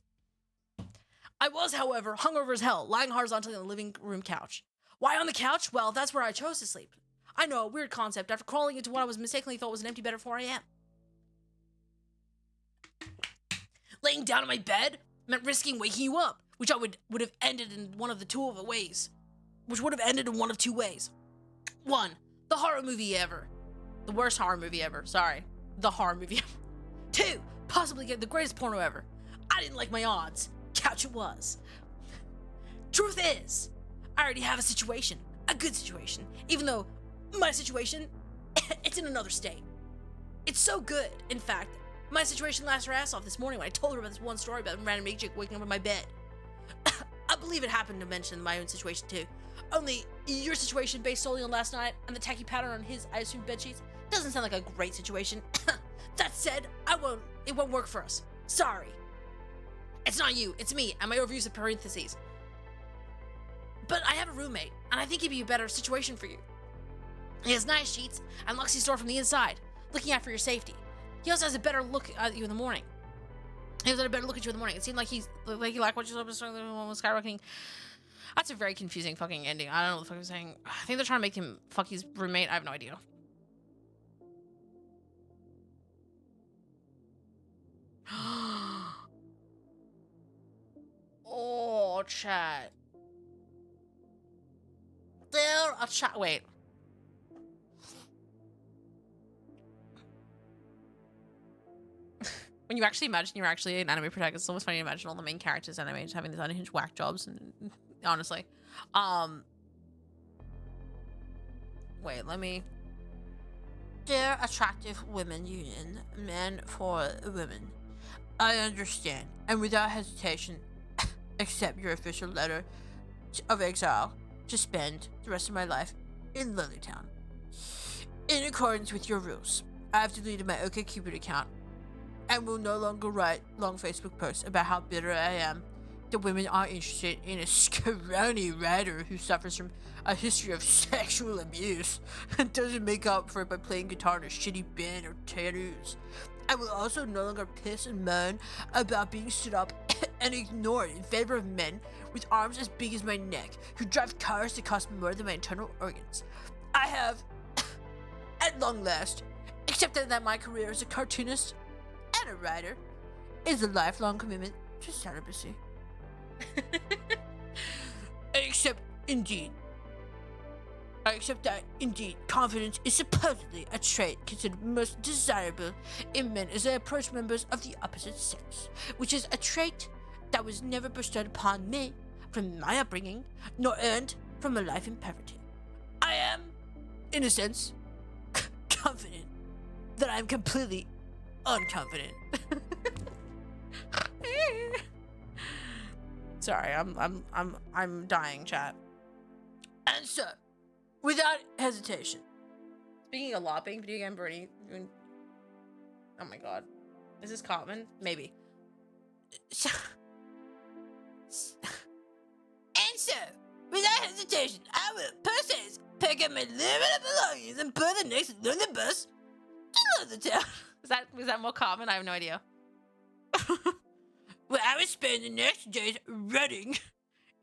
[SPEAKER 1] I was, however, hungover as hell, lying horizontally on the living room couch. Why on the couch? Well, that's where I chose to sleep. I know, a weird concept after crawling into what I was mistakenly thought was an empty bed at 4 a.m. Laying down on my bed meant risking waking you up, which would have ended in one of two ways. 1, the horror movie ever. The worst horror movie ever. Sorry. The horror movie ever. 2, possibly get the greatest porno ever. I didn't like my odds. Couch it was. Truth is, I already have a situation. A good situation. Even though my situation
[SPEAKER 9] it's in another state. It's so good. In fact, my situation laughed her ass off this morning when I told her about this one story about a random chick waking up in my bed. I believe it happened to mention my own situation too. Only your situation based solely on last night and the tacky pattern on his, I assume, bed sheets doesn't sound like a great situation. That said, it won't work for us. Sorry. It's not you, it's me, and my overuse of parentheses. But I have a roommate, and I think he'd be a better situation for you. He has nice sheets and locks his door from the inside, looking out for your safety. He also has a better look at you in the morning. He has a better look at you in the morning. It seemed like he liked what you said was skyrocketing. That's a very confusing fucking ending. I don't know what the fuck I'm saying. I think they're trying to make him fuck his roommate. I have no idea. Oh, chat. There a chat. Wait. When you actually imagine you're actually an anime protagonist, it's almost funny to imagine all the main characters in anime just having these unhinged whack jobs. And honestly, wait, let me. Dear attractive women union, men for women. I understand, and without hesitation, accept your official letter of exile to spend the rest of my life in Lilytown. In accordance with your rules, I have deleted my OkCupid account and will no longer write long Facebook posts about how bitter I am that women aren't interested in a scrawny writer who suffers from a history of sexual abuse and doesn't make up for it by playing guitar in a shitty band or tattoos. I will also no longer piss and moan about being stood up and ignored in favor of men with arms as big as my neck who drive cars that cost more than my internal organs. I have, at long last, accepted that my career as a cartoonist and a writer is a lifelong commitment to celibacy. I accept that, indeed, confidence is supposedly a trait considered most desirable in men as they approach members of the opposite sex, which is a trait that was never bestowed upon me from my upbringing, nor earned from a life in poverty. I am, in a sense, confident that I am completely unconfident. Sorry, I'm dying, chat. And so, without hesitation. Speaking of lopping, video game Bernie. Oh my god. Is this Cartman? Maybe. And so, without hesitation, I will post pick up my limited belongings and put the next London bus to London town. Was that more Cartman? I have no idea. Where I will spend the next days running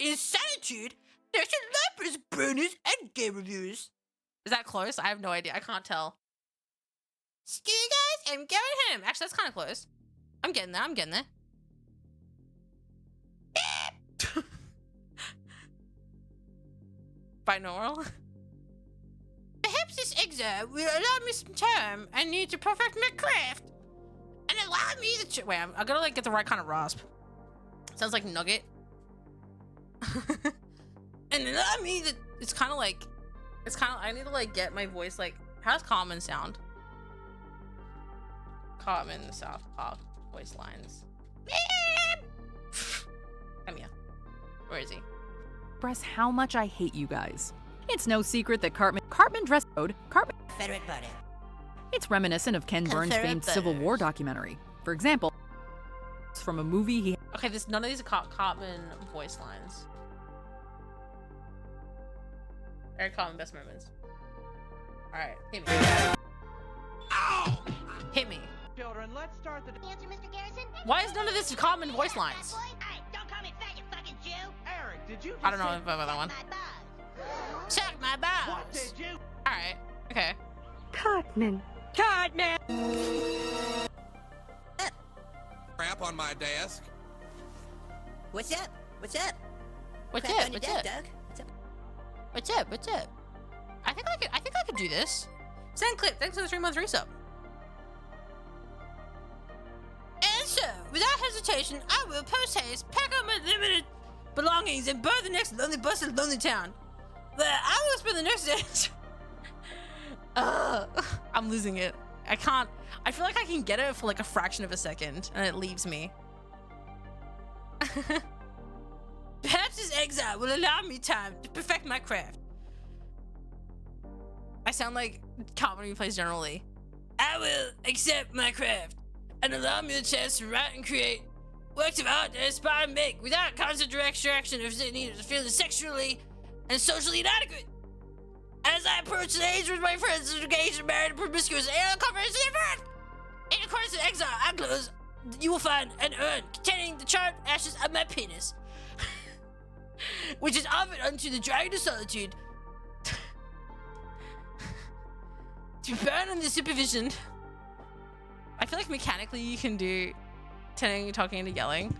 [SPEAKER 9] in solitude next to lepers, bronies, and game reviewers. Is that close? I have no idea. I can't tell. Screw you guys, I'm going home. Actually, that's kind of close. I'm getting there. Binaural. Perhaps this exile will allow me some time. I need to perfect my craft. And allow me to wait, I gotta like get the right kind of rasp. Sounds like nugget. And allow me to, it's kind of like, I need to like get my voice like, how does Cartman sound? Cartman, South Park, voice lines. Come here. Where is he?
[SPEAKER 10] Express how much I hate you guys. It's no secret that Cartman dress code,
[SPEAKER 9] Confederate butter.
[SPEAKER 10] It's reminiscent of Ken Burns' famed Civil War documentary. For example, it's from a movie he...
[SPEAKER 1] Okay, none of these are Cartman voice lines. Very Cartman best moments. Alright, hit me. Ow! Hit me.
[SPEAKER 11] Children, let's start the
[SPEAKER 12] answer, Mr. Garrison.
[SPEAKER 1] Why is none of this Cartman voice lines?
[SPEAKER 12] Hey, don't call me fat, you fucking Jew.
[SPEAKER 11] Eric, did you just
[SPEAKER 1] I don't know about that one. Check my balls.
[SPEAKER 11] What did you?
[SPEAKER 1] Alright, okay.
[SPEAKER 5] Cartman.
[SPEAKER 13] Crap on my desk.
[SPEAKER 9] What's up?
[SPEAKER 1] What's up?
[SPEAKER 9] Doug?
[SPEAKER 1] What's up? I think I could do this. Send clip. Thanks for the 3-month resub. And so, without hesitation, I will post haste, pack up my limited belongings, and board the next lonely bus to Lonely Town, where I will spend the next day. I'm losing it. I can't. I feel like I can get it for like a fraction of a second and it leaves me. Perhaps this exile will allow me time to perfect my craft. I sound like comedy plays generally. I will accept my craft and allow me the chance to write and create works of art that inspire and make without constant distraction of feeling sexually and socially inadequate. As I approach the age with my friends engaged in married and promiscuous and conference in birth. In the course of exile, I close, you will find an urn containing the charred ashes of my penis, which is offered unto the dragon of solitude to burn under supervision. I feel like mechanically you can do turning, talking into yelling.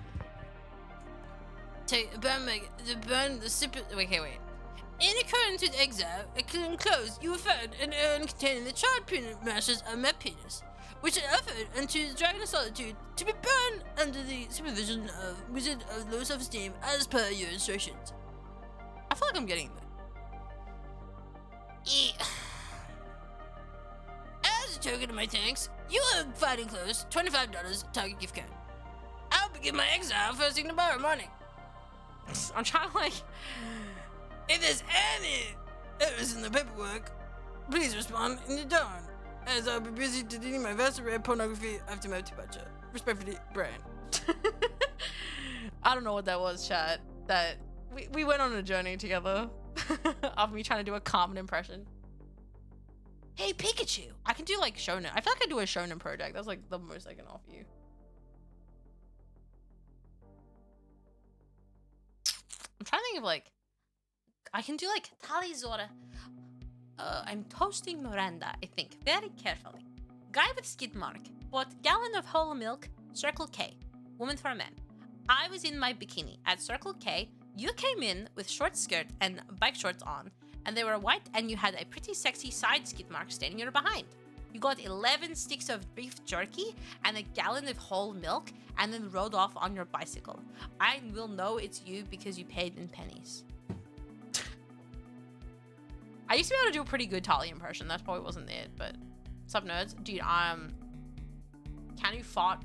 [SPEAKER 1] To burn the super. Wait. In accordance with exile, enclosed, you will find an urn containing the charred peanut masses of my penis, which are offered unto the dragon of solitude to be burned under the supervision of wizard of low self-esteem as per your instructions. I feel like I'm getting there. As a token of my thanks, you will find enclosed $25 Target gift card. I'll begin my exile first thing tomorrow morning. I'm trying to like... If there's any errors in the paperwork, please respond in the dawn, as I'll be busy deleting my vast array of pornography after my departure. Respectfully, Brian. I don't know what that was, chat. That we went on a journey together of me trying to do a common impression. Hey, Pikachu! I can do like shonen. I feel like I do a shonen project. That's like the most I can offer you. I'm trying to think of like... I can do like Talizora. I'm toasting Miranda, I think, very carefully. Guy with skid mark. Bought gallon of whole milk, Circle K. Woman for a man. I was in my bikini at Circle K. You came in with short skirt and bike shorts on, and they were white, and you had a pretty sexy side skid mark standing your behind. You got 11 sticks of beef jerky and a gallon of whole milk, and then rode off on your bicycle. I will know it's you because you paid in pennies. I used to be able to do a pretty good Tali impression. That probably wasn't it, but what's up, nerds? Dude, can you fart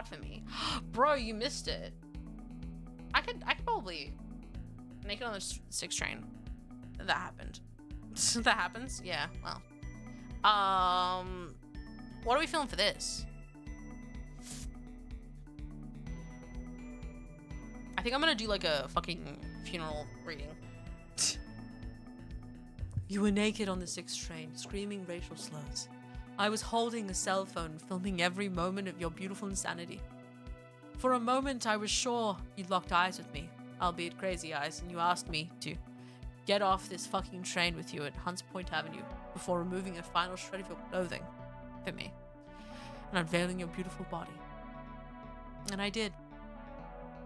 [SPEAKER 1] for me? Bro, you missed it. I could probably make it on the 6 train. That happened. That happens? Yeah, well. What are we feeling for this? I think I'm gonna do like a fucking funeral reading. You were naked on the 6 train, screaming racial slurs. I was holding a cell phone, filming every moment of your beautiful insanity. For a moment, I was sure you'd locked eyes with me, albeit crazy eyes, and you asked me to get off this fucking train with you at Hunts Point Avenue before removing a final shred of your clothing for me and unveiling your beautiful body. And I did.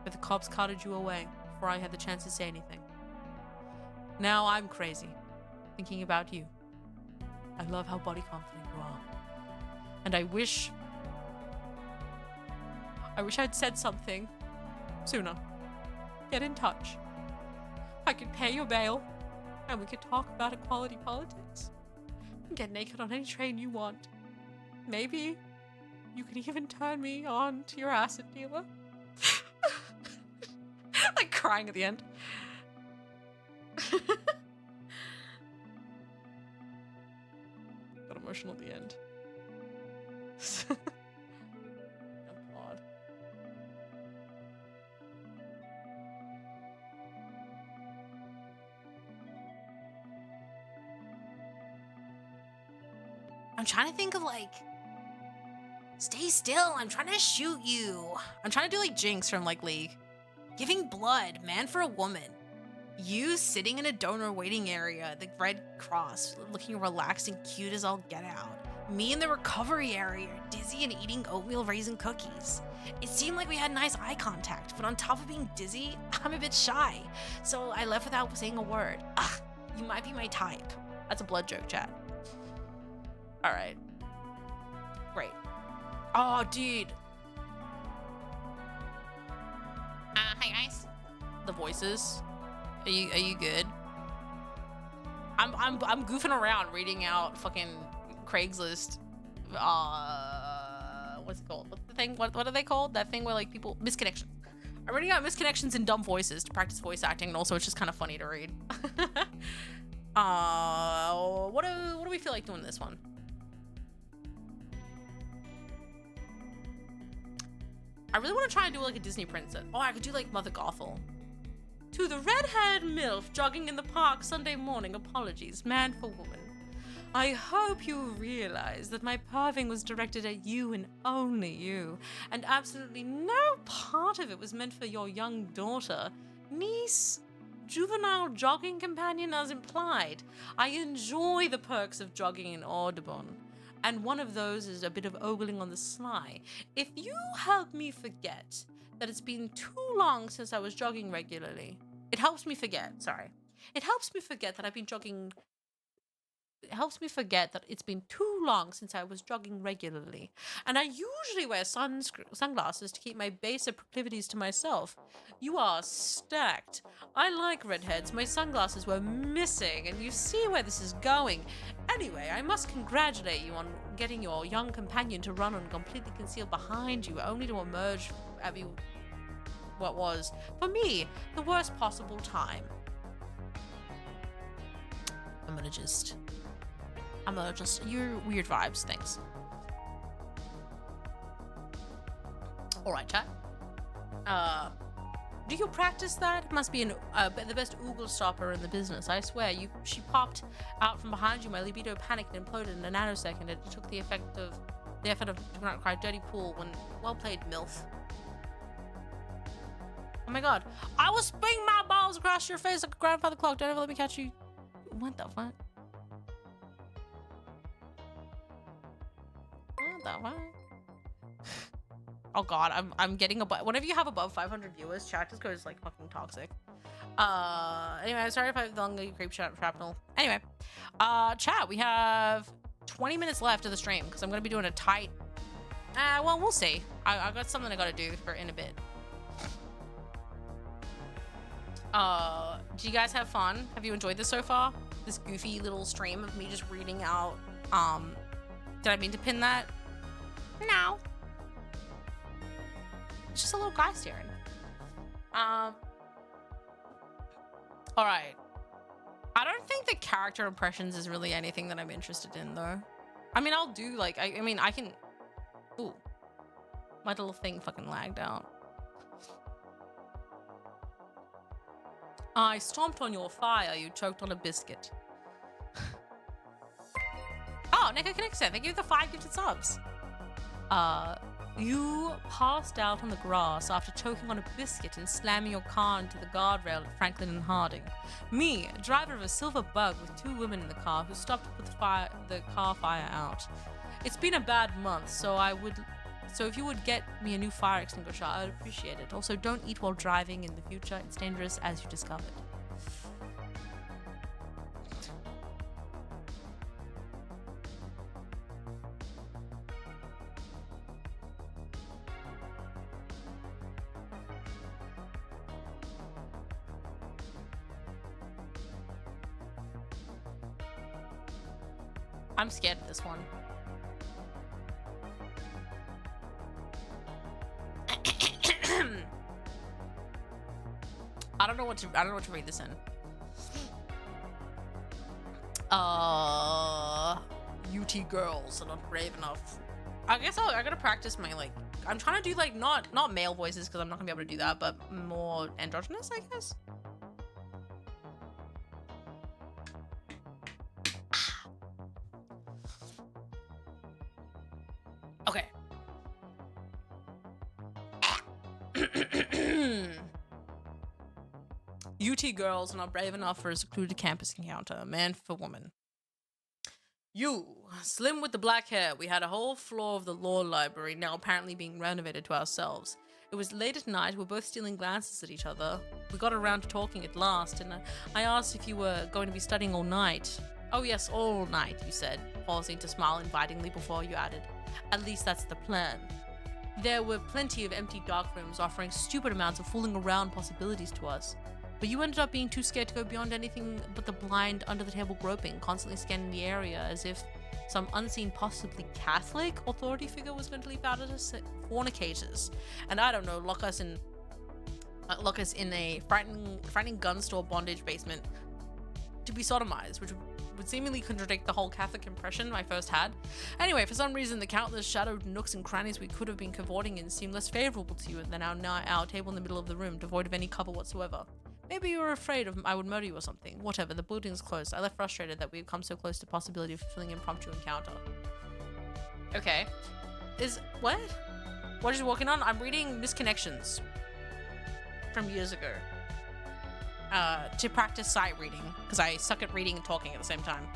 [SPEAKER 1] But the cops carted you away before I had the chance to say anything. Now I'm crazy, thinking about you. I love how body confident you are. And I wish I'd said something sooner. Get in touch. I could pay your bail, and we could talk about equality politics. And get naked on any train you want. Maybe you could even turn me on to your acid dealer. Like crying at the end. Got emotional at the end. Oh God. I'm trying to think of like, stay still, I'm trying to shoot you. I'm trying to do like Jinx from like League. Giving blood, man for a woman. You sitting in a donor waiting area, the Red Cross, looking relaxed and cute as all get out. Me in the recovery area, dizzy and eating oatmeal raisin cookies. It seemed like we had nice eye contact, but on top of being dizzy, I'm a bit shy. So I left without saying a word. Ugh, you might be my type. That's a blood joke, chat. All right. Great. Oh, dude. Hi guys. The voices. Are you good? I'm goofing around reading out fucking Craigslist. What's it called? What's the thing? What are they called? That thing where like people misconnections. I'm reading out misconnections in dumb voices to practice voice acting, and also it's just kind of funny to read. What do we feel like doing this one? I really want to try and do like a Disney princess. Oh, I could do like Mother Gothel. To the red-haired MILF jogging in the park Sunday morning, apologies, man for woman. I hope you realize that my perving was directed at you and only you, and absolutely no part of it was meant for your young daughter, niece, juvenile jogging companion as implied. I enjoy the perks of jogging in Audubon, and one of those is a bit of ogling on the sly. If you help me forget that it's been too long since I was jogging regularly, it helps me forget that I've been jogging. It helps me forget that it's been too long since I was jogging regularly, and I usually wear sunglasses to keep my baser proclivities to myself. You are stacked. I like redheads. My sunglasses were missing, and you see where this is going. Anyway, I must congratulate you on getting your young companion to run on completely concealed behind you, only to emerge at you what was, for me, the worst possible time. I'm gonna just, your weird vibes, thanks. Alright, chat. Do you practice that? It must be the best oogle stopper in the business. I swear, she popped out from behind you. My libido panicked and imploded in a nanosecond. It took the effort of do not cry dirty pool when well played, MILF. Oh my god. I will spring my balls across your face like a grandfather clock. Don't ever let me catch you. What the fuck? What the fuck? Oh god, I'm getting whenever you have above 500 viewers, chat just goes like fucking toxic. Anyway, I'm sorry if I've done the creep shrapnel. Anyway, chat, we have 20 minutes left of the stream because I'm gonna be doing a tight. Well, we'll see. I got something I gotta do in a bit. Do you guys have fun? Have you enjoyed this so far? This goofy little stream of me just reading out, did I mean to pin that? No. It's just a little guy staring. Alright. I don't think the character impressions is really anything that I'm interested in, though. I mean, I'll do, like, I mean, I can... Ooh. My little thing fucking lagged out. I stomped on your fire, you choked on a biscuit. Oh, Neko Connexon, thank you for the 5 gifted subs. You passed out on the grass after choking on a biscuit and slamming your car into the guardrail at Franklin and Harding. Me, driver of a silver bug with 2 women in the car who stopped to put the car fire out. It's been a bad month, so if you would get me a new fire extinguisher, I'd appreciate it. Also, don't eat while driving in the future. It's dangerous, as you discovered. I'm scared of this one. I don't know what to read this in. UT girls are not brave enough. I guess I gotta practice my, like, I'm trying to do like not male voices because I'm not gonna be able to do that, but more androgynous, I guess. Okay. UT girls are not brave enough for a secluded campus encounter. Man for woman. You, slim with the black hair. We had a whole floor of the law library now apparently being renovated to ourselves. It was late at night. We were both stealing glances at each other. We got around to talking at last, and I asked if you were going to be studying all night. Oh yes, all night, you said, pausing to smile invitingly before you added, at least that's the plan. There were plenty of empty dark rooms offering stupid amounts of fooling around possibilities to us. But you ended up being too scared to go beyond anything but the blind, under-the-table groping, constantly scanning the area as if some unseen, possibly Catholic authority figure was going to leap out at us, fornicators, and I don't know, lock us in a frightening gun store bondage basement to be sodomized, which would seemingly contradict the whole Catholic impression I first had. Anyway, for some reason, the countless shadowed nooks and crannies we could have been cavorting in seemed less favorable to you than our table in the middle of the room, devoid of any cover whatsoever. Maybe you were afraid I would murder you or something. Whatever, the building's closed. I left frustrated that we've come so close to the possibility of fulfilling an impromptu encounter. Okay. What? What is you working on? I'm reading Misconnections from years ago. To practice sight reading, because I suck at reading and talking at the same time.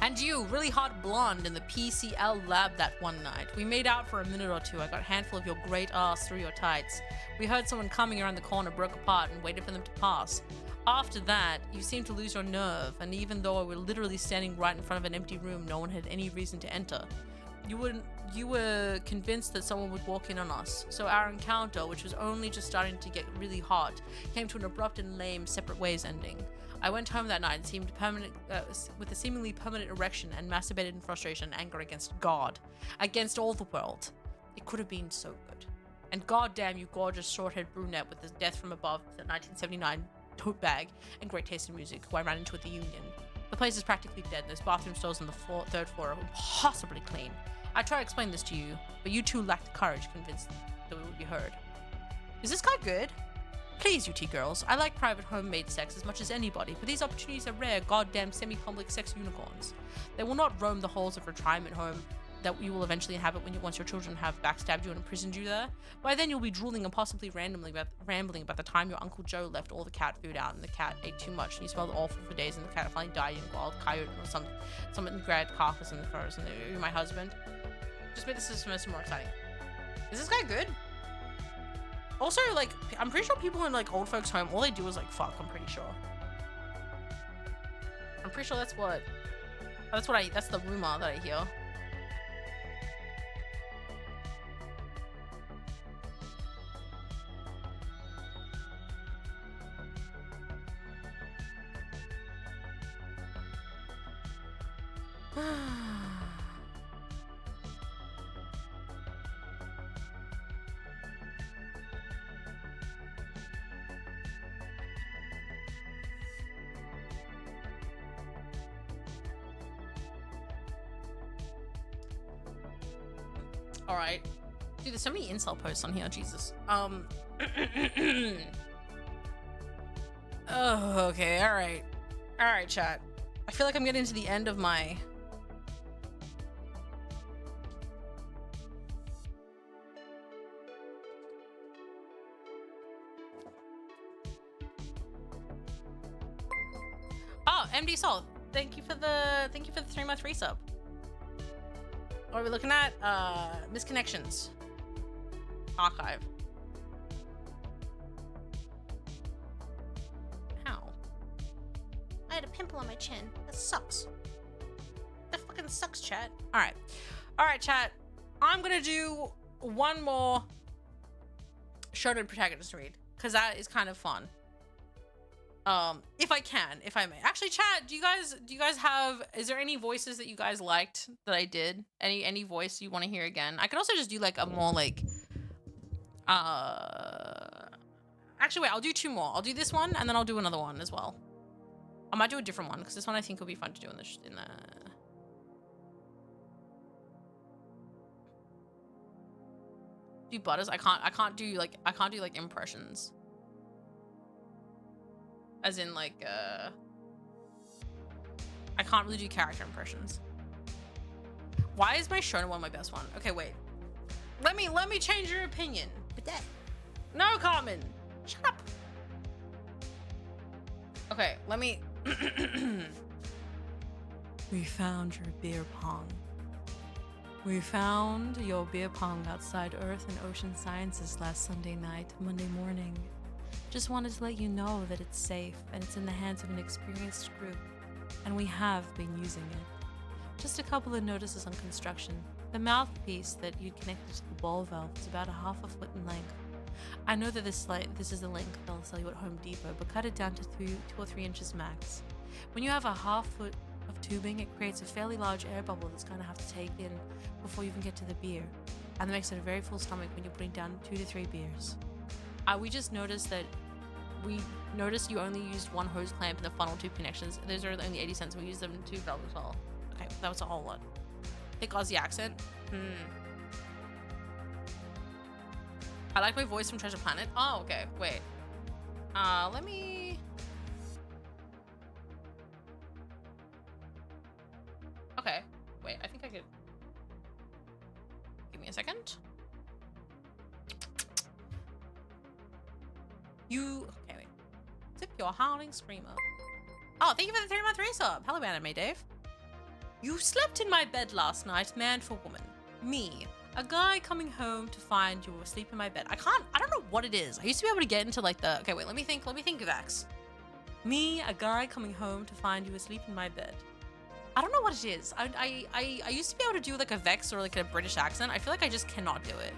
[SPEAKER 1] And you, really hot blonde in the PCL lab that one night. We made out for a minute or two. I got a handful of your great ass through your tights. We heard someone coming around the corner, broke apart, and waited for them to pass. After that, you seemed to lose your nerve, and even though we were literally standing right in front of an empty room, no one had any reason to enter. You were convinced that someone would walk in on us, so our encounter, which was only just starting to get really hot, came to an abrupt and lame separate ways ending. I went home that night and seemed with a seemingly permanent erection and masturbated in frustration and anger against God, against all the world. It could have been so good. And goddamn you gorgeous short-haired brunette with the death from above, the 1979 tote bag, and great taste in music, who I ran into at the Union. The place is practically dead. There's bathroom stalls on the third floor are impossibly clean. I tried to explain this to you, but you two lacked the courage convinced that we would be heard. Is this guy good? Please, you T-girls, I like private homemade sex as much as anybody, but these opportunities are rare, goddamn semi-public sex unicorns. They will not roam the halls of retirement home that you will eventually inhabit once your children have backstabbed you and imprisoned you there. By then you'll be drooling and possibly rambling about the time your Uncle Joe left all the cat food out and the cat ate too much and you smelled awful for days and the cat finally died in wild coyote or some ingrained carcass in the furs and you're my husband. Just made this semester more exciting. Is this guy good? Also, like, I'm pretty sure people in, like, old folks' home, all they do is, like, fuck, I'm pretty sure. I'm pretty sure that's the rumor that I hear. Alright. Dude, there's so many incel posts on here, Jesus. Oh, okay, alright. Alright, chat. I feel like I'm getting to the end of my... Oh, MD Sol. Thank you for the 3-month resub. What are we looking at? Misconnections. Archive. How? I had a pimple on my chin. That sucks. That fucking sucks, chat. Alright. Alright, chat. I'm gonna do one more Shonen protagonist read. Because that is kind of fun. If I may. Actually, chat, do you guys have, is there any voices that you guys liked that I did? Any voice you want to hear again? I could also just do like a more like, actually wait, I'll do 2 more. I'll do this one and then I'll do another one as well. I might do a different one because this one I think will be fun to do in the do butters. I can't do like impressions. As in, like, I can't really do character impressions. Why is my shonen one my best one? Okay, wait. Let me change your opinion. No, Carmen. Shut up. Okay, let me... We found your beer pong. We found your beer pong outside Earth and Ocean Sciences last Sunday night, Monday morning. Just wanted to let you know that it's safe and it's in the hands of an experienced group, and we have been using it. Just a couple of notices on construction. The mouthpiece that you'd connected to the ball valve is about 1/2 foot in length. I know that this is the length they'll sell you at Home Depot, but cut it down to 2 or 3 inches max. When you have a half foot of tubing, it creates a fairly large air bubble that's going to have to take in before you even get to the beer. And that makes it a very full stomach when you're putting down 2 to 3 beers. We just noticed that you only used 1 hose clamp in the funnel tube connections. Those are only 80 cents. We used them in 2 valves as well. Okay, that was a whole lot. Thick Aussie accent. I like my voice from Treasure Planet. Oh, okay. Wait. Let me... Okay. Wait, I think I could... Give me a second. Okay, wait. Zip your howling screamer. Oh, thank you for the 3-month resub. Hello, Anime Dave. You slept in my bed last night, man for woman. Me, a guy coming home to find you asleep in my bed. I don't know what it is. I used to be able to get into like the... Okay, wait, let me think Vex. Me, a guy coming home to find you asleep in my bed. I don't know what it is. I used to be able to do like a Vex or like a British accent. I feel like I just cannot do it.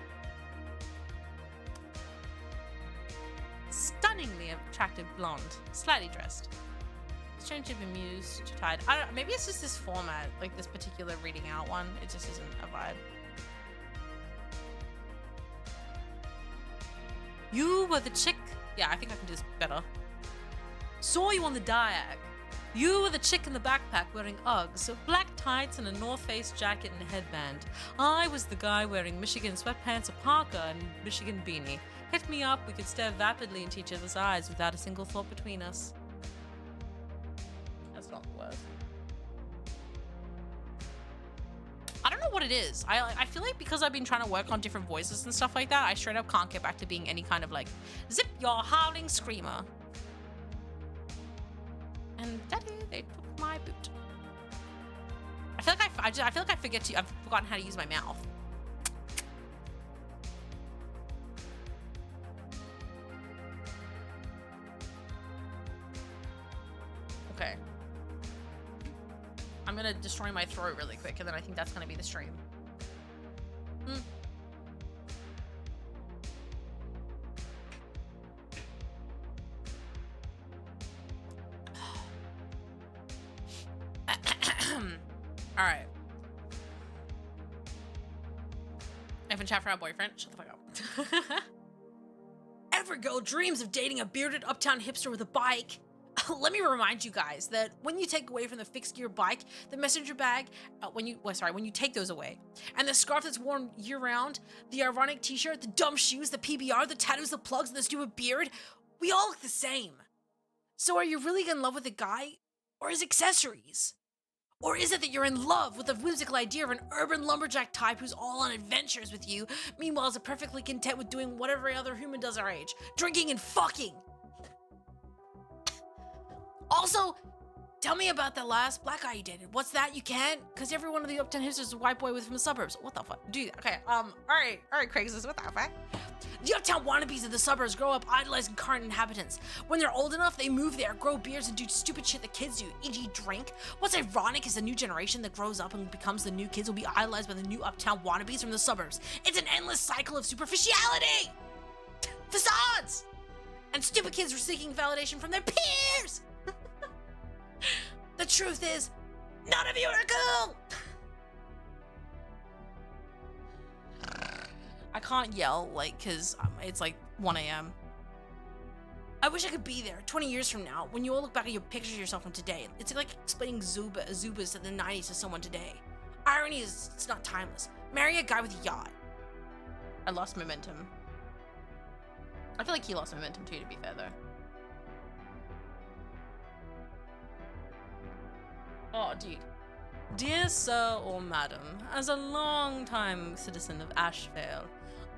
[SPEAKER 1] Stunningly attractive blonde, slightly dressed. Strangely bemused, tied. I don't know, maybe it's just this format, like this particular reading out one. It just isn't a vibe. You were the chick. Yeah, I think I can do this better. Saw you on the diag. You were the chick in the backpack wearing Uggs, black tights and a North Face jacket and headband. I was the guy wearing Michigan sweatpants, a parka, and Michigan beanie. Hit me up, we could stare vapidly into each other's eyes without a single thought between us. That's not the worst. I don't know what it is. I feel like because I've been trying to work on different voices and stuff like that, I straight up can't get back to being any kind of like, zip your howling screamer. And daddy, they took my boot. I feel like I've forgotten how to use my mouth. Okay. I'm gonna destroy my throat really quick, and then I think that's gonna be the stream. Alright. I haven't chat for our boyfriend. Shut the fuck up. Every girl dreams of dating a bearded uptown hipster with a bike. Let me remind you guys that when you take away from the fixed gear bike, the messenger bag, when you take those away, and the scarf that's worn year round, the ironic t-shirt, the dumb shoes, the PBR, the tattoos, the plugs, and the stupid beard, we all look the same. So are you really in love with a guy or his accessories? Or is it that you're in love with the whimsical idea of an urban lumberjack type who's all on adventures with you, meanwhile is perfectly content with doing what every other human does our age, drinking and fucking? Also, tell me about the last black guy you dated. What's that? You can't? Because every one of the uptown hipsters is a white boy with from the suburbs. What the fuck? Do that. Okay, all right, Craigslist, what the fuck? The uptown wannabes of the suburbs grow up idolizing current inhabitants. When they're old enough, they move there, grow beards, and do stupid shit that kids do, e.g. drink. What's ironic is the new generation that grows up and becomes the new kids will be idolized by the new uptown wannabes from the suburbs. It's an endless cycle of superficiality! Facades! And stupid kids are seeking validation from their peers! The truth is, none of you are cool! I can't yell, like, cause it's like 1 a.m. I wish I could be there 20 years from now when you all look back at your pictures of yourself from today. It's like explaining Zubas in the 90s to someone today. Irony is, it's not timeless. Marry a guy with a yacht. I lost momentum. I feel like he lost momentum too, to be fair, though. Oh, dude. Dear sir or madam, as a long-time citizen of Ashvale,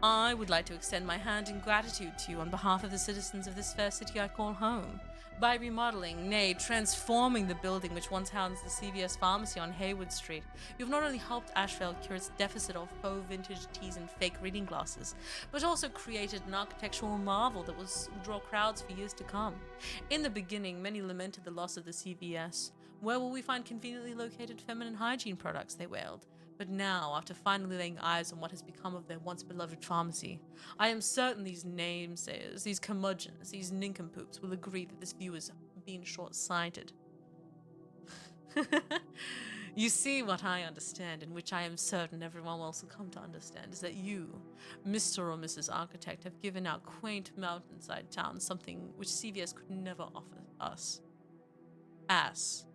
[SPEAKER 1] I would like to extend my hand in gratitude to you on behalf of the citizens of this fair city I call home. By remodeling, nay, transforming the building which once housed the CVS pharmacy on Haywood Street, you've not only helped Ashvale cure its deficit of faux vintage teas and fake reading glasses, but also created an architectural marvel that will draw crowds for years to come. In the beginning, many lamented the loss of the CVS. Where will we find conveniently located feminine hygiene products, they wailed. But now, after finally laying eyes on what has become of their once beloved pharmacy, I am certain these namesayers, these curmudgeons, these nincompoops will agree that this view is being short-sighted. You see, what I understand, and which I am certain everyone else will come to understand, is that you, Mr. or Mrs. Architect, have given our quaint mountainside town something which CVS could never offer us. Ass.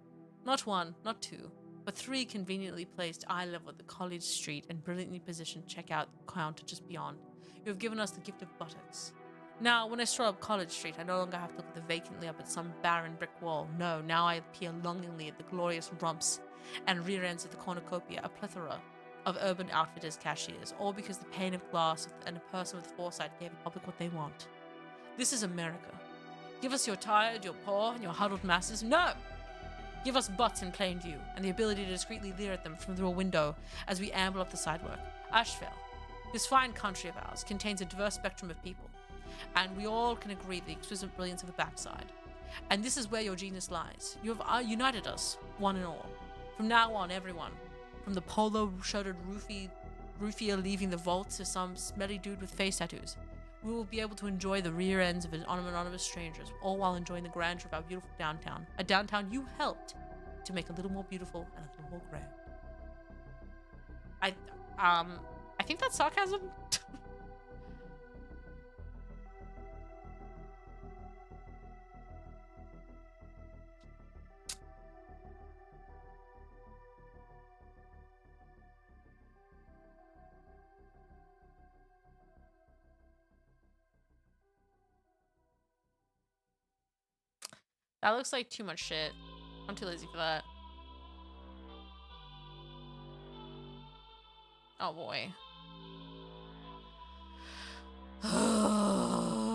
[SPEAKER 1] Not one, not two, but 3 conveniently placed eye level at the College Street and brilliantly positioned checkout counter just beyond. You have given us the gift of buttocks. Now, when I stroll up College Street, I no longer have to look vacantly up at some barren brick wall. No, now I peer longingly at the glorious rumps and rear ends of the cornucopia, a plethora of urban outfitters cashiers, all because the pane of glass and a person with foresight gave the public what they want. This is America. Give us your tired, your poor, and your huddled masses. No! Give us butts in plain view, and the ability to discreetly leer at them from through a window as we amble up the sidewalk. Asheville, this fine country of ours, contains a diverse spectrum of people, and we all can agree the exquisite brilliance of the backside. And this is where your genius lies. You have united us, one and all. From now on, everyone, from the polo-shirted roofier leaving the vault to some smelly dude with face tattoos, we will be able to enjoy the rear ends of anonymous strangers, all while enjoying the grandeur of our beautiful downtown. A downtown you helped to make a little more beautiful and a little more grand. I think that's sarcasm. That looks like too much shit. I'm too lazy for that. Oh boy. Oh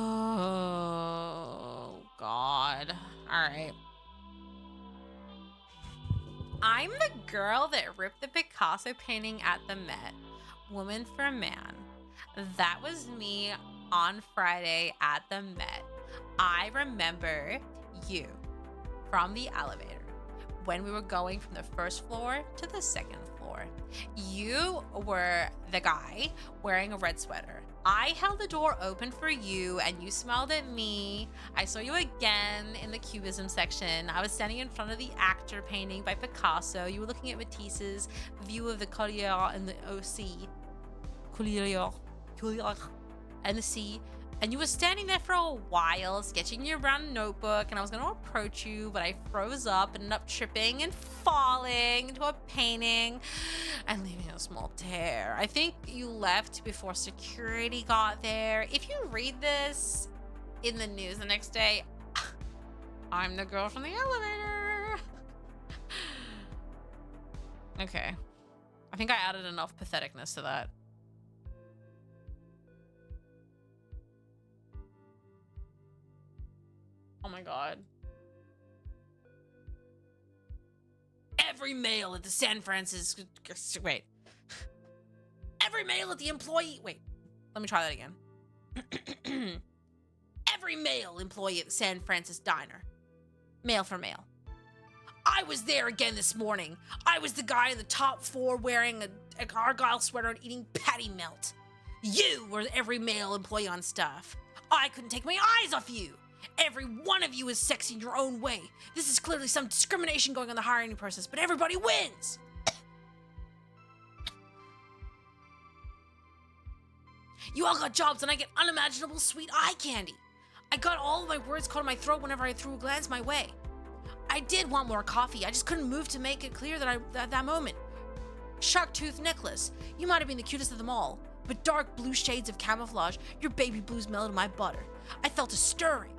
[SPEAKER 1] God. Alright. I'm the girl that ripped the Picasso painting at the Met. Woman for man. That was me on Friday at the Met. I remember you from the elevator when we were going from the first floor to the second floor. You were the guy wearing a red sweater. I held the door open for you and you smiled at me. I saw you again in the cubism section. I was standing in front of the actor painting by Picasso. You were looking at Matisse's view of the Collier and the OC. Collier and the sea. And you were standing there for a while, sketching your brown notebook, and I was going to approach you, but I froze up and ended up tripping and falling into a painting and leaving a small tear. I think you left before security got there. If you read this in the news the next day, I'm the girl from the elevator. Okay. I think I added enough patheticness to that. Oh my God. Every male at the San Francisco... Wait. Every male at the employee... Wait. Let me try that again. Every male employee at the San Francisco diner. Male for male. I was there again this morning. I was the guy in the top 4 wearing a Argyle sweater and eating patty melt. You were every male employee on staff. I couldn't take my eyes off you. Every one of you is sexy in your own way. This is clearly some discrimination going on in the hiring process, but everybody wins. You all got jobs and I get unimaginable sweet eye candy. I got all of my words caught in my throat whenever I threw a glance my way. I did want more coffee. I just couldn't move to make it clear that that moment. Shark tooth necklace. You might have been the cutest of them all, but dark blue shades of camouflage, your baby blues melted my butter. I felt a stirring.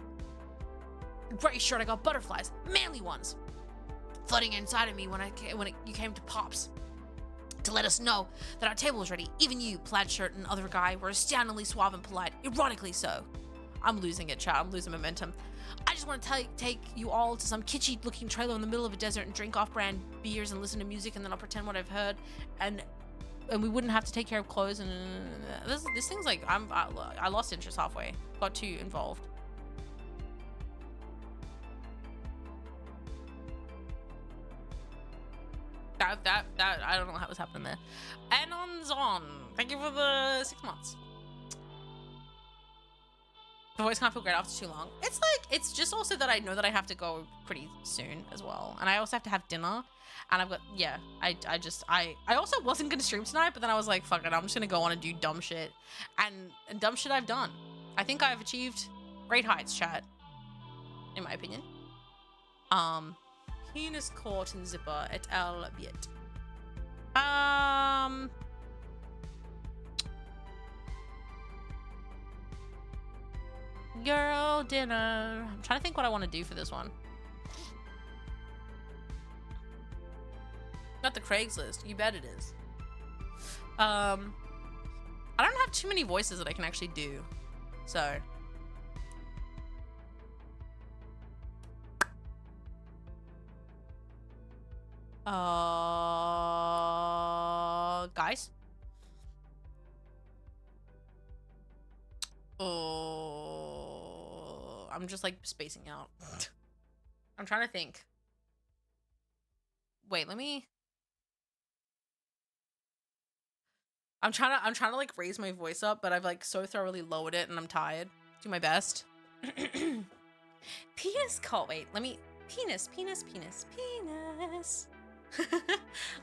[SPEAKER 1] Gray shirt, I got butterflies, manly ones, flooding inside of me when you came to Pops to let us know that our table was ready. Even you, plaid shirt and other guy, were astoundingly suave and polite, ironically so. I'm losing it, chat. I'm losing momentum. I just want to take you all to some kitschy-looking trailer in the middle of a desert and drink off-brand beers and listen to music, and then I'll pretend what I've heard, and we wouldn't have to take care of clothes. And this thing's like I lost interest halfway. Got too involved. That I don't know what was happening there. And on Zon, thank you for the 6 months. The voice can't feel great after too long. It's like, it's just also that I know that I have to go pretty soon as well. And I also have to have dinner. And I've got, yeah, I also wasn't going to stream tonight, but then I was like, fuck it, I'm just going to go on and do dumb shit. And dumb shit I've done. I think I've achieved great heights, chat. In my opinion. Penis court and zipper et al. Biet. Girl dinner. I'm trying to think what I want to do for this one. Not the Craigslist. You bet it is. I don't have too many voices that I can actually do. So. Guys? Oh, I'm just like spacing out. I'm trying to think. Wait, let me. I'm trying to like raise my voice up, but I've like so thoroughly lowered it and I'm tired. Do my best. Penis call. Wait, let me. Penis.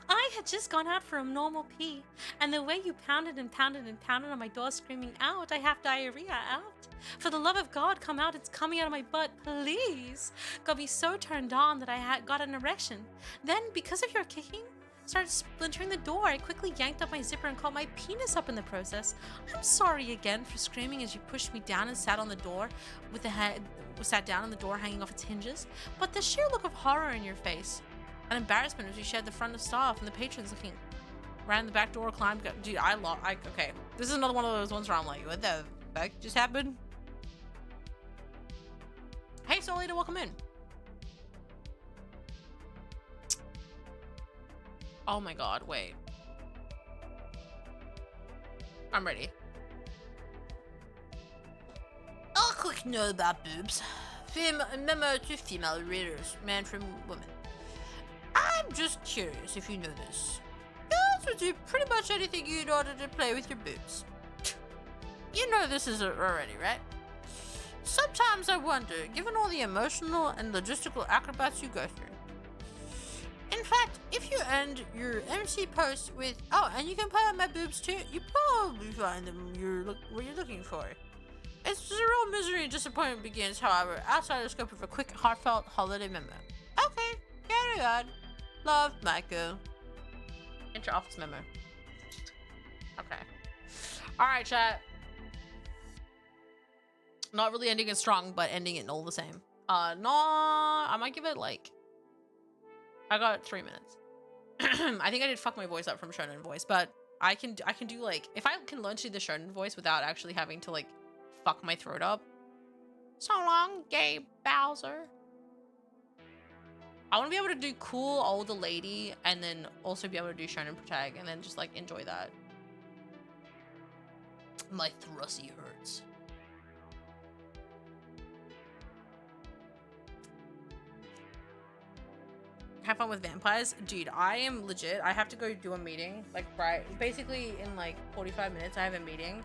[SPEAKER 1] I had just gone out for a normal pee, and the way you pounded and pounded and pounded on my door screaming out, I have diarrhea out. For the love of God, come out, it's coming out of my butt, please. Got me so turned on that I got an erection. Then, because of your kicking, started splintering the door. I quickly yanked up my zipper and caught my penis up in the process. I'm sorry again for screaming as you pushed me down and sat on the door with the head, sat down on the door hanging off its hinges. But the sheer look of horror in your face and embarrassment as we shared the front of staff and the patrons looking ran the back door, climbed. Dude, okay. This is another one of those ones where I'm like, what the fuck just happened? Hey, Solita, welcome in. Oh my god, wait. I'm ready.
[SPEAKER 9] A quick note about boobs. Memo to female readers, man from woman. I'm just curious if you know this. Girls will do pretty much anything in order to play with your boobs. You know this is already, right? Sometimes I wonder, given all the emotional and logistical acrobats you go through. In fact, if you end your MC post with, oh, and you can play on my boobs too, you probably find them what you're looking for. It's the real misery and disappointment begins, however, outside the scope of a quick, heartfelt holiday memo. Okay, carry on. Love, Michael.
[SPEAKER 1] Inter-office memo. Okay. Alright, chat. Not really ending it strong, but ending it all the same. No, I might give it like... I got 3 minutes. I think I did fuck my voice up from Shonen voice, but I can do like... If I can learn to do the Shonen voice without actually having to like fuck my throat up. So long, gay Bowser. I want to be able to do cool older lady and then also be able to do Shonen Protag and then just like enjoy that. My thrusty hurts. Have fun with vampires? Dude, I am legit. I have to go do a meeting. Like, right, basically in like 45 minutes I have a meeting.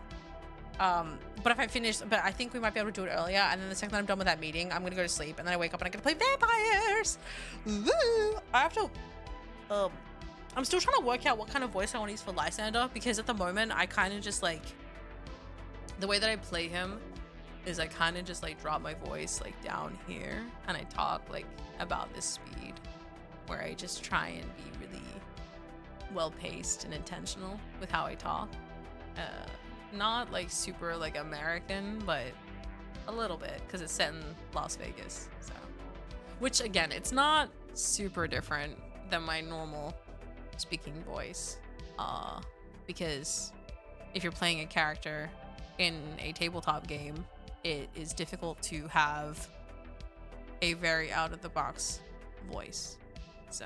[SPEAKER 1] But if I finish, but I think we might be able to do it earlier. And then the second that I'm done with that meeting, I'm gonna go to sleep. And then I wake up and I'm gonna play vampires. Woo! I have to, I'm still trying to work out what kind of voice I want to use for Lysander. Because at the moment, I kind of just like, the way that I play him is I kind of just like drop my voice like down here. And I talk like about this speed. Where I just try and be really well-paced and intentional with how I talk. Not like super like American, but a little bit because it's set in Las Vegas. So, which again, it's not super different than my normal speaking voice. Because if you're playing a character in a tabletop game, it is difficult to have a very out-of-the-box voice. So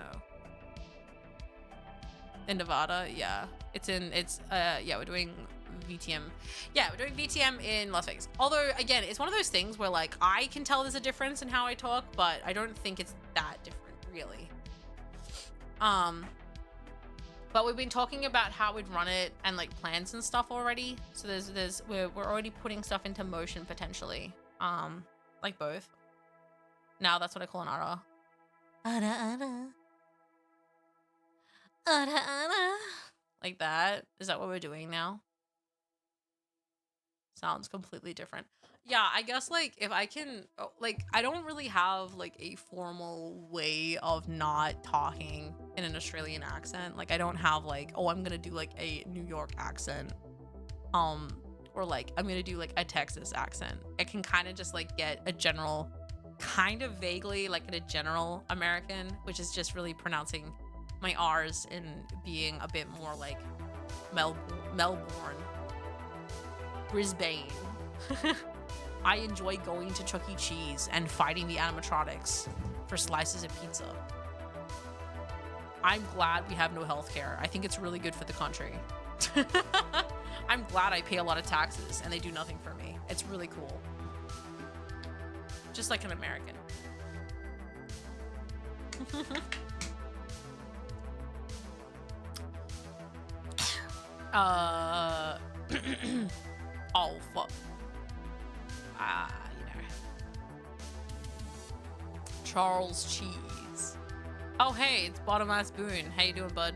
[SPEAKER 1] in Nevada, yeah, we're doing VTM. Yeah, we're doing VTM in Las Vegas. Although again, it's one of those things where like I can tell there's a difference in how I talk, but I don't think it's that different really. But we've been talking about how we'd run it and like plans and stuff already. So we're already putting stuff into motion potentially. Like both. Now that's what I call an ara. Ara ara. Ara ara. Like that. Is that what we're doing now? Sounds completely different. Yeah, I guess like if I can, like I don't really have like a formal way of not talking in an Australian accent. Like I don't have like, oh, I'm gonna do like a New York accent, or like I'm gonna do like a Texas accent. I can kind of just like get a general, kind of vaguely like in a general American, which is just really pronouncing my R's and being a bit more like Melbourne, Brisbane. I enjoy going to Chuck E. Cheese and fighting the animatronics for slices of pizza. I'm glad we have no healthcare. I think it's really good for the country. I'm glad I pay a lot of taxes and they do nothing for me. It's really cool. Just like an American. Oh, fuck. You know. Charles Cheese. Oh, hey, it's Bottom Ass Boone. How you doing, bud?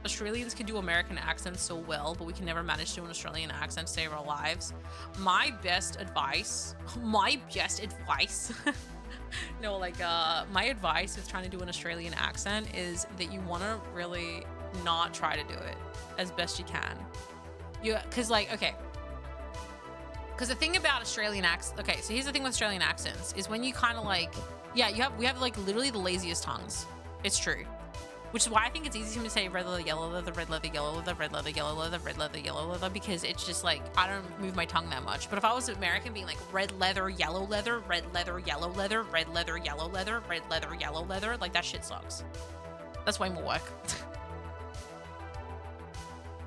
[SPEAKER 1] Australians can do American accents so well, but we can never manage to do an Australian accent to save our lives. My best advice. No, like, my advice with trying to do an Australian accent is that you want to really not try to do it as best you can. Because, like, okay. Because the thing about Australian accents, okay, so here's the thing with Australian accents is when you kind of like, yeah, we have like literally the laziest tongues. It's true. Which is why I think it's easy for me to say red leather, yellow leather, red leather, yellow leather, red leather, yellow leather, red leather, yellow leather, because it's just like, I don't move my tongue that much. But if I was American being like red leather, yellow leather, red leather, yellow leather, red leather, yellow leather, red leather, yellow leather, like that shit sucks. That's way more work.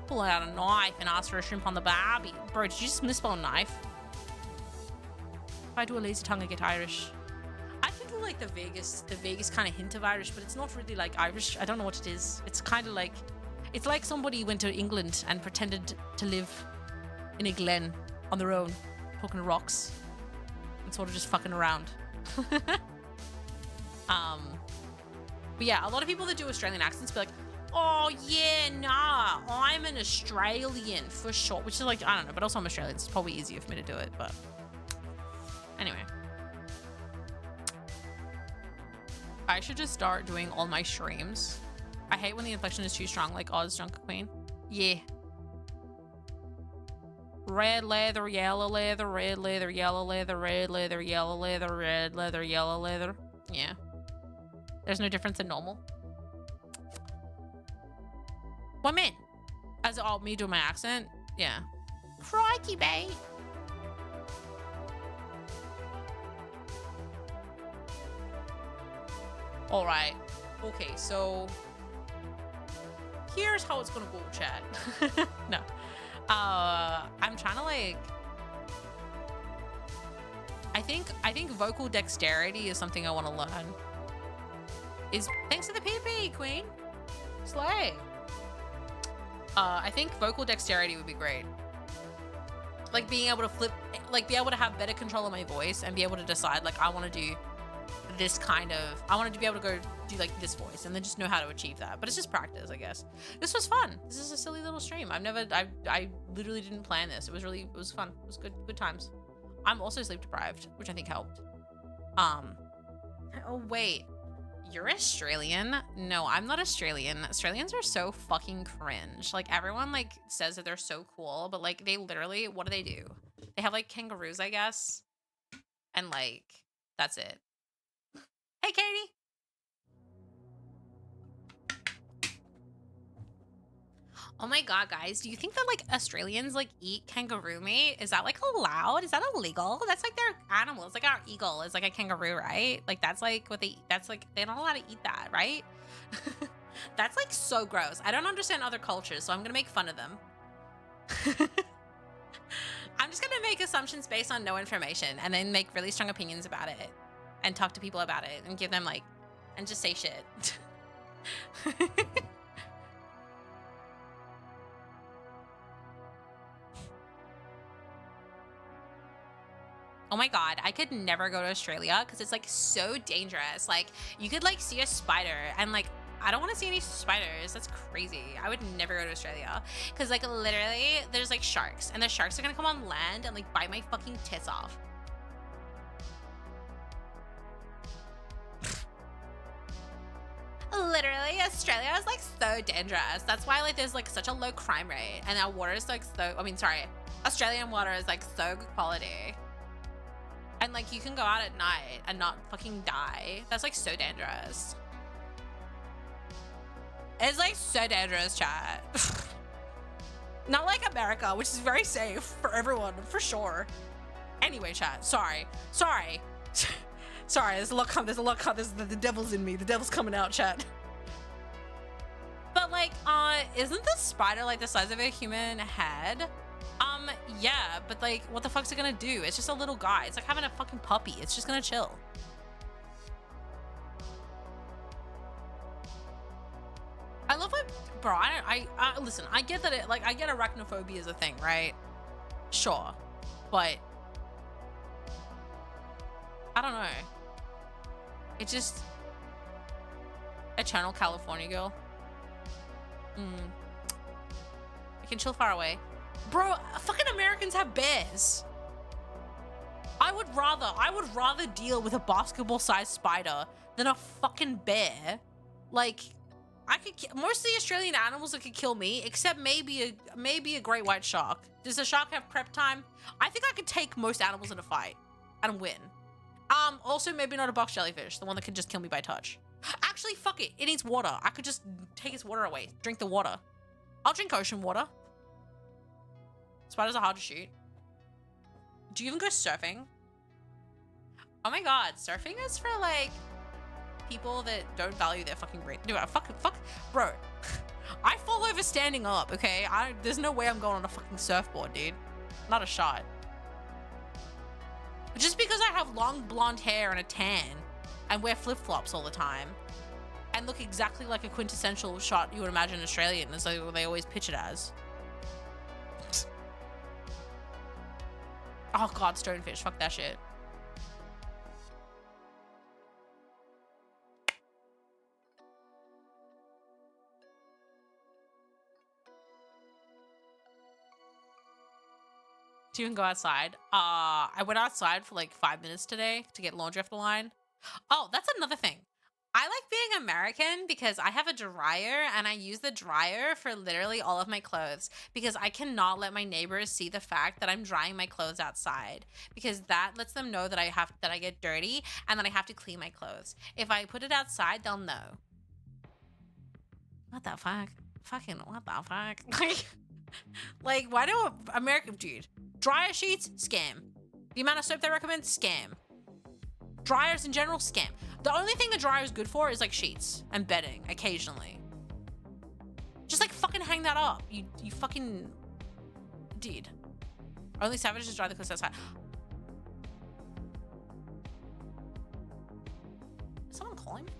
[SPEAKER 1] Pull out a knife and ask for a shrimp on the barbie. Bro, did you just misspell knife? If I do a lazy tongue, I get Irish. I could do like the Vegas kind of hint of Irish, but it's not really like Irish. I don't know what it is. It's kind of like, it's like somebody went to England and pretended to live in a glen on their own, poking rocks and sort of just fucking around. But yeah, a lot of people that do Australian accents be like, oh yeah, nah, I'm an Australian for sure. Which is like, I don't know, but also I'm Australian. It's probably easier for me to do it, but anyway. I should just start doing all my streams. I hate when the inflection is too strong, like Oz Junker Queen. Yeah. Red leather, yellow leather, red leather, yellow leather, red leather, yellow leather, red leather, yellow leather. Yeah. There's no difference in normal. What man? As all me doing my accent? Yeah. Crikey, babe. All right. Okay, so here's how it's gonna go, chat. No. I'm trying to like. I think vocal dexterity is something I want to learn. Thanks to the PP, Queen. Slay. I think vocal dexterity would be great. Like being able to flip, like be able to have better control of my voice and be able to decide like I want to do this kind of, I wanted to be able to go do like this voice and then just know how to achieve that. But it's just practice, I guess. This was fun. This is a silly little stream. I literally didn't plan this. It was fun. It was good times. I'm also sleep deprived, which I think helped. Oh wait. You're Australian? No, I'm not Australian. Australians are so fucking cringe. Like everyone like says that they're so cool, but like they literally, what do? They have like kangaroos, I guess. And like, that's it. Hey, Katie. Oh my god, guys. Do you think that like Australians like eat kangaroo meat? Is that like allowed? Is that illegal? That's like their animal. It's like our eagle is like a kangaroo, right? Like that's like what they eat. That's like they're not allowed to eat that, right? That's like so gross. I don't understand other cultures, so I'm gonna make fun of them. I'm just gonna make assumptions based on no information and then make really strong opinions about it and talk to people about it and give them like and just say shit. Oh my god, I could never go to Australia because it's like so dangerous. Like you could like see a spider and like I don't want to see any spiders. That's crazy. I would never go to Australia because like literally there's like sharks and the sharks are gonna come on land and like bite my fucking tits off. Literally, Australia is like so dangerous. That's why like there's like such a low crime rate and our water is like so, I mean, sorry, Australian water is like so good quality. And like you can go out at night and not fucking die. That's like so dangerous. It's like so dangerous, chat. Not like America, which is very safe for everyone, for sure. Anyway, chat, sorry. Sorry, there's a lot coming, the devil's in me. The devil's coming out, chat. But like, isn't the spider like the size of a human head? Yeah, but like, what the fuck's it gonna do? It's just a little guy. It's like having a fucking puppy. It's just gonna chill. I love it, bro. I listen, I get that I get arachnophobia is a thing, right? Sure, but I don't know. It just, Eternal California girl. I can chill far away. Bro, fucking Americans have bears. I would rather deal with a basketball-sized spider than a fucking bear. Like, most of the Australian animals that could kill me, except maybe a great white shark. Does the shark have prep time? I think I could take most animals in a fight and win. Also maybe not a box jellyfish, the one that could just kill me by touch. Actually, fuck it. It needs water. I could just take its water away. Drink the water. I'll drink ocean water. Spiders are hard to shoot. Do you even go surfing? Oh my god, surfing is for like people that don't value their fucking brain. Dude, fuck, bro. I fall over standing up, okay? There's no way I'm going on a fucking surfboard, dude. Not a shot. Just because I have long blonde hair and a tan and wear flip-flops all the time and look exactly like a quintessential shot you would imagine Australian as they always pitch it as. Oh god, stonefish, fuck that shit. Do you even go outside? I went outside for like 5 minutes today to get laundry off the line. Oh, that's another thing. I like being American because I have a dryer and I use the dryer for literally all of my clothes because I cannot let my neighbors see the fact that I'm drying my clothes outside because that lets them know that I get dirty and that I have to clean my clothes. If I put it outside, they'll know. What the fuck? Fucking what the fuck? Like, why do American dude? Dryer sheets, scam. The amount of soap they recommend, scam. Dryers in general, scam. The only thing the dryer is good for is like sheets and bedding occasionally. Just like fucking hang that up. You fucking dude. Only savages dry the clothes outside. Is someone calling me?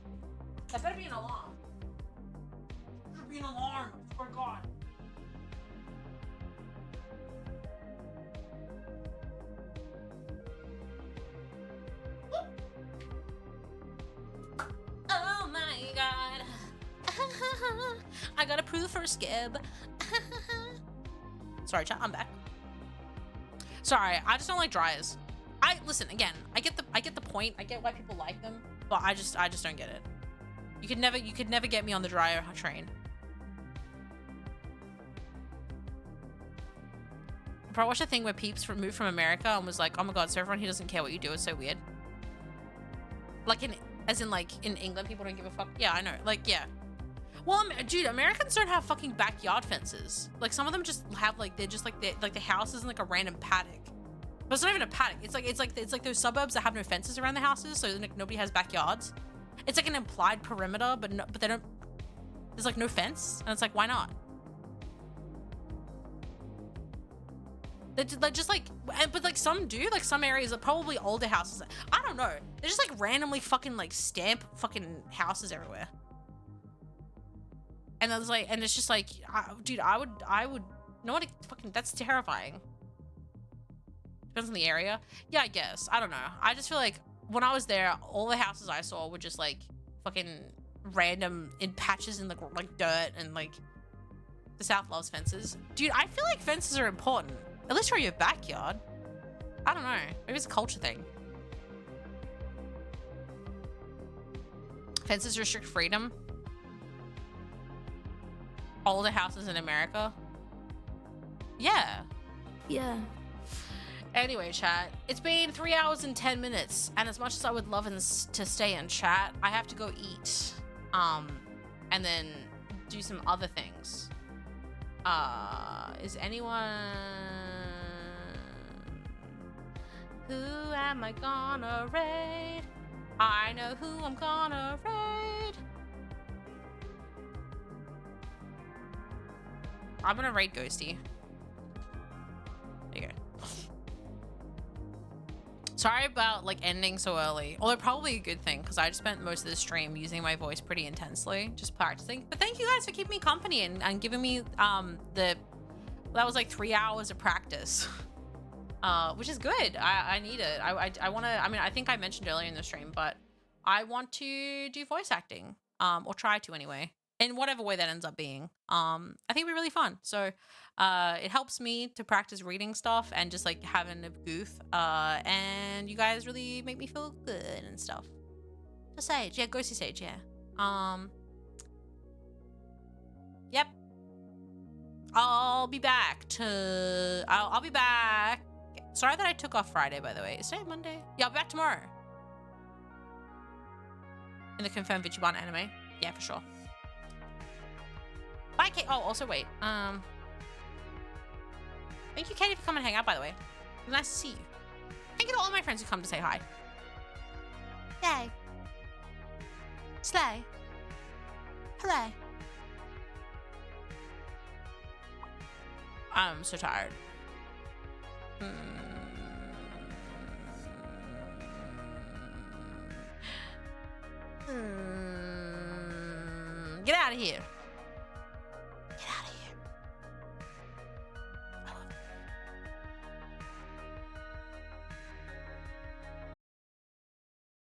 [SPEAKER 1] That better be an alarm. It better be an alarm. I swear to God. Oh my god. I got approved for a skib. Sorry, chat, I'm back. Sorry, I just don't like dryers. Listen, again, I get the point. I get why people like them, but I just don't get it. You could never get me on the dryer train. Bro, I watched a thing where Peeps moved from America and was like, oh my god, so everyone here doesn't care what you do, it's so weird. Like in England, people don't give a fuck. Yeah, I know. Like, yeah. Well, dude, Americans don't have fucking backyard fences. Like, some of them just have they're just the house is in like a random paddock. But it's not even a paddock. It's like those suburbs that have no fences around the houses, so like, nobody has backyards. It's like an implied perimeter, but they don't. There's like no fence, and it's like, why not? They're just like, but like some do, like some areas are probably older houses. I don't know. They're just like randomly fucking like stamp fucking houses everywhere. And I was like, and it's just like, dude, I would, no one fucking, that's terrifying. Depends on the area. Yeah, I guess. I don't know. I just feel like when I was there, all the houses I saw were just like fucking random in patches in the like dirt, and like the South loves fences. Dude, I feel like fences are important. At least for your backyard. I don't know. Maybe it's a culture thing. Fences restrict freedom. All the houses in America. Yeah.
[SPEAKER 2] Yeah.
[SPEAKER 1] Anyway, chat, it's been 3 hours and 10 minutes, and as much as I would love to stay and chat, I have to go eat, and then do some other things. Is anyone... Who am I gonna raid? I know who I'm gonna raid. I'm gonna raid Ghosty. There you go. Sorry about like ending so early. Although probably a good thing, because I just spent most of the stream using my voice pretty intensely, just practicing. But thank you guys for keeping me company and giving me that was like 3 hours of practice. Which is good. I need it. I want to, I mean, I think I mentioned earlier in the stream, but I want to do voice acting, or try to anyway, in whatever way that ends up being. I think it'd be really fun. So it helps me to practice reading stuff and just like having a goof, and you guys really make me feel good and stuff. Just Sage, yeah, Ghosty Sage, yeah. Yep. I'll be back to, I'll be back. Sorry that I took off Friday, by the way. Is today Monday? Yeah, I'll be back tomorrow. In the confirmed Vichiban anime. Yeah, for sure. Bye, Kate. Oh, also wait. Thank you, Katie, for coming and hang out, by the way. It was nice to see you. Thank you to all my friends who come to say hi. Yay. Slay. Hooray. I'm so tired. Get out of here.